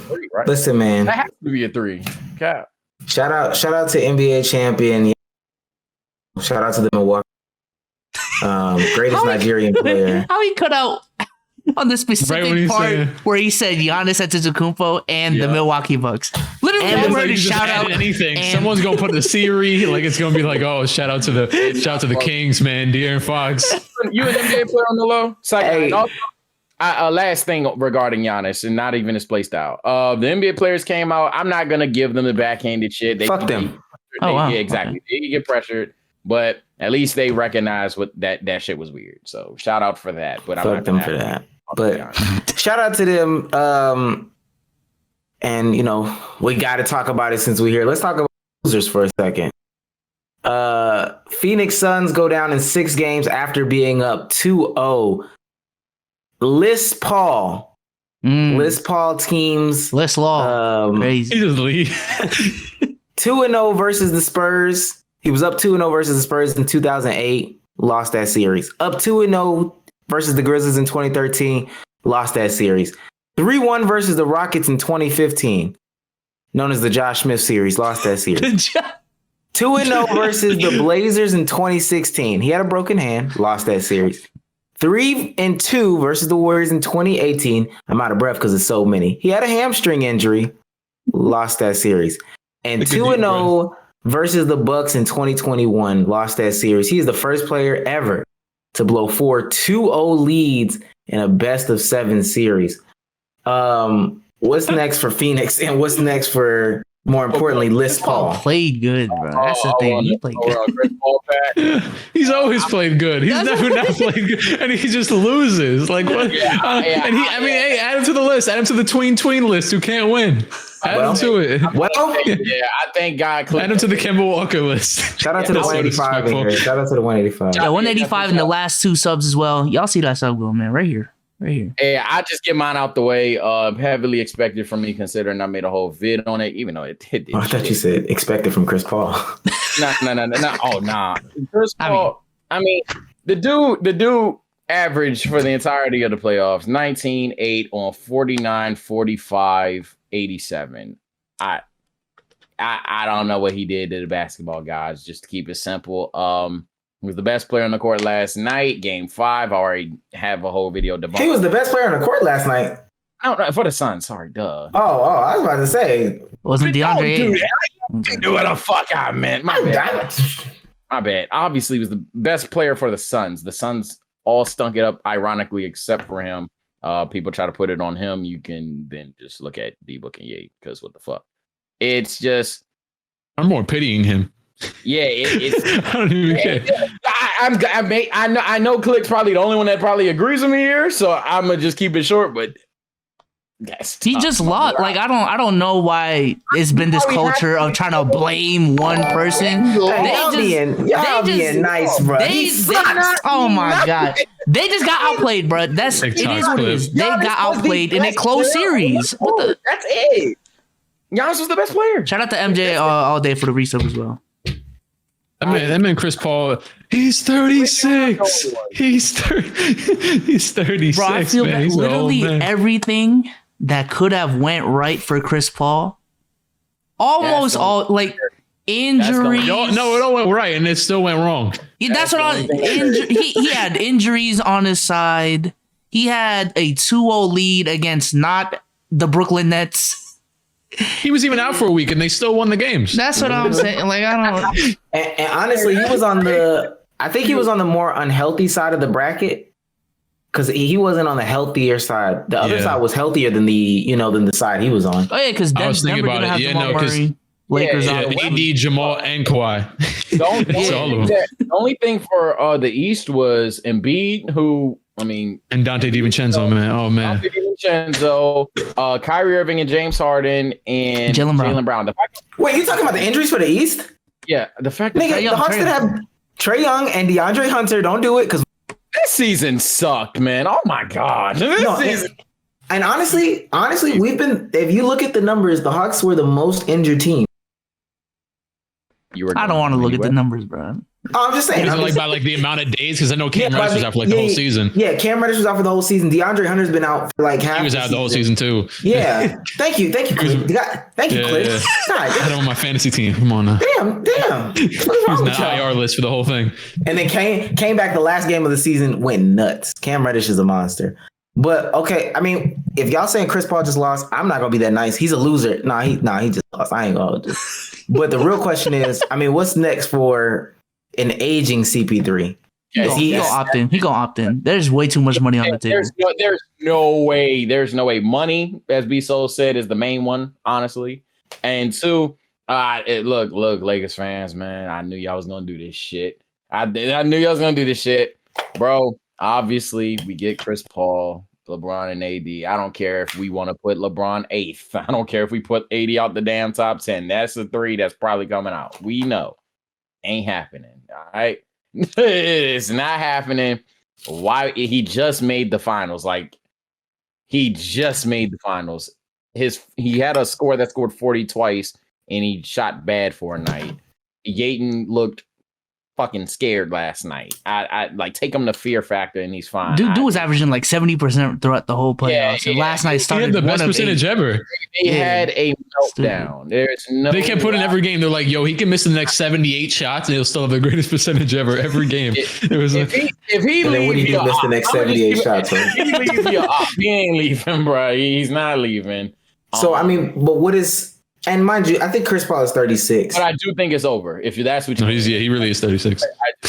3, right? Listen, man. That has to be a 3. Cap. Shout out to NBA champion. Shout out to the Milwaukee greatest Nigerian player. How he cut out on the specific when he's part saying- where he said Giannis Antetokounmpo and the Milwaukee Bucks. Literally, And I'm it's ready You to just shout add out anything. and- Someone's gonna put the Siri. Like it's gonna be like, oh, shout out to the Kings, man. De'Aaron Fox. You an NBA player on the low? Hey. And also, last thing regarding Giannis, and not even his play style. The NBA players came out. I'm not gonna give them the backhanded shit. Fuck them. Wow. Yeah, exactly. They can get pressured, but at least they recognize what that shit was weird. So shout out for that. But I'm Fuck not them gonna for have that. But shout out to them. And we got to talk about it since we're here. Let's talk about losers for a second. Phoenix Suns go down in 6 games after being up 2-0. Liz Paul teams. List Law. He Crazy. just leave. 2-0 versus the Spurs. He was up 2-0 versus the Spurs in 2008. Lost that series. Up 2-0 versus the Grizzlies in 2013. Lost that series. 3-1 versus the Rockets in 2015. Known as the Josh Smith series. Lost that series. 2-0 versus the Blazers in 2016. He had a broken hand. Lost that series. 3-2 versus the Warriors in 2018. I'm out of breath because it's so many. He had a hamstring injury. Lost that series. And 2-0 versus the Bucks in 2021. Lost that series. He is the first player ever to blow 4 2-0 leads in a best of 7 series. What's next for Phoenix, and what's next for, more importantly, Liz Paul? Played good, bro. That's the thing. He played good. He's always played good. He's never not played good, and he just loses. Like what? And he, I mean, hey, add him to the list. Add him to the tween list. Who can't win? Add him to it. Well, yeah, I thank God. Add him to the Kemba Walker list. shout out to the 185 in here. Shout out to the 185. Yeah, 185 in the last 2 subs as well. Y'all see that sub go, man, right here. Hey, I just get mine out the way. Heavily expected from me, considering I made a whole vid on it, even though it did. I thought you said expected from Chris Paul. No. Oh, nah. Chris Paul. I mean, the dude averaged for the entirety of the playoffs 19-8 on 49, 45, 87. I don't know what he did to the basketball guys. Just to keep it simple. He was the best player on the court last night. Game 5. I already have a whole video debunked. He was the best player on the court last night. I don't know, for the Suns. Sorry, duh. Oh, I was about to say. Wasn't DeAndre Don't do Ayton. that. Do what the fuck I meant. My bad. Obviously, he was the best player for the Suns. The Suns all stunk it up, ironically, except for him. People try to put it on him. You can then just look at D-Book and Ye, because what the fuck? It's just... I'm more pitying him. Yeah, it's... I don't even care. I know Clique's probably the only one that probably agrees with me here, so I'm gonna just keep it short. But He just lost. Like I don't know why it's been this culture of trying to blame one person. Y'all being nice, bro. Oh my god, they just got outplayed, bro. It is what it is. They got outplayed in a close series. What the? That's it. Giannis was the best player. Shout out to MJ all day for the resub as well. That man Chris Paul, he's 36. He's 36. Bro, I feel man. that He's an literally old man. everything that could have went right for Chris Paul, almost all like injuries. No, it all went right, and it still went wrong. Yeah, that's what he had injuries on his side. He had a 2-0 lead against not the Brooklyn Nets. He was even out for a week, and they still won the games. That's what I'm saying. Like I don't. And honestly, he was on the. I think he was on the more unhealthy side of the bracket, because he wasn't on the healthier side. The other side was healthier than the side he was on. Oh yeah, because I was thinking about it. Yeah, no, because Lakers Yeah, on AD, Jamal, and Kawhi. The only thing for the East was Embiid, who and Dante DiVincenzo, man. Oh man, Dante DiVincenzo, Kyrie Irving and James Harden and Jaylen Brown. Wait, you talking about the injuries for the East? Yeah, the fact that the Hawks did have Trae Young and DeAndre Hunter. Don't do it because this season sucked, man. Oh my god, season. And honestly, we've been. If you look at the numbers, the Hawks were the most injured team. I don't want to look at the numbers, bro. Oh, I'm just saying. By the amount of days, because I know Cam Reddish was out for the whole season. Yeah, Cam Reddish was out for the whole season. DeAndre Hunter's been out for half. He was out the whole season too. Yeah. Thank you, Click. Thank you, Click. Yeah. I had him on my fantasy team. Come on now. Damn. He was on the IR list for the whole thing. And then came back the last game of the season, went nuts. Cam Reddish is a monster. But okay, if y'all saying Chris Paul just lost, I'm not gonna be that nice. He's a loser. He just lost. I ain't gonna. But the real question is, what's next for an aging CP3? He gonna opt in. He gonna opt in. There's way too much money on the table. There's no way. There's no way. Money, as B Soul said, is the main one, honestly. And two, look, Lakers fans, man. I knew y'all was gonna do this shit. I knew y'all was gonna do this shit, bro. Obviously, we get Chris Paul, LeBron, and AD. I don't care if we want to put LeBron 8th. I don't care if we put AD out the damn top 10. That's the 3 that's probably coming out. We know. Ain't happening. All right. It's not happening. Why? He just made the finals. He just made the finals. He had a score that scored 40 twice, and he shot bad for a night. Yaten looked fucking scared last night. I take him to Fear Factor and he's fine. Dude was averaging 70% throughout the whole playoffs. And last night started the best percentage ever. They had a meltdown. There's no. They kept putting every game. They're like, "Yo, he can miss the next 78 shots and he'll still have the greatest percentage ever every game." It was if he leaves, he miss the next 78 shots. He ain't leaving, bro. He's not leaving. So but what is? And mind you, I think Chris Paul is 36. But I do think it's over. If that's what you he really is 36.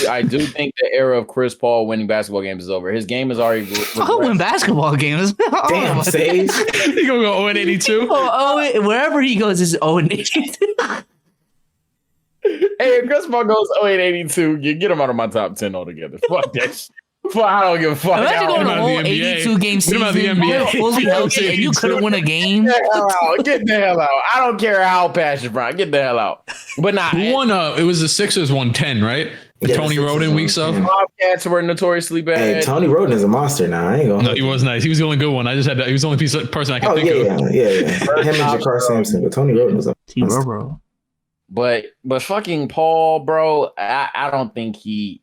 I do think the era of Chris Paul winning basketball games is over. His game is already. I'll win basketball games. Damn, Sage. He gonna go 0-82. Wherever he goes is 0-82. Hey, if Chris Paul goes 0-82, you get him out of my top 10 altogether. Fuck that shit. I don't give a fuck. Imagine going a whole 82 game season. You're fully healthy and you couldn't win a game. Get the hell out. I don't care how passionate, Brian. Get the hell out. But who won? It was the Sixers 110, right? Tony Roden weeks of. Bobcats were notoriously bad. Hey, Tony Roden is a monster now. I ain't gonna. No, he was nice. He was the only good one. I just had. He was the only person I could think of. Yeah. Him and Jakar Sampson, but Tony Roden was a monster. Bro. But fucking Paul, bro. I don't think he.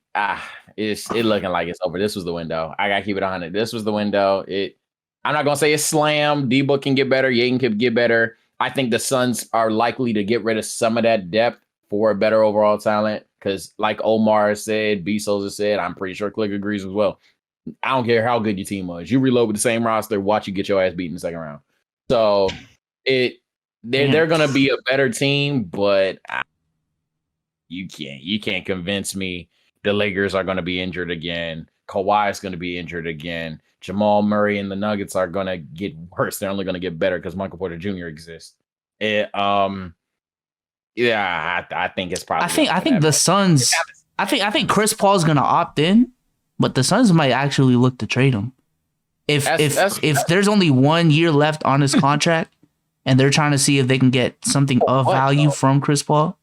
It's looking like it's over. This was the window. I gotta keep it 100. This was the window. I'm not gonna say it's slam. D-Book can get better. Yaten can get better. I think the Suns are likely to get rid of some of that depth for a better overall talent. Because like Omar said, B Souza said, I'm pretty sure Click agrees as well. I don't care how good your team was. You reload with the same roster, watch you get your ass beat in the second round. So they're gonna be a better team, but you can't convince me the Lakers are going to be injured again. Kawhi is going to be injured again. Jamal Murray and the Nuggets are going to get worse. They're only going to get better because Michael Porter Jr. exists. I think it's probably. I think the Suns. I think Chris Paul's going to opt in, but the Suns might actually look to trade him. If there's only 1 year left on his contract, and they're trying to see if they can get something of value from Chris Paul.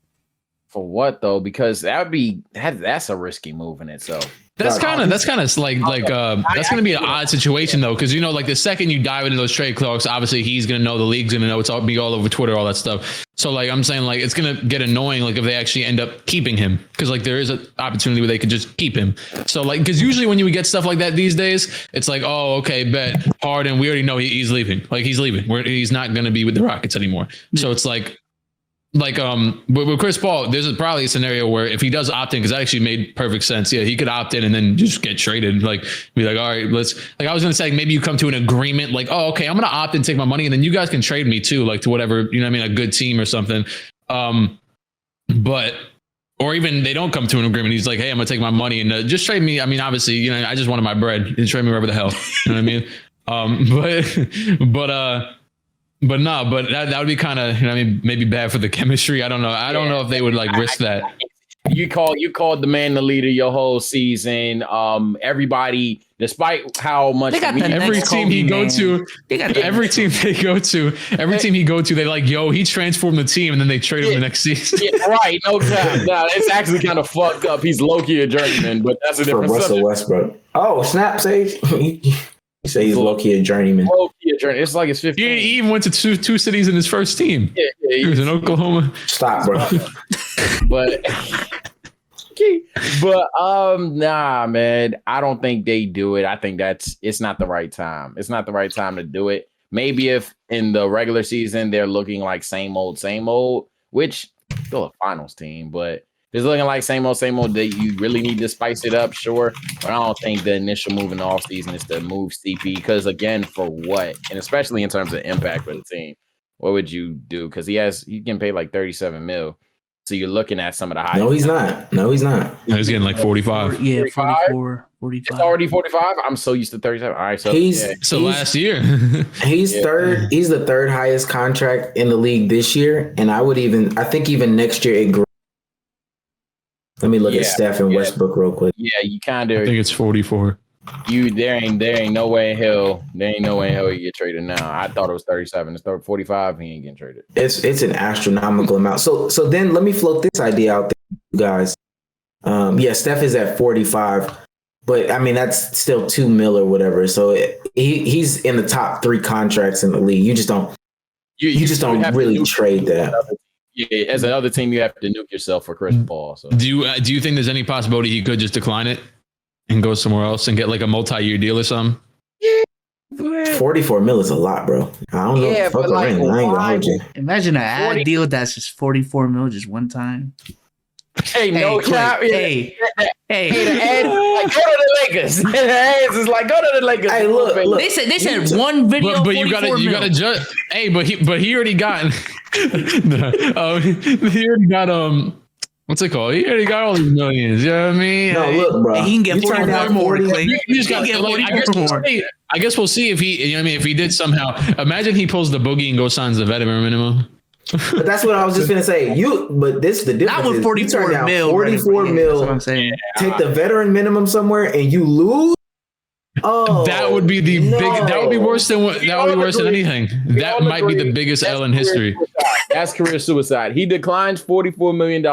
For what though? Because that's a risky move in itself. That's kind of that's going to be an odd situation though, because the second you dive into those trade talks, obviously he's going to know, the league's going to know, it's all be all over Twitter, all that stuff. So I'm saying it's going to get annoying if they actually end up keeping him, because there is an opportunity where they could just keep him. So because usually when you get stuff like that these days, it's oh, okay, bet Harden, we already know he's leaving. He's leaving. He's not going to be with the Rockets anymore. So it's with Chris Paul, there's probably a scenario where if he does opt in, because that actually made perfect sense. Yeah, he could opt in and then just get traded. Be all right, let's. I was gonna say maybe you come to an agreement. Oh, okay, I'm gonna opt in, take my money, and then you guys can trade me too, to whatever, a good team or something. But or even they don't come to an agreement. He's like, hey, I'm gonna take my money and just trade me. Obviously, I just wanted my bread. You trade me wherever the hell. You know what I mean? But no, but that would be kind of, maybe bad for the chemistry. I don't know. I don't know if they would like risk that. You called the man the leader your whole season. Everybody, despite how much They got the every next team Kobe, he go man. to, every team he go to, they like, yo, he transformed the team, and then they trade him the next season. Yeah, right. No cap. No, it's actually kind of fucked up. He's low-key a journeyman, but that's a For different Russell subject. Westbrook. Oh, snap, Sage. You say he's low-key a journeyman. Low-key a journey. It's like it's 15. He even went to two cities in his first team. Yeah, He was in Oklahoma. Stop, bro. But nah, man, I don't think they do it. I think it's not the right time. It's not the right time to do it. Maybe if in the regular season they're looking like same old, which still a finals team, but if it's looking like same old, that you really need to spice it up, sure. But I don't think the initial move in the offseason is to move CP, because again, for what? And especially in terms of impact for the team, what would you do? Because he can pay like 37 mil. So you're looking at some of the highest. No, he's not. He's getting like 45. Yeah, 45? 45. It's already 45. I'm so used to 37. All right, so So last year. He's third. He's the third highest contract in the league this year, and I think even next year it grew. Let me look at Steph and Westbrook real quick. Yeah, you kind I of. think it's 44. There ain't no way in hell. There ain't no way in hell you get traded now. I thought it was 37. It's 45. He ain't getting traded. It's an astronomical amount. So then let me float this idea out there, you guys. Steph is at 45, but I mean that's still $2 million or whatever. So he's in the top 3 contracts in the league. You just don't. You just don't really trade that. Yeah, as another team, you have to nuke yourself for Chris Paul. So Do you think there's any possibility he could just decline it and go somewhere else and get like a multi-year deal or something? Yeah, 44 mil is a lot, bro. I don't know. Yeah, Fuck but like, I ain't gonna hold you. Imagine an ad 40 deal that's just 44 mil just one time. hey, no cap. Hey, the ad, like, go to the Lakers. The ads is like, go to the Lakers. Hey, look. They said one video. But you gotta judge. Hey, but he already got. He already got what's it called? He already got all these millions. You know what I mean? No, look, bro. He can get 44 more. You just got to get 44 more. I guess we'll see if he. If he did somehow. Imagine he pulls the boogie and goes signs the veteran minimum. But that's what I was just gonna say. But this the difference. Not with 44 mil. 44 mil. That's what I'm saying. Take the veteran minimum somewhere and you lose. Oh, that would be the big. That would be worse than what. That would be worse than anything. That might be the biggest L in history. That's career suicide. He declines $44 million.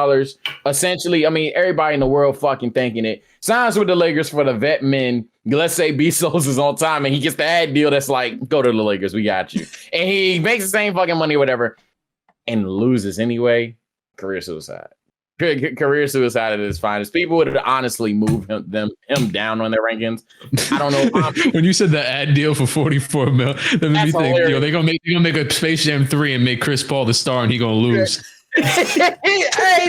Essentially, I mean, everybody in the world fucking thinking it. Signs with the Lakers for the vet men. Let's say Bezos is on time and he gets the ad deal that's like, go to the Lakers, we got you. And he makes the same fucking money or whatever and loses anyway. Career suicide. Career suicide at its finest. People would honestly move him down on their rankings. I don't know. When you said the ad deal for 44 mil, that made me think, yo, they're gonna make a Space Jam 3 and make Chris Paul the star, and he gonna lose. Hey,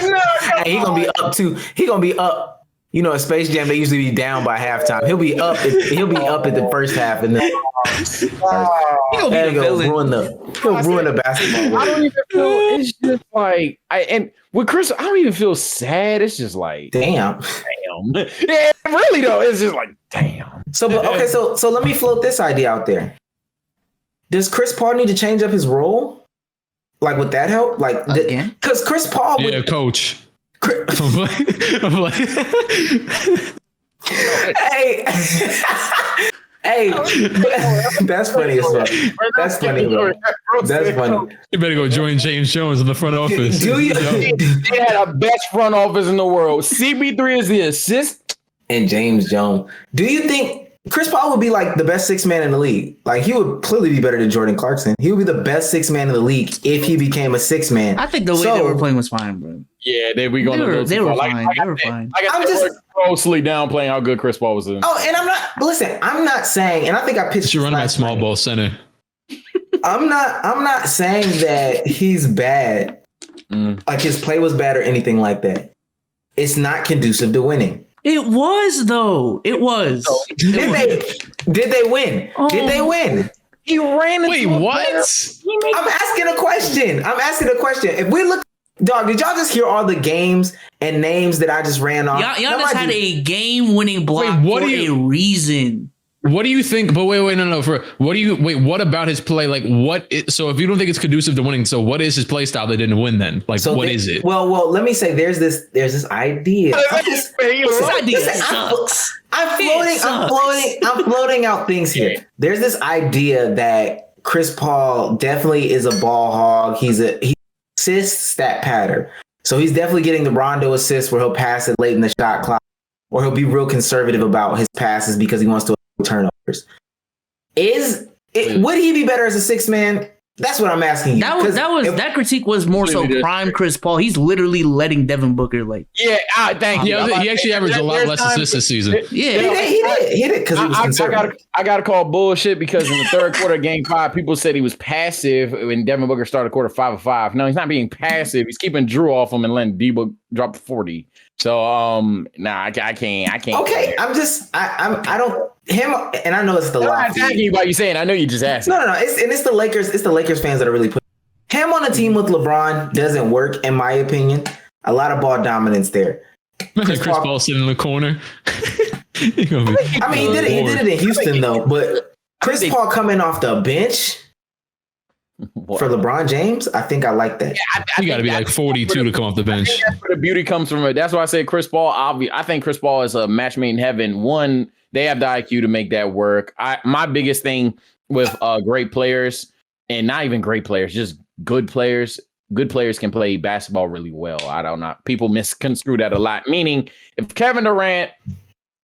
no. Hey, he gonna be up too. He gonna be up. You know, at Space Jam, they usually be down by halftime. He'll be up. He'll be up at the first half, and then he'll ruin the basketball. I don't even feel. It's just like with Chris, I don't even feel sad. It's just like damn. Yeah, really though. It's just like damn. So let me float this idea out there. Does Chris Paul need to change up his role? Like, would that help? Like, because Chris Paul, coach. Hey, that's funny as fuck. That's funny, bro. That's funny. You better go join James Jones in the front office. Do you? They had a best front office in the world. CP3 is the assist, and James Jones. Do you think Chris Paul would be like the best 6 man in the league? Like, he would clearly be better than Jordan Clarkson. He would be the best 6 man in the league if he became a 6 man. I think the way they were playing was fine, bro. Yeah, they were fine. They were fine. I'm just grossly downplaying how good Chris Paul was. And I'm not saying, and I think I pitched. You run that small ball center. I'm not saying that he's bad. Like, his play was bad or anything like that. It's not conducive to winning. It was, though. It was. Did they win? Did they win? He ran into Wait, what? I'm asking a question. If we look, dog, did y'all just hear all the games and names that I just ran off? Giannis had a game-winning block for a reason. What do you think? But wait, no. What about his play? Like, so if you don't think it's conducive to winning, so what is his play style that didn't win then? Like, so what is it? Well, let me say there's this idea. I'm floating out things here. There's this idea that Chris Paul definitely is a ball hog. He's assist stat pattern. So he's definitely getting the Rondo assist where he'll pass it late in the shot clock, or he'll be real conservative about his passes because he wants to turnovers. Would he be better as a six man? That's what I'm asking you. That critique was more so prime Chris Paul. He's literally letting Devin Booker thank you. He actually averaged a lot less assists this season. He did because he was conservative. I got to call bullshit because in the third quarter of game 5, people said he was passive when Devin Booker started quarter 5 of 5. No, he's not being passive. He's keeping Drew off him and letting D-Book drop 40. So I can't. Okay, I don't him, and I know it's the I'm attacking you by you saying I know you just asked. No. It's the Lakers. It's the Lakers fans that are really putting him on a team with LeBron doesn't work, in my opinion. A lot of ball dominance there. Chris Paul sitting in the corner. He did it in Houston though. But Chris Paul coming off the bench for LeBron James, I think I like that. Yeah, you got to be like 42 to come off the bench. That's where the beauty comes from. That's why I say Chris Paul. I think Chris Paul is a match made in heaven. One, they have the IQ to make that work. My biggest thing with great players, and not even great players, just good players. Good players can play basketball really well. I don't know. People misconstrue that a lot. Meaning, if Kevin Durant,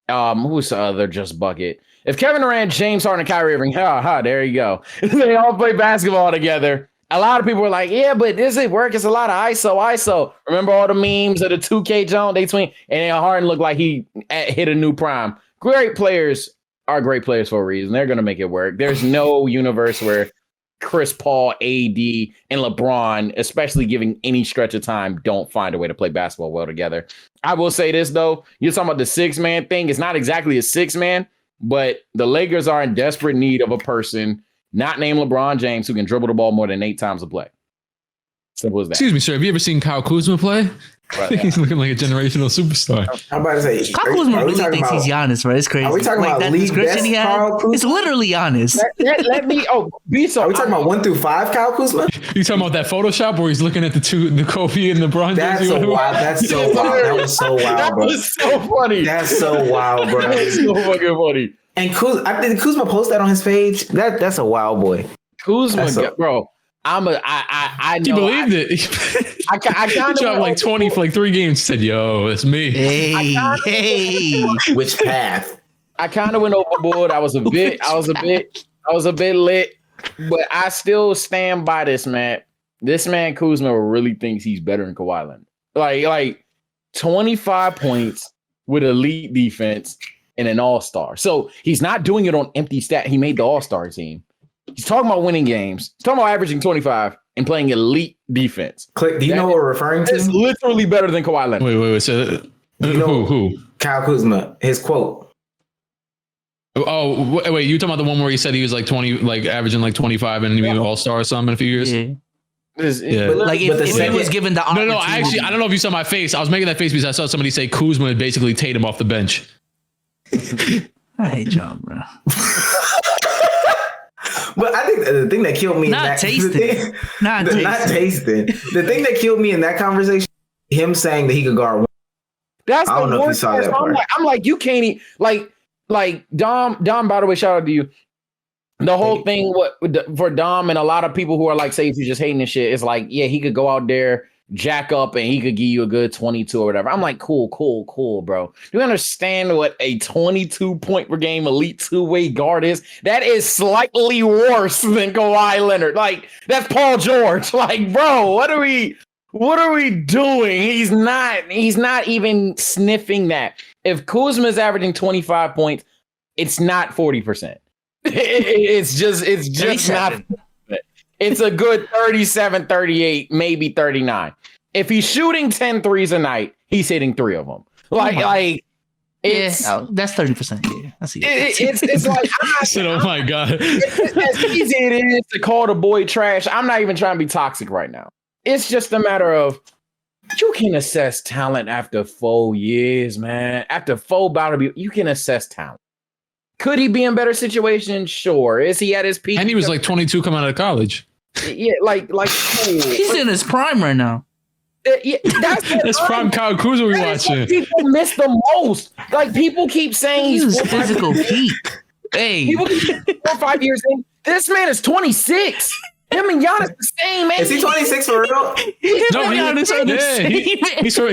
who's the other just bucket? If Kevin Durant, James Harden, and Kyrie Irving, there you go. They all play basketball together. A lot of people are like, yeah, but does it work? It's a lot of ISO. Remember all the memes of the 2K zone? They swing, and Harden looked like he hit a new prime. Great players are great players for a reason. They're going to make it work. There's no universe where Chris Paul, AD, and LeBron, especially giving any stretch of time, don't find a way to play basketball well together. I will say this, though. You're talking about the six-man thing. It's not exactly a six-man, but the Lakers are in desperate need of a person not named LeBron James who can dribble the ball more than 8 times a play. Simple as that. Excuse me, sir. Have you ever seen Kyle Kuzma play? He's looking like a generational superstar. I'm about to say, Kyle Kuzma really thinks he's Giannis, right? It's crazy. Are we talking about that league description best he had? Kyle Kuzma? It's literally Giannis. Let me. Be so. Are we talking about 1 through 5 Kyle Kuzma? You talking about that Photoshop where he's looking at the Kobe and LeBron? That's so wild. That's so wild. That was so wild, bro. That was so funny. That's so wild, bro. That's so fucking funny. And I think Kuzma post that on his page. That's a wild boy. Kuzma, bro. I know. You believed it. I kind of like 20 for like 3 games. Said, "Yo, it's me." Hey, which path? I kind of went overboard. I was a bit lit, but I still stand by this man. This man Kuzma really thinks he's better than Kawhi Leonard. Like 25 points with elite defense and an all-star. So he's not doing it on empty stat. He made the all-star team. He's talking about winning games. He's talking about averaging 25 and playing elite defense. Click. Do you know what we're referring to? It's literally better than Kawhi Leonard. Wait. So who? Kyle Kuzma. His quote. Oh, wait. You talking about the one where he said he was like 20, like averaging like 25 and he made all-star or something in a few years? Yeah. But if he was given the opportunity. No. I don't know if you saw my face. I was making that face because I saw somebody say Kuzma would basically Tatum off the bench. I hate John, bro. But I think the thing that killed me not tasting. The thing that killed me in that conversation, him saying that he could guard. That's I don't know if you saw that part. I'm like, you can't eat like Dom. By the way, shout out to you. The whole thing for Dom and a lot of people who are like, say if you're just hating this shit, it's like, yeah, he could go out there, jack up, and he could give you a good 22 or whatever. I'm like, cool, bro. Do you understand what a 22 point per game elite two-way guard is? That is slightly worse than Kawhi Leonard. Like, that's Paul George. Like, bro, what are we doing? He's not even sniffing that. If Kuzma's averaging 25 points, it's not 40%. It's just not. It's a good 37, 38, maybe 39. If he's shooting 10 threes a night, he's hitting 3 of them. It's that's 30%. Yeah, I see. It's like I said, oh my god, it's as easy it is to call the boy trash. I'm not even trying to be toxic right now. It's just a matter of you can assess talent after 4 years, man. After 4 you can assess talent. Could he be in better situation? Sure. Is he at his peak? And he was like 22 coming out of college. Yeah, like cool. He's in his prime right now. Yeah, that's prime Kyle Kuzma we watching. People miss the most. Like people keep saying he's his physical peak. Hey, people keep 4 or 5 years in. This man is 26. Him and Giannis the same age. Is he 26 for real?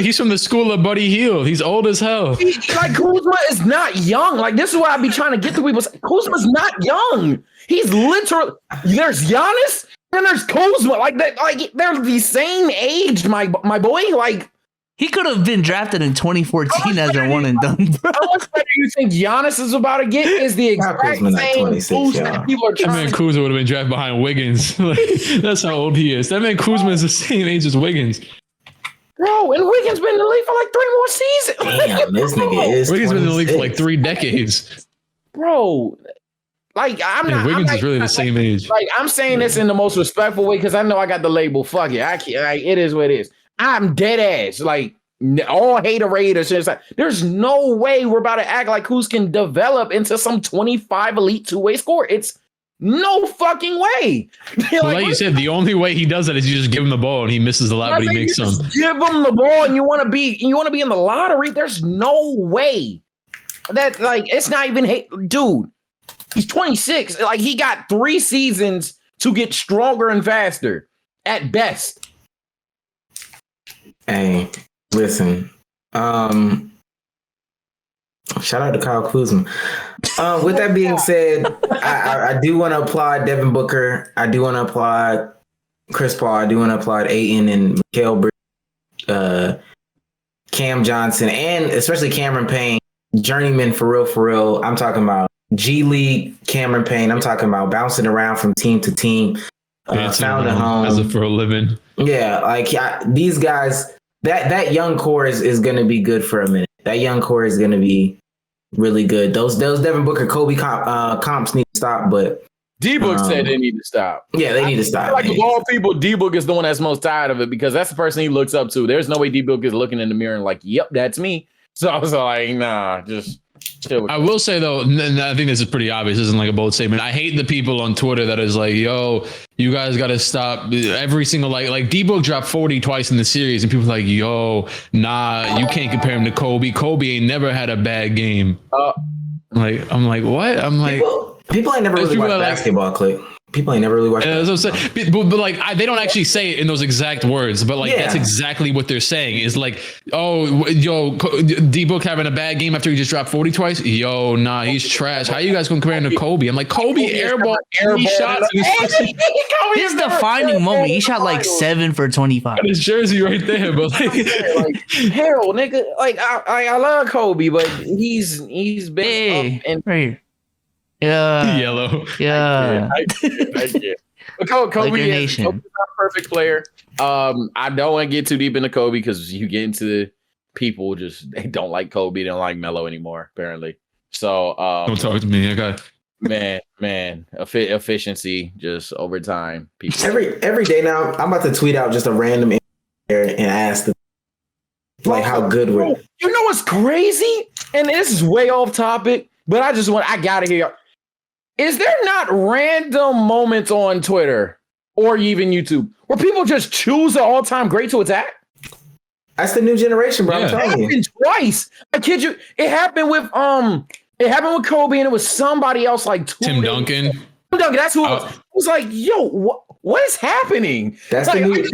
He's from the school of Buddy Hield. He's old as hell. Like Kuzma is not young. Like this is what I be trying to get to people. Kuzma's not young. He's literally there's Giannis and there's Kuzma. Like that. Like they're the same age. My boy. Like he could have been drafted in 2014 as a one and done. Bro. How much better you think Giannis is about to get? Is the exact same boost that people are trying. That man Kuzma would have been drafted behind Wiggins. Like, that's how old he is. That man Kuzma is the same age as Wiggins. Bro, and Wiggins been in the league for like 3 more seasons. Damn, this nigga is. Wiggins been in the league for like 3 decades. Bro, like Wiggins is really the same age. Like I'm saying this in the most respectful way because I know I got the label. Fuck it, I can't. Like, it is what it is. I'm dead ass. Like all hater. There's no way we're about to act like Kuz can develop into some 25 elite two-way scorer. It's no fucking way. Like you said, the only way he does that is you just give him the ball and he misses a lot, but he makes some. Give him the ball and you want to be in the lottery. There's no way that it's not even dude. He's 26. Like he got 3 seasons to get stronger and faster at best. Hey, listen. Shout out to Kyle Kuzma. With that being said, I do want to applaud Devin Booker. I do want to applaud Chris Paul. I do want to applaud Ayton and Mikal Bridges, Cam Johnson, and especially Cameron Payne, journeyman for real. I'm talking about G League Cameron Payne. I'm talking about bouncing around from team to team, found a home as for a living. Yeah, these guys. That young core is going to be good for a minute. That young core is going to be really good. Those Devin Booker, Kobe comps need to stop, but D-Book said they need to stop. Yeah, they need to stop. Like of all people, D-Book is the one that's most tired of it because that's the person he looks up to. There's no way D-Book is looking in the mirror and like, yep, that's me. So I was like, nah, just chill. I will say though, and I think this is pretty obvious. This isn't like a bold statement. I hate the people on Twitter that is like, yo, you guys got to stop every single like D-Book dropped 40 twice in the series and people are like, yo, nah, you can't compare him to Kobe. Kobe ain't never had a bad game. I'm like, what? I'm like, people ain't never really watched basketball, Clique. People ain't never really watched. That's what I'm saying. But like, they don't actually say it in those exact words, but like, that's exactly what they're saying. Is like, oh, yo, D-Book having a bad game after he just dropped 40 twice. Yo, nah, he's trash. How you guys gonna compare him to Kobe? I'm like, Kobe airball shots. His defining moment. He shot like 7 for 25. His jersey right there, but like hell, nigga. Like I love Kobe, but he's been up and right here. Yeah. Yellow. Yeah. I get. But Kobe is not a perfect player. I don't want to get too deep into Kobe because you get into people they don't like Kobe, they don't like Melo anymore, apparently. So don't talk to me. I got man, efficiency just over time. People every day now, I'm about to tweet out just a random and ask them like how good we're. You know what's crazy? And this is way off topic, but I gotta hear. Is there not random moments on Twitter or even YouTube where people just choose an all-time great to attack? That's the new generation, bro. I'm telling you. It happened twice. I kid you. It happened with Kobe, and it was somebody else like Tim Duncan. Tim Duncan. That's who it was. I was like, yo, what is happening? That's like, the new.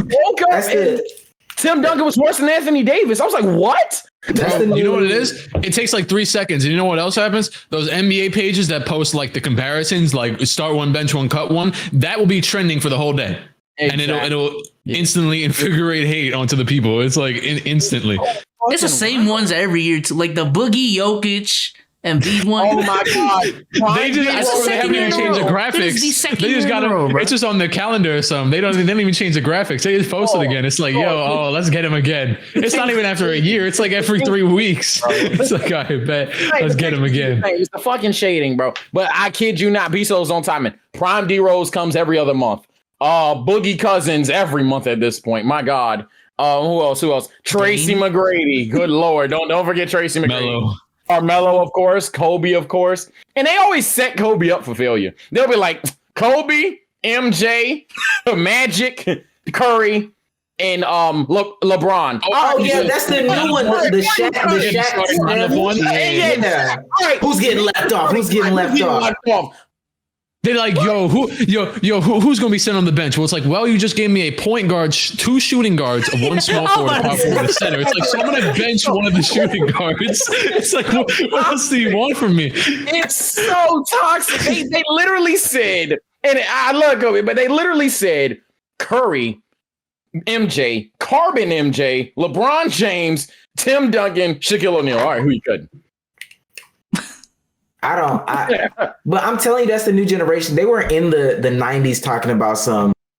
Tim Duncan was worse than Anthony Davis. I was like, what? You know what it is? It takes like 3 seconds. And you know what else happens? Those NBA pages that post like the comparisons, like start one, bench one, cut one, that will be trending for the whole day. Exactly. And it'll instantly invigorate hate onto the people. It's like instantly. It's the same ones every year too. Like the Boogie Jokic and B1. Oh my God. They haven't even changed the graphics. They just got it. It's just on their calendar or something. They didn't even change the graphics. They just post it again. It's like, let's get him again. It's not even after a year. It's like every 3 weeks. It's like, all right, bet. Let's get him again. It's the fucking shading, bro. But I kid you not, Bezos on timing. Prime D Rose comes every other month. Boogie Cousins every month at this point. My God. Who else? Tracy McGrady. Good Lord. Don't forget Tracy McGrady. Carmelo, of course, Kobe, of course. And they always set Kobe up for failure. They'll be like, Kobe, MJ, Magic, Curry, and LeBron. Oh yeah, that's the new one. The Shaq. Yeah. All right, who's getting left off? Who's getting left off? They're like, who's gonna be sitting on the bench? Well, it's like, well, you just gave me a point guard, 2 shooting guards, one small forward, a power forward, and a center. It's like, so I'm gonna bench one of the shooting guards. It's like, what else do you want from me? It's so toxic. They literally said, and I love Kobe, but they literally said Curry, MJ, Carbon MJ, LeBron James, Tim Duncan, Shaquille O'Neal. All right, who you cutting? But I'm telling you, that's the new generation. They weren't in the 90s talking about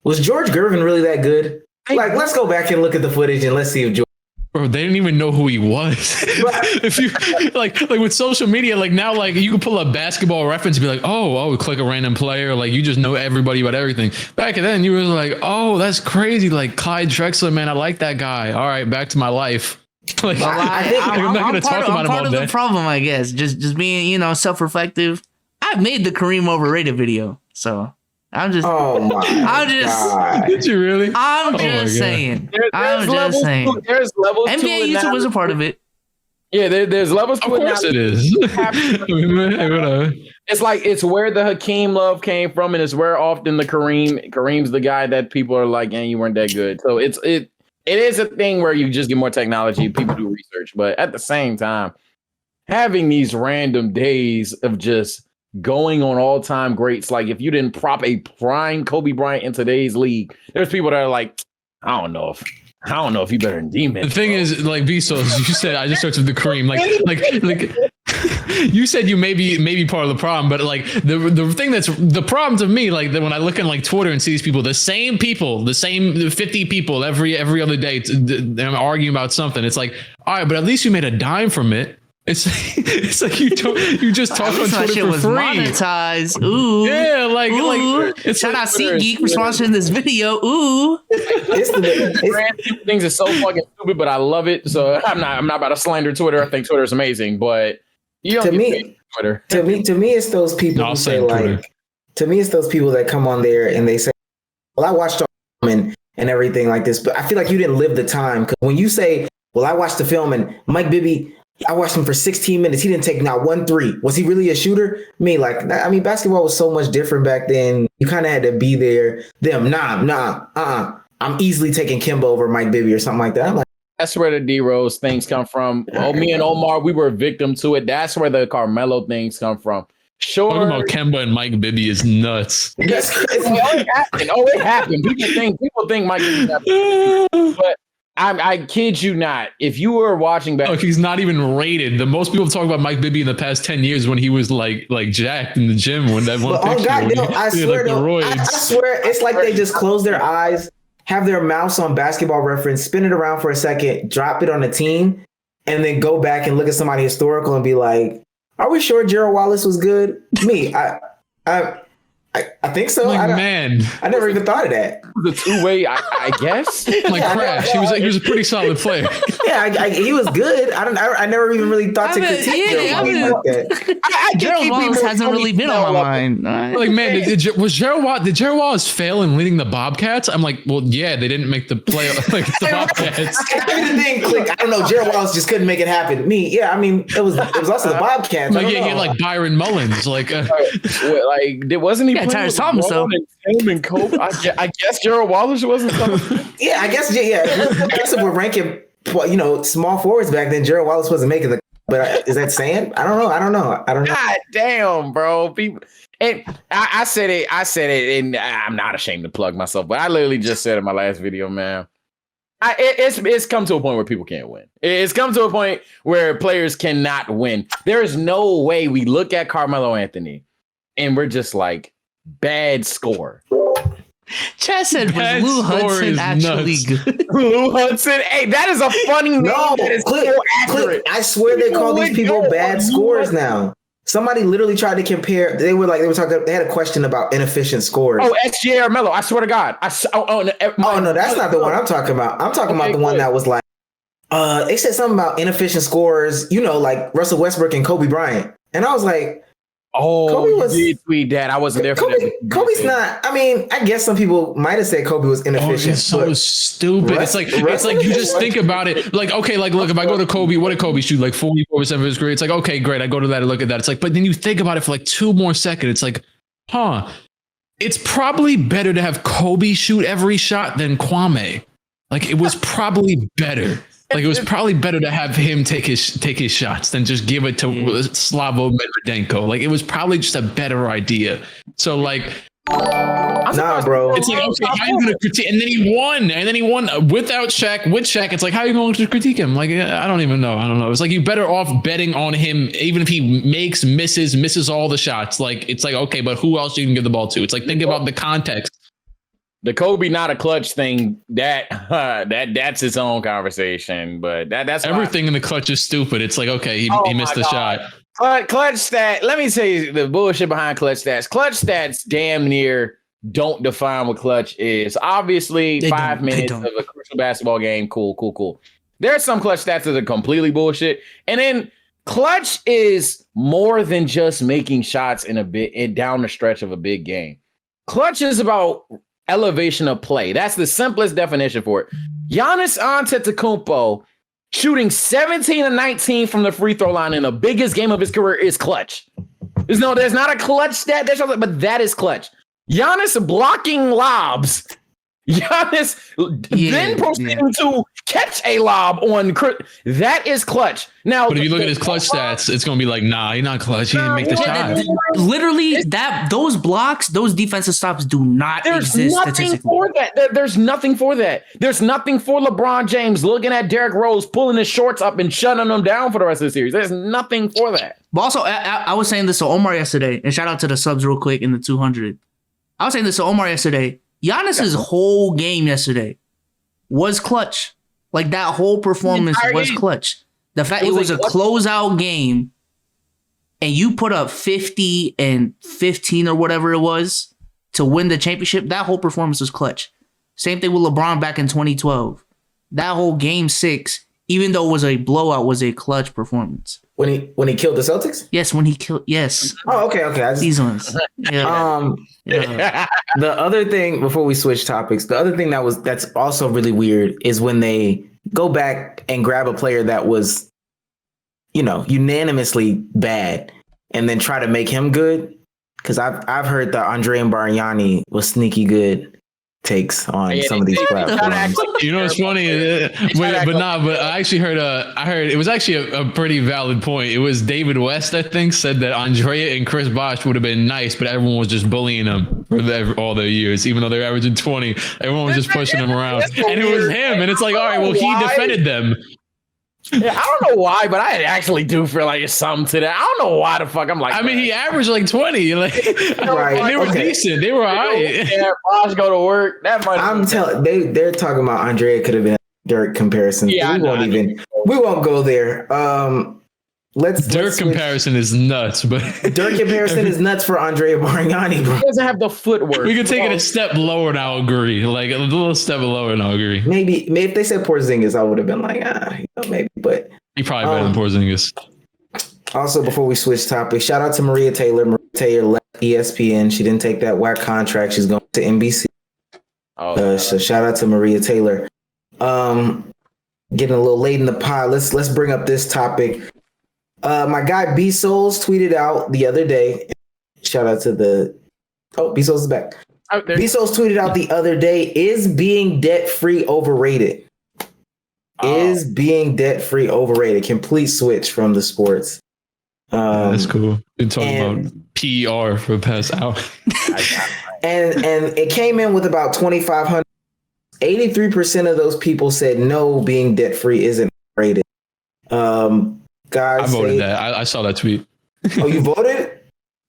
was George Gervin really that good? Like, let's go back and look at the footage and let's see if George. Bro, they didn't even know who he was. If you like with social media, like now, like you can pull up basketball reference and be like, oh, click a random player. Like you just know everybody about everything. Back then, you were like, oh, that's crazy. Like Clyde Drexler, man, I like that guy. All right, back to my life. Like, I'm not gonna talk about him all day. The problem, I guess, just being, self-reflective. I've made the Kareem overrated video, so I'm just. Oh my! God. Did you really? I'm just saying. I'm just saying. There's levels. NBA YouTube was a part of it. Yeah, there's levels to it. Of course it is. It's like it's where the Hakeem love came from, and it's where often the Kareem's the guy that people are like, you weren't that good. So it is a thing where you just get more technology, people do research, but at the same time, having these random days of just going on all-time greats, like if you didn't prop a prime Kobe Bryant in today's league, there's people that are like, I don't know if you better than D-Man. The thing is, like Vsauce, you said I just started with the Kareem, like you said you may be part of the problem, but like the thing that's the problem to me, like when I look on like Twitter and see these people, the same 50 people every other day, they're arguing about something. It's like, all right, but at least you made a dime from it. It's like you just talk on Twitter for free. Monetized. Ooh. Yeah, like shout out SeatGeek for sponsoring this video. Ooh. Things are so fucking stupid, but I love it. So I'm not about to slander Twitter. I think Twitter is amazing, but to me, it's those people who say like, to me, it's those people that come on there and they say, well, I watched all and everything like this, but I feel like you didn't live the time. Because when you say, well, I watched the film and Mike Bibby, I watched him for 16 minutes. He didn't take not 1 3. Was he really a shooter? Basketball was so much different back then. You kind of had to be there. I'm easily taking Kimba over Mike Bibby or something like that. I'm like, that's where the D-Rose things come from. Oh, me and Omar, we were a victim to it. That's where the Carmelo things come from. Sure. Talking about Kemba and Mike Bibby is nuts. It happened. People think Mike Bibby happened. But I kid you not. If you were watching back, he's not even rated. The most people talk about Mike Bibby in the past 10 years when he was like jacked in the gym when that one picture. I swear it's like they just close their eyes, have their mouse on Basketball Reference, spin it around for a second, drop it on a team, and then go back and look at somebody historical and be like, are we sure Gerald Wallace was good? I think so. Like, I never even thought of that. The two-way, I guess. Like Crash, he was a pretty solid player. Yeah, he was good. I never even really thought to critique him like that. Gerald Wallace hasn't really been on my mind. Like, man, did Gerald Wallace fail in leading the Bobcats? I'm like, well, yeah, they didn't make the play like the Bobcats. The thing, Clique, I don't know. Gerald Wallace just couldn't make it happen. It was also the Bobcats. Like, yeah, he had like Byron Mullins. Like, wasn't he? Terrence Thomas, though. And Kobe. I guess Gerald Wallace wasn't something. Yeah, I guess if we're ranking, small forwards back then, Gerald Wallace wasn't making the. But is that saying? I don't know. God damn, bro. People, and I said it, and I'm not ashamed to plug myself, but I literally just said in my last video, man. It's come to a point where people can't win. It's come to a point where players cannot win. There is no way we look at Carmelo Anthony and we're just like, bad score. Chad said, was Lou Hudson actually good? Lou Hudson? Hey, that is a funny name. No, that is so accurate. I swear they call these people bad scores now. Somebody literally tried to compare. They had a question about inefficient scores. Oh, SGA or Melo. I swear to God. No, that's not the one I'm talking about. I'm talking about the one that was like, They said something about inefficient scores, like Russell Westbrook and Kobe Bryant. And I was like, Kobe did tweet that. I wasn't there for that. Kobe's not. I mean, I guess some people might have said Kobe was inefficient. It's so stupid. It's like you just think about it. Like, okay, like look, if I go to Kobe, what did Kobe shoot? Like 44% of his grade. It's like, okay, great. I go to that and look at that. It's like, but then you think about it for like 2 more seconds. It's like, it's probably better to have Kobe shoot every shot than Kwame. Like, it was probably better. Like, it was probably better to have him take his shots than just give it to Slavo Medvedenko. Like, it was probably just a better idea. So, like, nah, bro. It's like, okay, how are you going to critique? And then he won without Shaq, with Shaq. It's like, how are you going to critique him? Like, I don't even know. I don't know. It's like, you're better off betting on him, even if he misses all the shots. Like, it's like, okay, but who else you can give the ball to? It's like, think about the context. The Kobe not a clutch thing, that's its own conversation. But that's everything in the clutch is stupid. It's like, okay, he missed the shot. Clutch stat. Let me tell you the bullshit behind clutch stats. Clutch stats damn near don't define what clutch is. Obviously, 5 minutes of a crucial basketball game. Cool. There are some clutch stats that are completely bullshit. And then clutch is more than just making shots down the stretch of a big game. Clutch is about elevation of play. That's the simplest definition for it. Giannis Antetokounmpo shooting 17 and 19 from the free throw line in the biggest game of his career is clutch. There's not a clutch stat, but that is clutch. Giannis blocking lobs. Giannis then proceeding to catch a lob on that is clutch. Now, but if you look at his clutch stats, it's gonna be like, nah, he's not clutch. He didn't make the shot. Literally, those blocks, those defensive stops do not exist statistically. For that. There's nothing for that. There's nothing for LeBron James looking at Derrick Rose, pulling his shorts up and shutting them down for the rest of the series. There's nothing for that. But also, I was saying this to Omar yesterday, and shout out to the subs real quick in the 200. I was saying this to Omar yesterday. Giannis's whole game yesterday was clutch. Like, that whole performance was clutch. The fact it was a closeout game and you put up 50 and 15 or whatever it was to win the championship, that whole performance was clutch. Same thing with LeBron back in 2012. That whole game 6, even though it was a blowout, was a clutch performance. When he killed the Celtics? Yes, when he killed. Yes. Oh, okay. These ones. Yeah. The other thing, before we switch topics, the other thing that's also really weird is when they go back and grab a player that was, unanimously bad, and then try to make him good. Because I've heard that Andria Bargnani was sneaky good takes on some of these platforms. You know, it's funny, but I actually heard it was actually a pretty valid point. It was David West, I think, said that Andrea and Chris Bosh would have been nice, but everyone was just bullying them for all their years, even though they're averaging 20. Everyone was just pushing them around, and it was him. And it's like, all right, well, he defended them. Yeah, I don't know why, but I actually do feel like it's something to that. I don't know why the fuck I'm like. I mean, he averaged like 20, like, right? And they were decent. They were all right. Yeah, Bosh go to work. I'm telling. They're talking about Andrea could have been a Dirk comparison. Yeah, we won't go there. Dirk comparison is nuts, but Dirk comparison is nuts for Andria Bargnani, bro. He doesn't have the footwork. We could take it a step lower and I'll agree. Like a little step lower and I'll agree. Maybe if they said Porzingis, I would have been like, maybe. But he probably better than Porzingis. Also, before we switch topics, shout out to Maria Taylor. Maria Taylor left ESPN. She didn't take that whack contract. She's going to NBC. So shout out to Maria Taylor. Getting a little late in the pod. Let's bring up this topic. My guy B Souls tweeted out the other day. Shout out to B Souls is back. B Souls tweeted out the other day: "Is being debt free overrated? Is being debt free overrated?" Complete switch from the sports. That's cool. Been talking about PER for the past hour. and it came in with about 2,500. 83% of those people said no, being debt free isn't overrated. Guys, I voted that. I saw that tweet. Oh, you voted?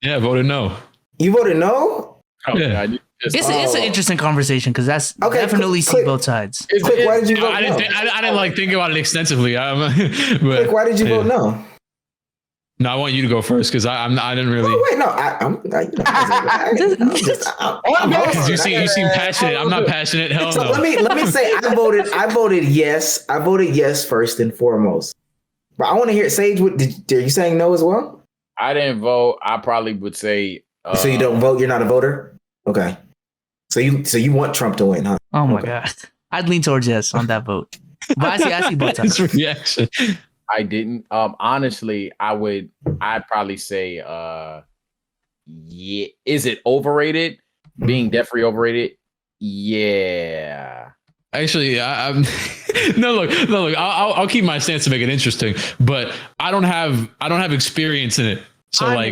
Yeah, I voted no. You voted no? Oh, yeah. It's an interesting conversation because that's definitely see both sides. Click, why did you vote no? I didn't think about it extensively. Click, why did you vote no? No, I want you to go first because I didn't really. Oh, wait, no, Because you seem passionate. I'm not passionate. Hell so no. let me say I voted yes. I voted yes first and foremost. But I want to hear Sage. Are you saying no as well? I didn't vote. I probably would say. So you don't vote? You're not a voter? Okay. So you want Trump to win, huh? Oh my God. I'd lean towards yes on that vote. But I see both sides. His reaction. I didn't. Honestly, I'd probably say yeah. Is it overrated? Being debt-free overrated? Yeah. Actually, I'm no look. I'll keep my stance to make it interesting, but I don't have experience in it. So I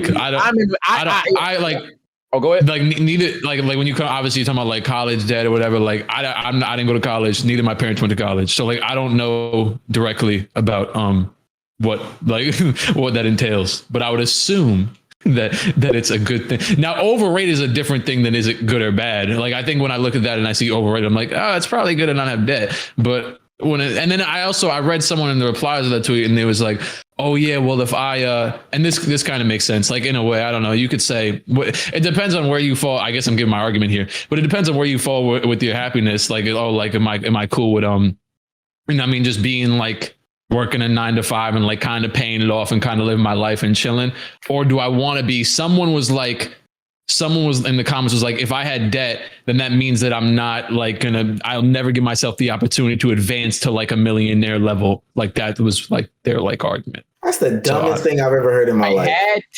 Oh, go ahead. Like neither like when you come, obviously you're talking about like college debt or whatever. Like I didn't go to college. Neither of my parents went to college, so like I don't know directly about what what that entails. But I would assume that it's a good thing. Now, overrated is a different thing than is it good or bad. Like I think when I look at that and I see overrated, I'm like, oh, it's probably good to not have debt. But and then I read someone in the replies of that tweet and it was like, oh yeah, well if I and this kind of makes sense. Like in a way, I don't know. You could say it depends on where you fall. I guess I'm giving my argument here, but it depends on where you fall with your happiness. Like am I cool with just being like working a 9 to 5 and like kind of paying it off and kind of living my life and chilling, or do I want to be? Someone was in the comments was like, if I had debt, then that means that I'm not like I'll never give myself the opportunity to advance to like a millionaire level. Like that was like their like argument. That's the dumbest thing I've ever heard in my life.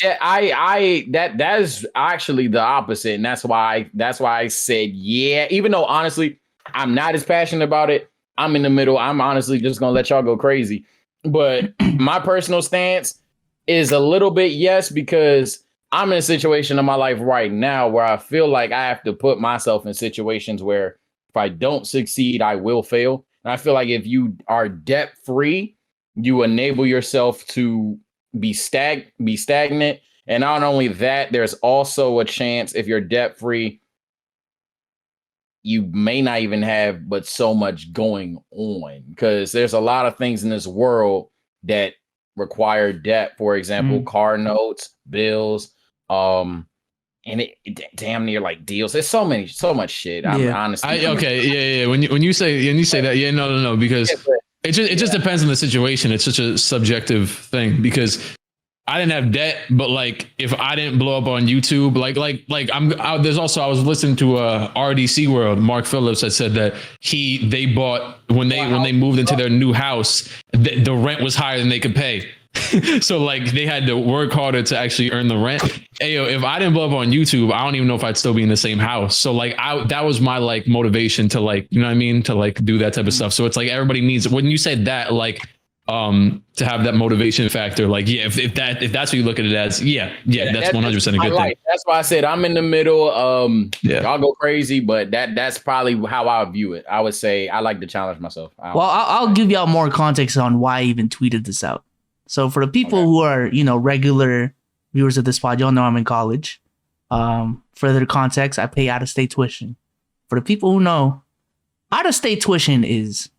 That is actually the opposite. And that's why I said, yeah, even though honestly, I'm not as passionate about it. I'm in the middle. I'm honestly just going to let y'all go crazy. But my personal stance is a little bit yes, because I'm in a situation in my life right now where I feel like I have to put myself in situations where if I don't succeed, I will fail. And I feel like if you are debt free, you enable yourself to be stagnant. And not only that, there's also a chance if you're debt free, you may not even have but so much going on, because there's a lot of things in this world that require debt. For example, car notes, bills, and it damn near like deals. There's so much shit. I'm honestly yeah. When you say that, yeah, no, because it just depends on the situation. It's such a subjective thing because I didn't have debt, but like if I didn't blow up on YouTube, I was listening to RDC World. Mark Phillips had said that they bought when they moved into their new house, the rent was higher than they could pay. So like they had to work harder to actually earn the rent. Ayo, if I didn't blow up on YouTube, I don't even know if I'd still be in the same house. So like that was my like motivation to like, you know what I mean? To like do that type of stuff. So it's like everybody needs, when you say that, like, to have that motivation factor, like, yeah, if that's what you look at it as, yeah, that's 100% a good thing. That's why I said I'm in the middle. Y'all go crazy, but that's probably how I view it. I would say I like to challenge myself. I'll give y'all more context on why I even tweeted this out. So for the people who are, regular viewers of this pod, y'all know I'm in college. Further context, I pay out-of-state tuition. For the people who know, out-of-state tuition is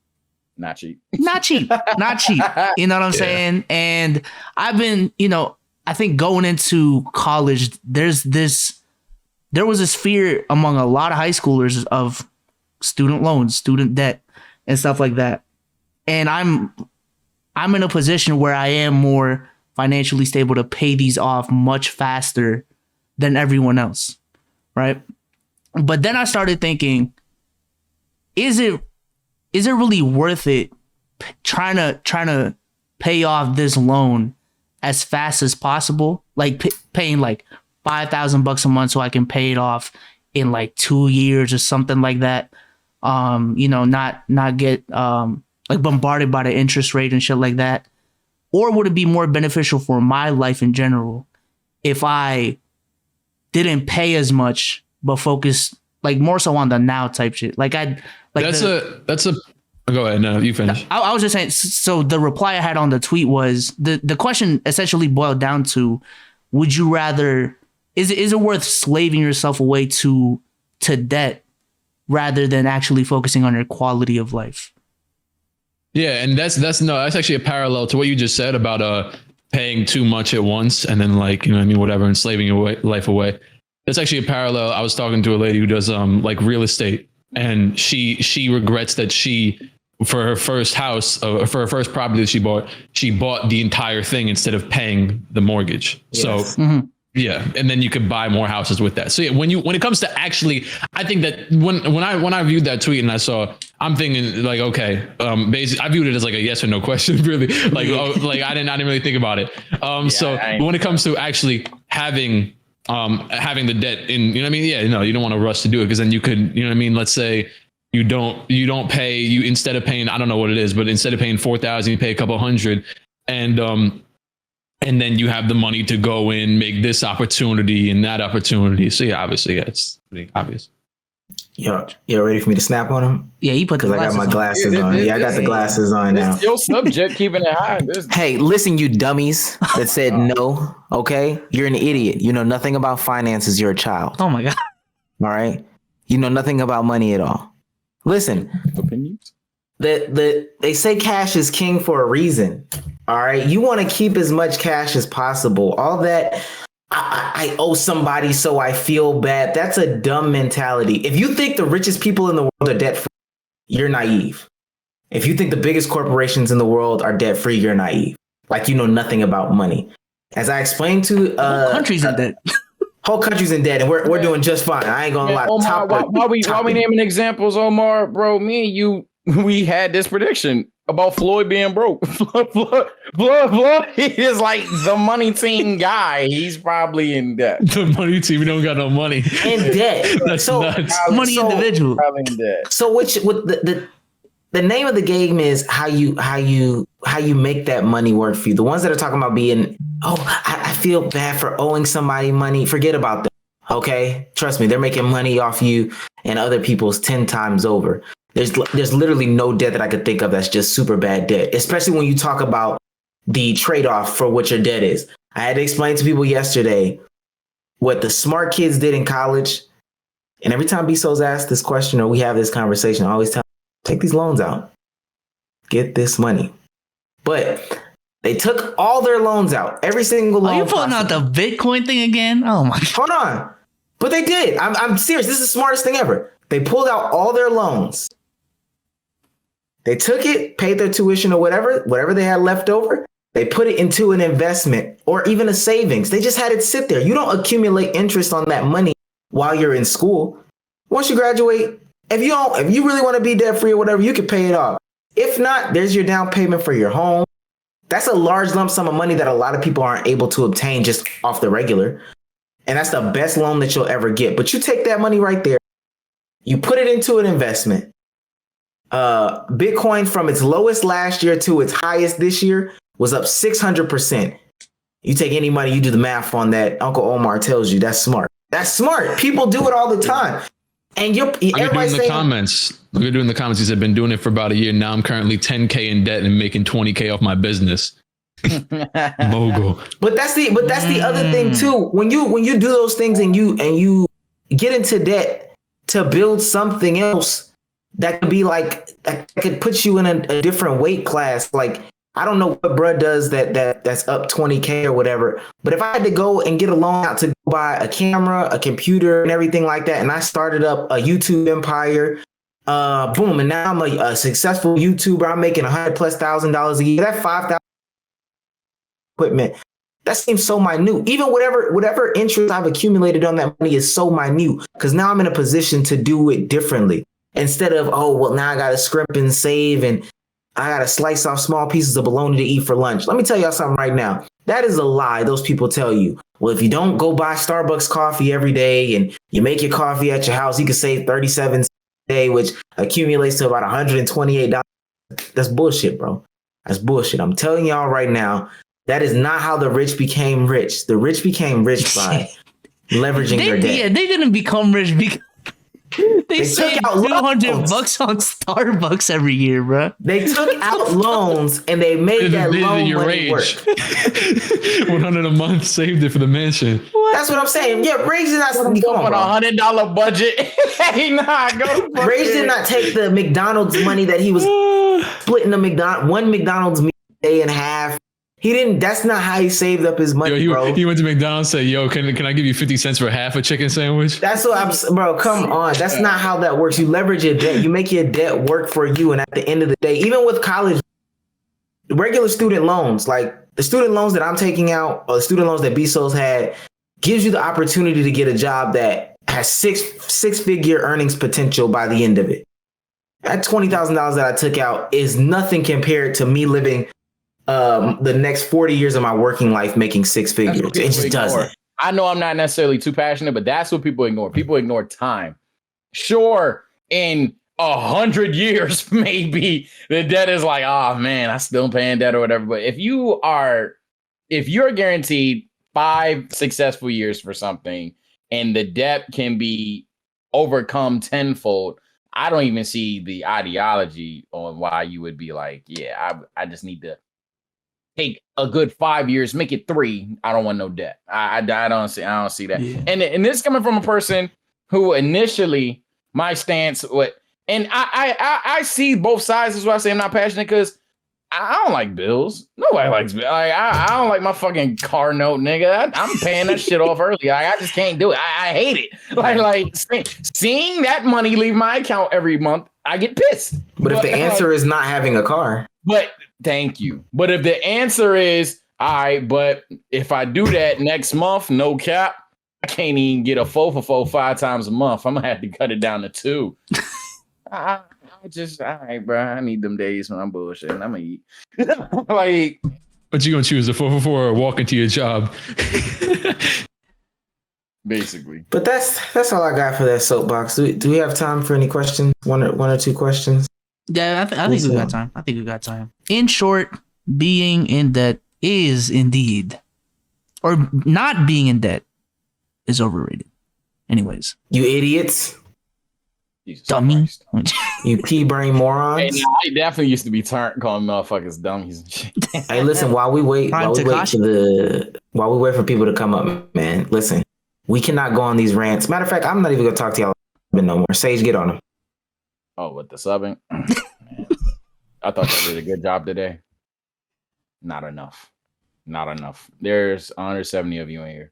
not cheap. Not cheap. You know what I'm saying? And I've been, I think going into college, there was this fear among a lot of high schoolers of student loans, student debt, and stuff like that. And I'm in a position where I am more financially stable to pay these off much faster than everyone else, right? But then I started thinking, is it really worth it trying to pay off this loan as fast as possible? Like paying like $5,000 a month so I can pay it off in like 2 years or something like that. Not get like bombarded by the interest rate and shit like that. Or would it be more beneficial for my life in general if I didn't pay as much but focus like more so on the now type shit? Like that's a go ahead. No, you finish. I was just saying. So the reply I had on the tweet was the question essentially boiled down to: would you rather? Is it worth slaving yourself away to debt rather than actually focusing on your quality of life? Yeah, and that's actually a parallel to what you just said about paying too much at once and then like, you know what I mean, whatever, enslaving your life away. That's actually a parallel. I was talking to a lady who does like real estate, and she regrets that for her first house, for her first property that she bought the entire thing instead of paying the mortgage. Yes. So yeah, and then you could buy more houses with that. So yeah, when it comes to actually, I think that when I viewed that tweet and I saw, I'm thinking like, okay, basically I viewed it as like a yes or no question, really. Like, like I didn't really think about it. So when it comes to actually having the debt in, you know what I mean? Yeah, no, you don't want to rush to do it, because then you could, you know what I mean? Let's say you don't pay, instead of paying, I don't know what it is, but instead of paying 4,000, you pay a couple hundred, and then you have the money to go in, make this opportunity and that opportunity. So yeah, obviously, yeah, it's pretty obvious. Yo, you ready for me to snap on him? Yeah, you put the glasses on. I got my glasses on. Yeah, I got the glasses on now. Your subject keeping it high. Hey, listen, you dummies that said no, okay? You're an idiot. You know nothing about finances. You're a child. Oh my God. All right? You know nothing about money at all. Listen. Opinions? They say cash is king for a reason. All right. You want to keep as much cash as possible. All that I owe somebody, so I feel bad. That's a dumb mentality. If you think the richest people in the world are debt free, you're naive. If you think the biggest corporations in the world are debt free, you're naive. Like, you know nothing about money. As I explained to whole country's in debt. Whole country's in debt, and we're doing just fine. I ain't gonna lie. Omar, why we naming examples, Omar, bro? Me and you, we had this prediction about Floyd being broke. Floyd, he is like the money team guy. He's probably in debt. The money team, we don't got no money. In debt. That's nuts. Money individual. Probably in debt. So with the name of the game is how you make that money work for you. The ones that are talking about being, I feel bad for owing somebody money. Forget about them. Okay. Trust me, they're making money off you and other people's 10 times over. There's literally no debt that I could think of that's just super bad debt, especially when you talk about the trade-off for what your debt is. I had to explain to people yesterday what the smart kids did in college. And every time BSO's asked this question or we have this conversation, I always tell them, take these loans out, get this money. But they took all their loans out, every single loan. Are you pulling out the Bitcoin thing again? Oh my God. Hold on. But they did. I'm serious. This is the smartest thing ever. They pulled out all their loans. They took it, paid their tuition or whatever they had left over. They put it into an investment or even a savings. They just had it sit there. You don't accumulate interest on that money while you're in school. Once you graduate, if you really want to be debt free or whatever, you can pay it off. If not, there's your down payment for your home. That's a large lump sum of money that a lot of people aren't able to obtain just off the regular. And that's the best loan that you'll ever get. But you take that money right there, you put it into an investment. Bitcoin from its lowest last year to its highest this year was up 600%. You take any money, you do the math on that. Uncle Omar tells you that's smart. That's smart. People do it all the time. And everybody's saying, comments. Look at doing the comments. He said, been doing it for about a year. Now I'm currently 10K in debt and making 20K off my business. Mogul. But that's the other thing too. When you do those things and you get into debt to build something else that could be like, that could put you in a different weight class. Like, I don't know what bruh does that's up 20K or whatever. But if I had to go and get a loan out to go buy a camera, a computer and everything like that, and I started up a YouTube empire, boom, and now I'm a successful YouTuber. I'm making $100,000+ a year. That $5,000 equipment, that seems so minute. Even whatever interest I've accumulated on that money is so minute, because now I'm in a position to do it differently. Instead of, now I got to scrimp and save and I got to slice off small pieces of bologna to eat for lunch. Let me tell y'all something right now. That is a lie. Those people tell you, well, if you don't go buy Starbucks coffee every day and you make your coffee at your house, you can save 37 cents a day, which accumulates to about $128. That's bullshit, bro. That's bullshit. I'm telling y'all right now, that is not how the rich became rich. The rich became rich by leveraging their debt. Yeah, they didn't become rich because they saved $200 on Starbucks every year, bro. They took out loans and they made that loan money work. 100 a month, saved it for the mansion. What? That's what I'm saying. Yeah, Rage did not come on, $100 budget. Hey, Rage did not take the McDonald's money that he was splitting one McDonald's meal a day in half He didn't. That's not how he saved up his money, bro. He went to McDonald's and said, "Yo, can I give you 50 cents for half a chicken sandwich?" That's what I'm, bro. Come on, that's not how that works. You leverage your debt. You make your debt work for you, and at the end of the day, even with college, regular student loans, like the student loans that I'm taking out, or the student loans that BSO's had, gives you the opportunity to get a job that has six-figure earnings potential by the end of it. That $20,000 that I took out is nothing compared to me living the next 40 years of my working life making six figures. It just doesn't. I know I'm not necessarily too passionate, but that's what people ignore. People ignore time. Sure, in 100 years, maybe the debt is like, oh man, I'm still paying debt or whatever. But if you're guaranteed 5 successful years for something and the debt can be overcome tenfold, I don't even see the ideology on why you would be like, yeah, I just need to take a good 5 years, make it 3. I don't want no debt. I don't see that. Yeah. And this coming from a person who initially my stance and I see both sides. Is why I say I'm not passionate, because I don't like bills. Nobody likes bills. Like, I don't like my fucking car note, nigga. I'm paying that shit off early. Like, I just can't do it. I hate it. Like seeing that money leave my account every month, I get pissed. But if the answer is not having a car. But thank you. But if the answer is, all right, but if I do that next month, no cap, I can't even get a 4 for 4 5 times a month. I'm going to have to cut it down to 2. I just, all right, bro. I need them days when I'm bullshitting. I'm going to eat. Like, but you going to choose a 4 for 4 or walk into your job? Basically. But that's all I got for that soapbox. Do we have time for any questions? One or two questions? Yeah, I think we got time. I think we got time. In short, being in debt is indeed, or not being in debt is overrated. Anyways. You idiots. Jesus dummy. You pea brain morons. Hey, nah, I definitely used to be calling motherfuckers dummies and shit. Hey, listen, while we wait for people to come up, man, listen, we cannot go on these rants. Matter of fact, I'm not even gonna talk to y'all no more. Sage, get on them. Oh, with the subbing? I thought you did a good job today. Not enough. There's 170 of you in here.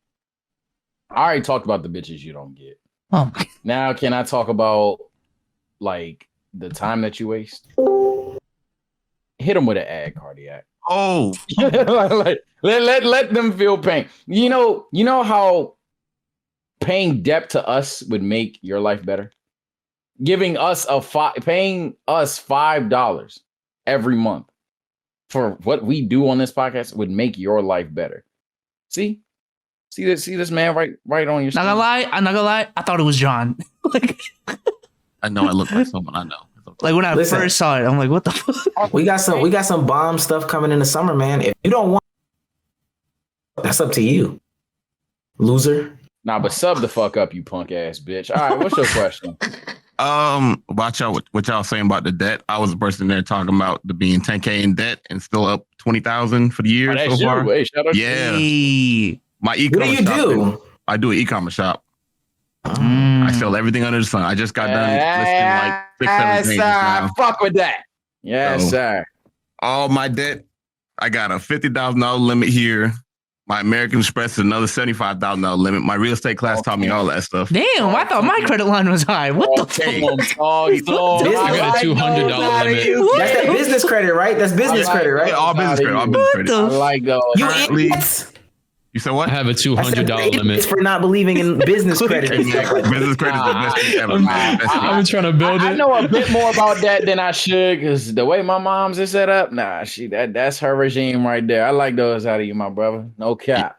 I already talked about the bitches you don't get. Oh. Now, can I talk about like the time that you waste? Hit them with an ad, cardiac. Oh, like, let them feel pain. You know how paying debt to us would make your life better? Paying us $5 every month for what we do on this podcast would make your life better. See this man right on your screen. I'm not gonna lie. I thought it was John. Like, I know I look like someone I know. Like when I first saw it, I'm like, what the fuck? We got some bomb stuff coming in the summer, man. If you don't want, that's up to you, loser. Nah, but sub the fuck up, you punk ass bitch. All right, what's your question? Watch out what y'all saying about the debt. I was the person there talking about the being 10K in debt and still up 20,000 for the year so far. Hey, shout out yeah. My e-commerce what do you do? I do an e-commerce shop. I sell everything under the sun. I just got done listing like 6-7 things now. Fuck with that. Yes, sir. All my debt, I got a $50,000 limit here. My American Express is another $75,000 limit. My real estate class taught me all that stuff. Damn, I thought my credit line was high. What the fuck? I got a $200 limit. That's that business credit, right? That's business credit, right? Yeah, all business credit. All business credit. I like those. You idiots. You said what? I have a $200 limit for not believing in business credit. Business credit is the best thing ever. I'm trying to build it. I know a bit more about that than I should, because the way my mom's is set up, that's her regime right there. I like those out of you, my brother. No cap.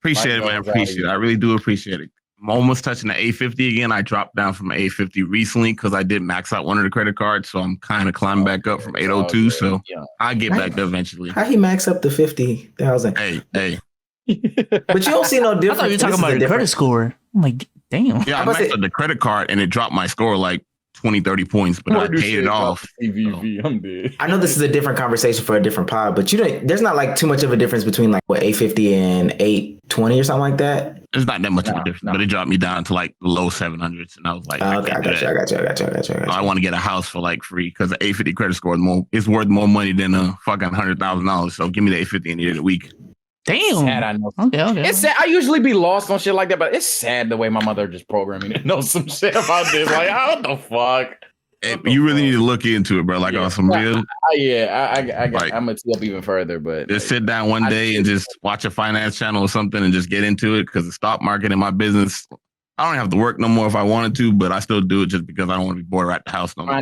Appreciate it, man. Appreciate it. I really do appreciate it. I'm almost touching the 850 again. I dropped down from 850 recently because I did max out one of the credit cards, so I'm kind of climbing back up from 802. So I'll get back up eventually. How he max up to 50,000? Hey. But you don't see no difference. I thought you were talking about your credit score. I'm like, damn. Yeah, I maxed out the credit card and it dropped my score like 20, 30 points, but I paid it off. CVV, I'm dead. I know this is a different conversation for a different pod, but there's not like too much of a difference between like what 850 and 820 or something like that. It's not that much of a difference, but it dropped me down to like the low 700s, and I was like, okay, I got you. So I want to get a house for like free because the 850 credit score is worth more money than a fucking $100,000. So give me the 850 any day of the week. Damn. Sad, I know. Okay. It's sad. I usually be lost on shit like that, but it's sad the way my mother just programmed me to know some shit about this. Like, what the fuck? You really need to look into it, bro. Like on some real. I'm gonna tee up even further, but just sit down one day and just watch a finance channel or something and just get into it because the stock market in my business, I don't have to work no more if I wanted to, but I still do it just because I don't want to be bored at the house no more.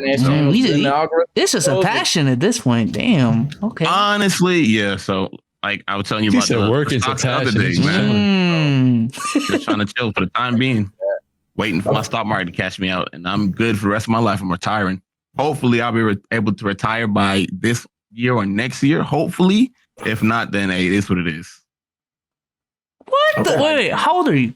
This is a passion at this point. Damn. Okay. Honestly, yeah. So like I was telling you about the work is a passion, man. Just trying to chill for the time being. Waiting for my stock market to cash me out, and I'm good for the rest of my life. I'm retiring. Hopefully, I'll be able to retire by this year or next year. Hopefully, if not, then hey, it is what it is. What? Okay. Wait, how old are you?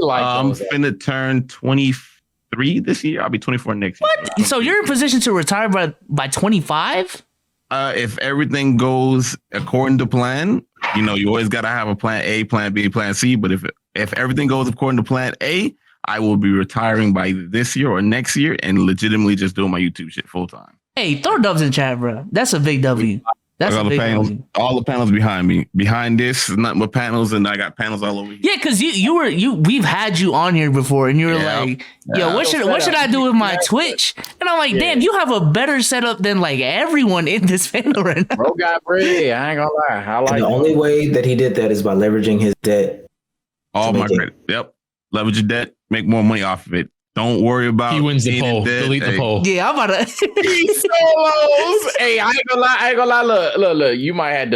I'm finna turn 23 this year. I'll be 24 next year. What? So you're in position to retire by 25? If everything goes according to plan, you always gotta have a plan A, plan B, plan C. But if everything goes according to plan A, I will be retiring by this year or next year and legitimately just doing my YouTube shit full time. Hey, throw dubs in chat, bro. That's a big W. That's a big W. All the panels behind me. Behind this is nothing but panels, and I got panels all over here. Yeah, because we've had you on here before, and you were like, "Yo, what should I do with my Twitch?" And I'm like, "Damn, you have a better setup than like everyone in this panel right now." Bro got bread. I ain't gonna lie. The only way that he did that is by leveraging his debt. All my credit. Yep. Leverage your debt. Make more money off of it. Don't worry about. He wins the poll. Delete the poll. Yeah, I'm about to. Solos. Hey, I ain't gonna lie. Look. You might have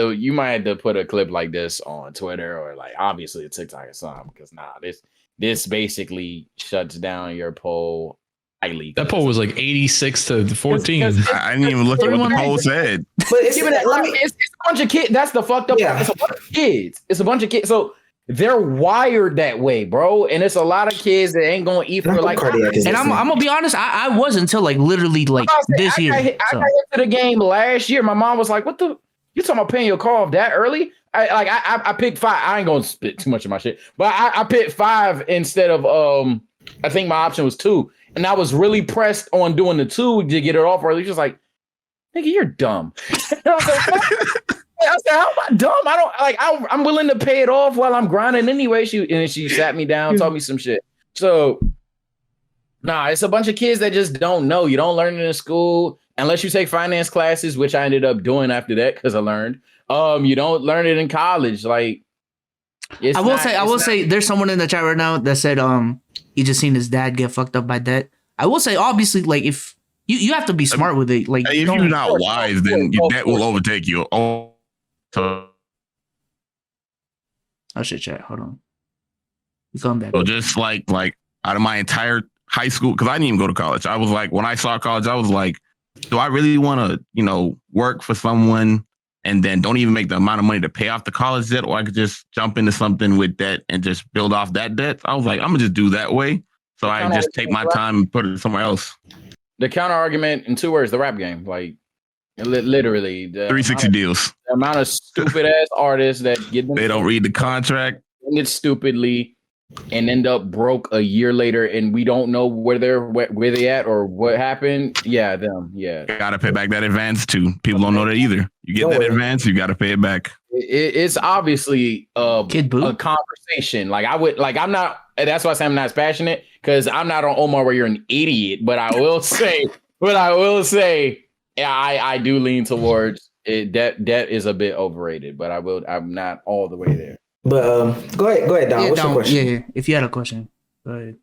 to put a clip like this on Twitter or like obviously a TikTok or something because this basically shuts down your poll highly. That poll was like 86 to 14. I didn't even look at what the poll said. But it's a bunch of kids. That's the fucked up. Yeah. It's a bunch of kids. So they're wired that way, bro. And it's a lot of kids that ain't gonna eat for like. And I'm gonna be honest, I was until like literally like this year. I got into the game last year. My mom was like, "What the? You talking about paying your car off that early?" I picked 5. I ain't gonna spit too much of my shit, but I picked 5 instead of I think my option was 2, and I was really pressed on doing the 2 to get it off early. She was like, "Nigga, you're dumb." I said, "How am I dumb? I don't like. I'm willing to pay it off while I'm grinding anyway." She sat me down, taught me some shit. So, it's a bunch of kids that just don't know. You don't learn it in school unless you take finance classes, which I ended up doing after that because I learned. You don't learn it in college. Like, I will say, there's someone in the chat right now that said he just seen his dad get fucked up by debt. I will say, obviously, like if you have to be smart with it. Like, if you're not wise, then your debt will overtake you. So, shit, chat. Hold on. You coming back? So just like out of my entire high school, because I didn't even go to college. I was like, when I saw college, I was like, do I really want to, work for someone and then don't even make the amount of money to pay off the college debt, or I could just jump into something with debt and just build off that debt? I was like, I'm gonna just do that way. So I just take my time and put it somewhere else. The counter argument in 2 words: the rap game. Like. Literally, the 360 deals. The amount of stupid ass artists that get them. They don't read the contract. It stupidly and end up broke a year later, and we don't know where they at or what happened. Yeah, them. Yeah, gotta pay back that advance too. People don't know that either. You get that advance, you gotta pay it back. It's obviously a conversation. Like I'm not. That's why I say I'm not as passionate because I'm not on Omar where you're an idiot. But I will say. Yeah, I do lean towards it. Debt is a bit overrated, but I'm not all the way there. But go ahead, Don. What's your question? Yeah, if you had a question, go ahead.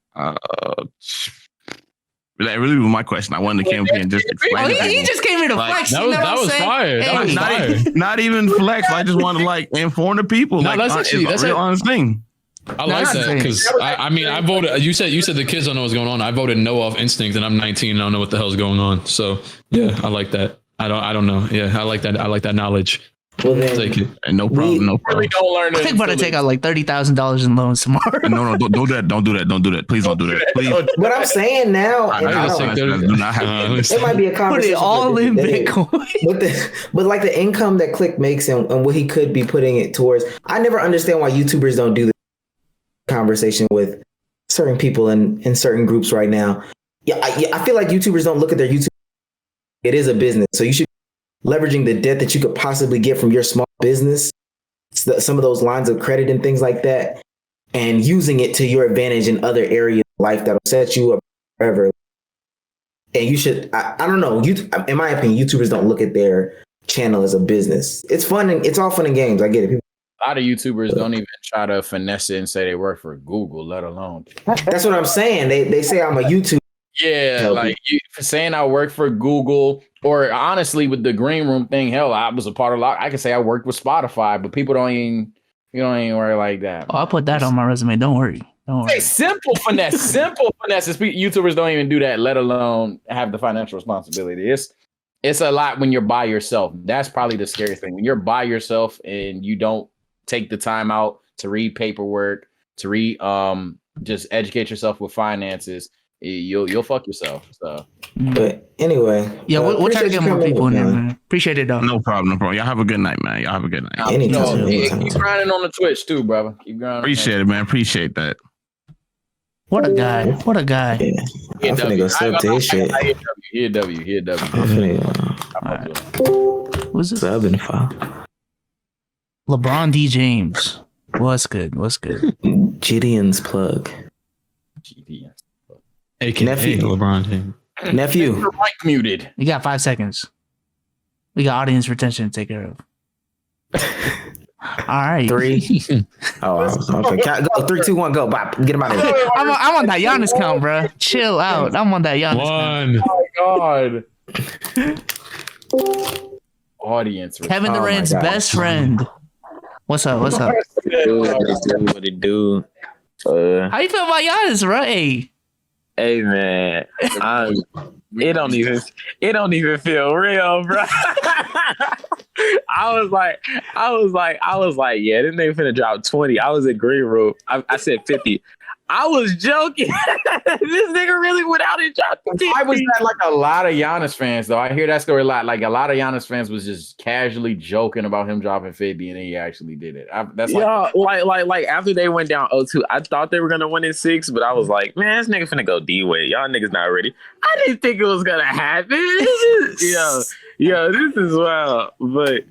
That really was my question. I wanted to come here and just explain. He just came here to flex. That was fire. That was fire. Not even flex. I just want to inform the people. No, that's a real honest thing. I like that because I voted. You said the kids don't know what's going on. I voted no off instinct, and I'm 19 and I don't know what the hell's going on. So yeah, I like that. I don't know. Yeah, I like that. I like that knowledge. Well, then, take it. And no problem. Really don't learn it. I'm about to take out like $30,000 in loans tomorrow. No, don't do that. Don't do that. Please don't do that. Please. What I'm saying now, it might be a conversation. Put it all in Bitcoin. But like the income that Clique makes and what he could be putting it towards, I never understand why YouTubers don't do this conversation with certain people in certain groups right now. I feel like YouTubers don't look at their YouTube. It is a business. So you should be leveraging the debt that you could possibly get from your small business, some of those lines of credit and things like that, and using it to your advantage in other areas of life that'll set you up forever. And you should, I don't know, in my opinion, YouTubers don't look at their channel as a business. It's fun, and it's all fun and games. I get it. A lot of YouTubers don't even try to finesse it and say they work for Google, let alone. That's what I'm saying. They say I'm a YouTuber. Yeah, like saying I work for Google, or honestly with the green room thing, hell, I was a part of I could say I worked with Spotify, but people don't even worry like that. Oh, I'll put that on my resume. Don't worry. Hey, simple finesse, simple finesse. YouTubers don't even do that, let alone have the financial responsibility. It's a lot when you're by yourself. That's probably the scary thing. When you're by yourself and you don't take the time out to read paperwork, to read just educate yourself with finances, you'll fuck yourself. So, but anyway, we'll try to get more people in there, man. Appreciate it, though. No problem, bro. Y'all have a good night, man. Y'all have a good night. Anytime. Keep grinding on the Twitch too, brother. Keep grinding. Appreciate it, man. Appreciate that. What a guy. What a guy. Yeah. I'm finna go sub to his shit. Here, W. What's this? Sub and file. LeBron D. James. What's good? Gideon's plug. AKA Nephew. LeBron James. Nephew. Mic muted. You got 5 seconds. We got audience retention to take care of. All right. 3. Oh, okay. Go 3, 2, 1, go. Bop. Get him out of here. I'm on that Giannis count, bro. Chill out. I'm on that Giannis count. One. Oh my god. Audience. Kevin Durant's best friend. What's up? What it do? How you feel about Giannis, right? Hey man, it don't even feel real, bro. I was like, yeah, this nigga finna drop 20. I was at Green Room. I said 50. I was joking. This nigga really went out and dropped 50. Why was that like a lot of Giannis fans though? I hear that story a lot. Like a lot of Giannis fans was just casually joking about him dropping 50, and then he actually did it. That's like after they went down 0-2, I thought they were gonna win in 6, but I was like, man, this nigga finna go D-way. Y'all niggas not ready. I didn't think it was gonna happen. This is wild. But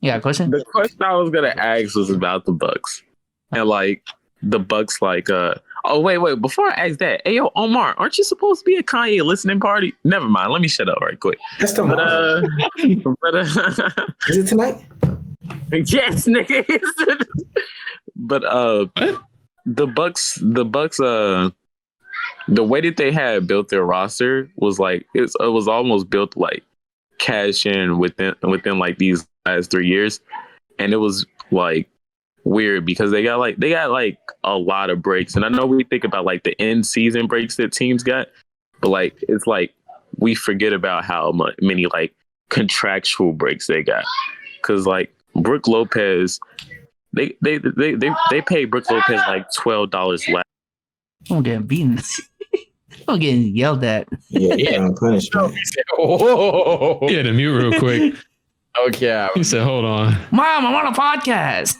Yeah, question. the question I was gonna ask was about the Bucks, and like. The Bucks, like, wait, before I ask that, hey, yo, Omar, aren't you supposed to be at Kanye listening party? Never mind, let me shut up right quick. That's tomorrow. Is it tonight? Yes, nigga. But the Bucks, the way that they had built their roster was like it was almost built like cash in within like these last 3 years, and it was like weird because they got like a lot of breaks. And I know we think about like the end season breaks that teams got, but like it's like we forget about how many like contractual breaks they got. Cause like Brook Lopez, they pay Brook Lopez like $12 less. I'm getting beaten. I'm getting yelled at. Yeah. Punishment. Oh, Yeah, to mute real quick. okay. He said, hold on. Mom, I'm on a podcast.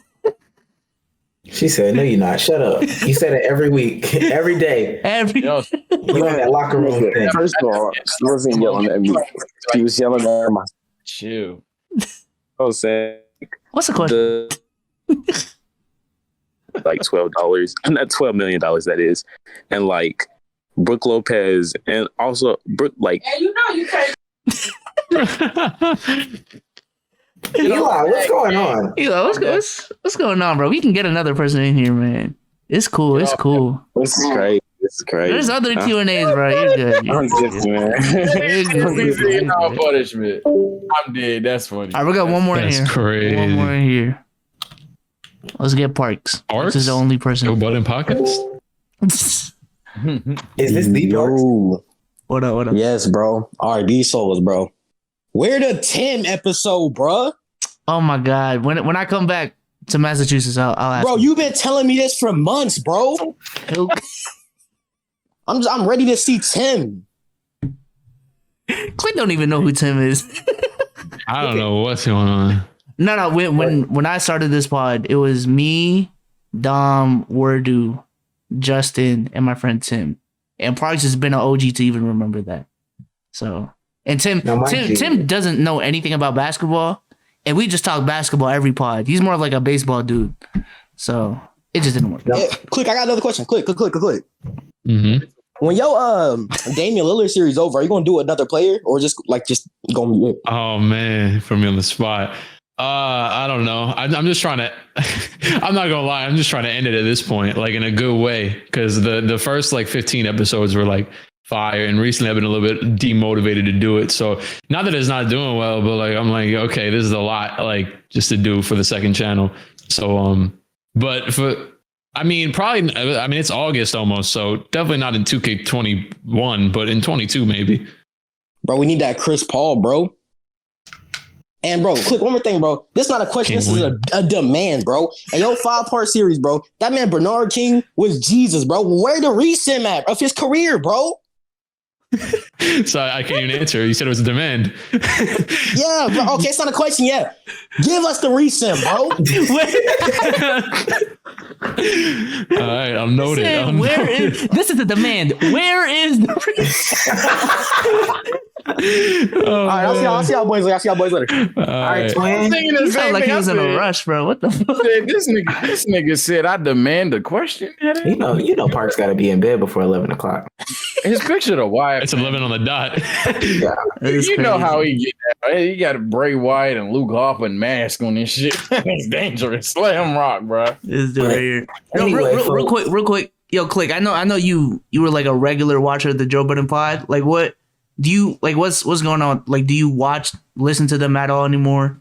She said, "No, you're not. Shut up." You say that every week, every day. Every You in that locker room thing. First of all, she wasn't yelling at me. She was yelling at my Chill. I was saying What's the question? like $12, and not $12 million that is, and like Brook Lopez, and also Brook like. Yeah, you know you can't. Eli, what's going on? Eli, what's going on, bro? We can get another person in here, man. It's cool. It's cool. This is great. There's other Q&As, bro. You're good. I'm just, man. Punishment. I'm dead. That's funny. All right, we got one more in That's here. crazy. One more in here. Let's get Parks. Parks? This is the only person. Joe Budden podcast? Is this the Parks? What up? Yes, bro. RD souls, bro. Where the Tim episode, bro? Oh my God! When I come back to Massachusetts, I'll ask. Bro, you've been telling me this for months, bro. I'm ready to see Tim. Clique don't even know who Tim is. I don't know what's going on. No. When I started this pod, it was me, Dom, Wordu, Justin, and my friend Tim. And Parks has been an OG to even remember that. So, and Tim doesn't know anything about basketball, and we just talk basketball every pod. He's more of like a baseball dude. So it just didn't work. Hey, Click, I got another question. Click. Mm-hmm. When your Damian Lillard series over, are you gonna do another player or just go? Oh man, put me on the spot. I don't know. I'm just trying to. I'm not gonna lie. I'm just trying to end it at this point, like in a good way, because the first like 15 episodes were like fire, and recently I've been a little bit demotivated to do it. So not that it's not doing well, but like I'm like, okay, this is a lot, like just to do for the second channel. So but it's August almost, so definitely not in 2K21, but in 22 maybe. Bro, we need that Chris Paul, bro. And bro, Click, one more thing, bro. This is not a question. This is a demand, bro. And your 5-part series, bro. That man Bernard King was Jesus, bro. Where the recent map of his career, bro? So I can't even answer. You said it was a demand. Yeah, bro. Okay, it's not a question yet. Give us the recent, bro. All right, I'm noted. This is the demand. Where is the all right, I'll see y'all boys later. All right, twin. You sound like he was in a rush, bro. What the fuck? This nigga said, I demand a question. You know, Parks got to be in bed before 11 o'clock. His picture the wife. It's 11 on the dot. Yeah. You know how he get that. He got Bray Wyatt and Luke Hoffman mask on this shit. It's dangerous. Slam rock, bro. This dude right here. Anyway, real quick. Yo, Click. I know you were like a regular watcher of the Joe Budden pod. Like, what do you like? What's going on? Like, do you listen to them at all anymore?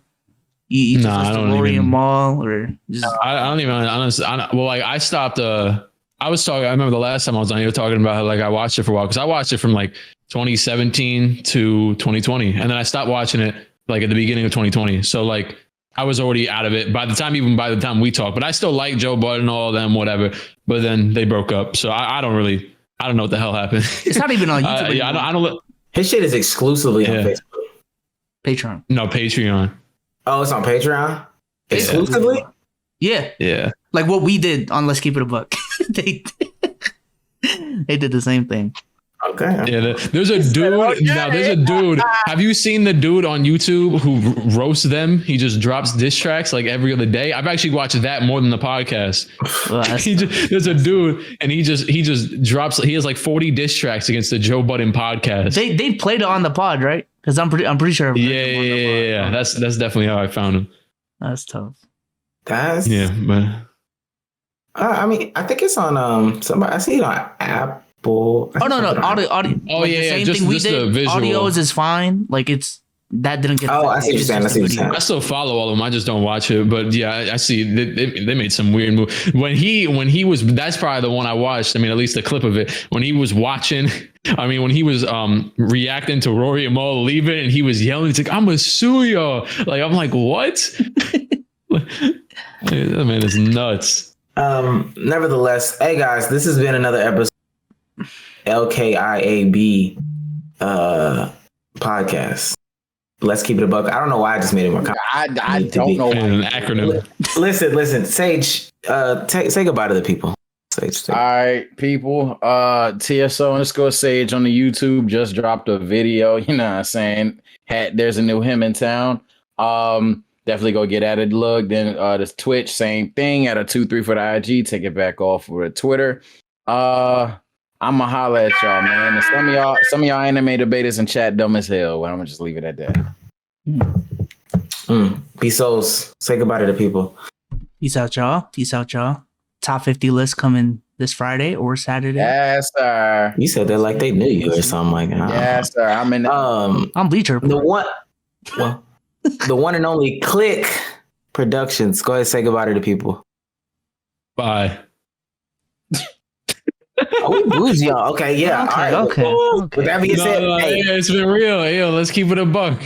You just listen to Rory and Maul, or just... I don't even honestly. Well, like I stopped. I remember the last time I was on here talking about how like I watched it for a while because I watched it from like 2017 to 2020, and then I stopped watching it like at the beginning of 2020. So like I was already out of it by the time we talked. But I still like Joe Budden and all of them, whatever. But then they broke up, so I don't know what the hell happened. It's not even on YouTube. Yeah, I don't. His shit is exclusively on Facebook. Patreon. No, Patreon. Oh, it's on Patreon? Exclusively? Yeah. Like what we did on Let's Keep It a Buck. They did the same thing. Okay. Yeah, there's a dude. Have you seen the dude on YouTube who roasts them? He just drops diss tracks like every other day. I've actually watched that more than the podcast. There's a dude, and he just drops. He has like 40 diss tracks against the Joe Budden podcast. They played it on the pod, right? Because I'm pretty sure. Yeah. That's definitely how I found him. That's tough. But I mean, I think it's on somebody. I see it on Apple. Oh no, audio. Oh like yeah, the same just thing we the did. visual. Audios is fine. Like that didn't get. Oh, I see what you're saying. I still follow all of them. I just don't watch it. But yeah, I see they made some weird move. When he was, that's probably the one I watched. I mean, at least the clip of it. When he was watching, I mean, when he was reacting to Rory and Maul leaving, and he was yelling, "It's like I'm gonna sue y'all." Like I'm like, what? That man is nuts. Nevertheless, hey guys, this has been another episode of LKIAB podcast. Let's keep it a buck. I don't know why I just made it more complicated. I don't know why. An acronym. Listen, Sage, say goodbye to the people. Sage. All right, people. TSO_Sage on the YouTube just dropped a video. You know what I'm saying? There's a new him in town. Definitely go get at it. Look, then the Twitch, same thing. At a 2-3 for the IG. Take it back off for the Twitter. I'ma holla at y'all, man. And some of y'all anime debaters in chat dumb as hell. Well, I'm gonna just leave it at that. Peace souls. Say goodbye to the people. Peace out, y'all. Top 50 list coming this Friday or Saturday. Yes, sir. You said that like they knew you or something like that. Yes, sir. I'm in. I'm Bleacher. The one and only Clique Productions. Go ahead and say goodbye to the people. Bye. Oh, we bougie y'all. Okay, yeah. Okay. With that being said, it's been real. Yo, let's keep it a buck.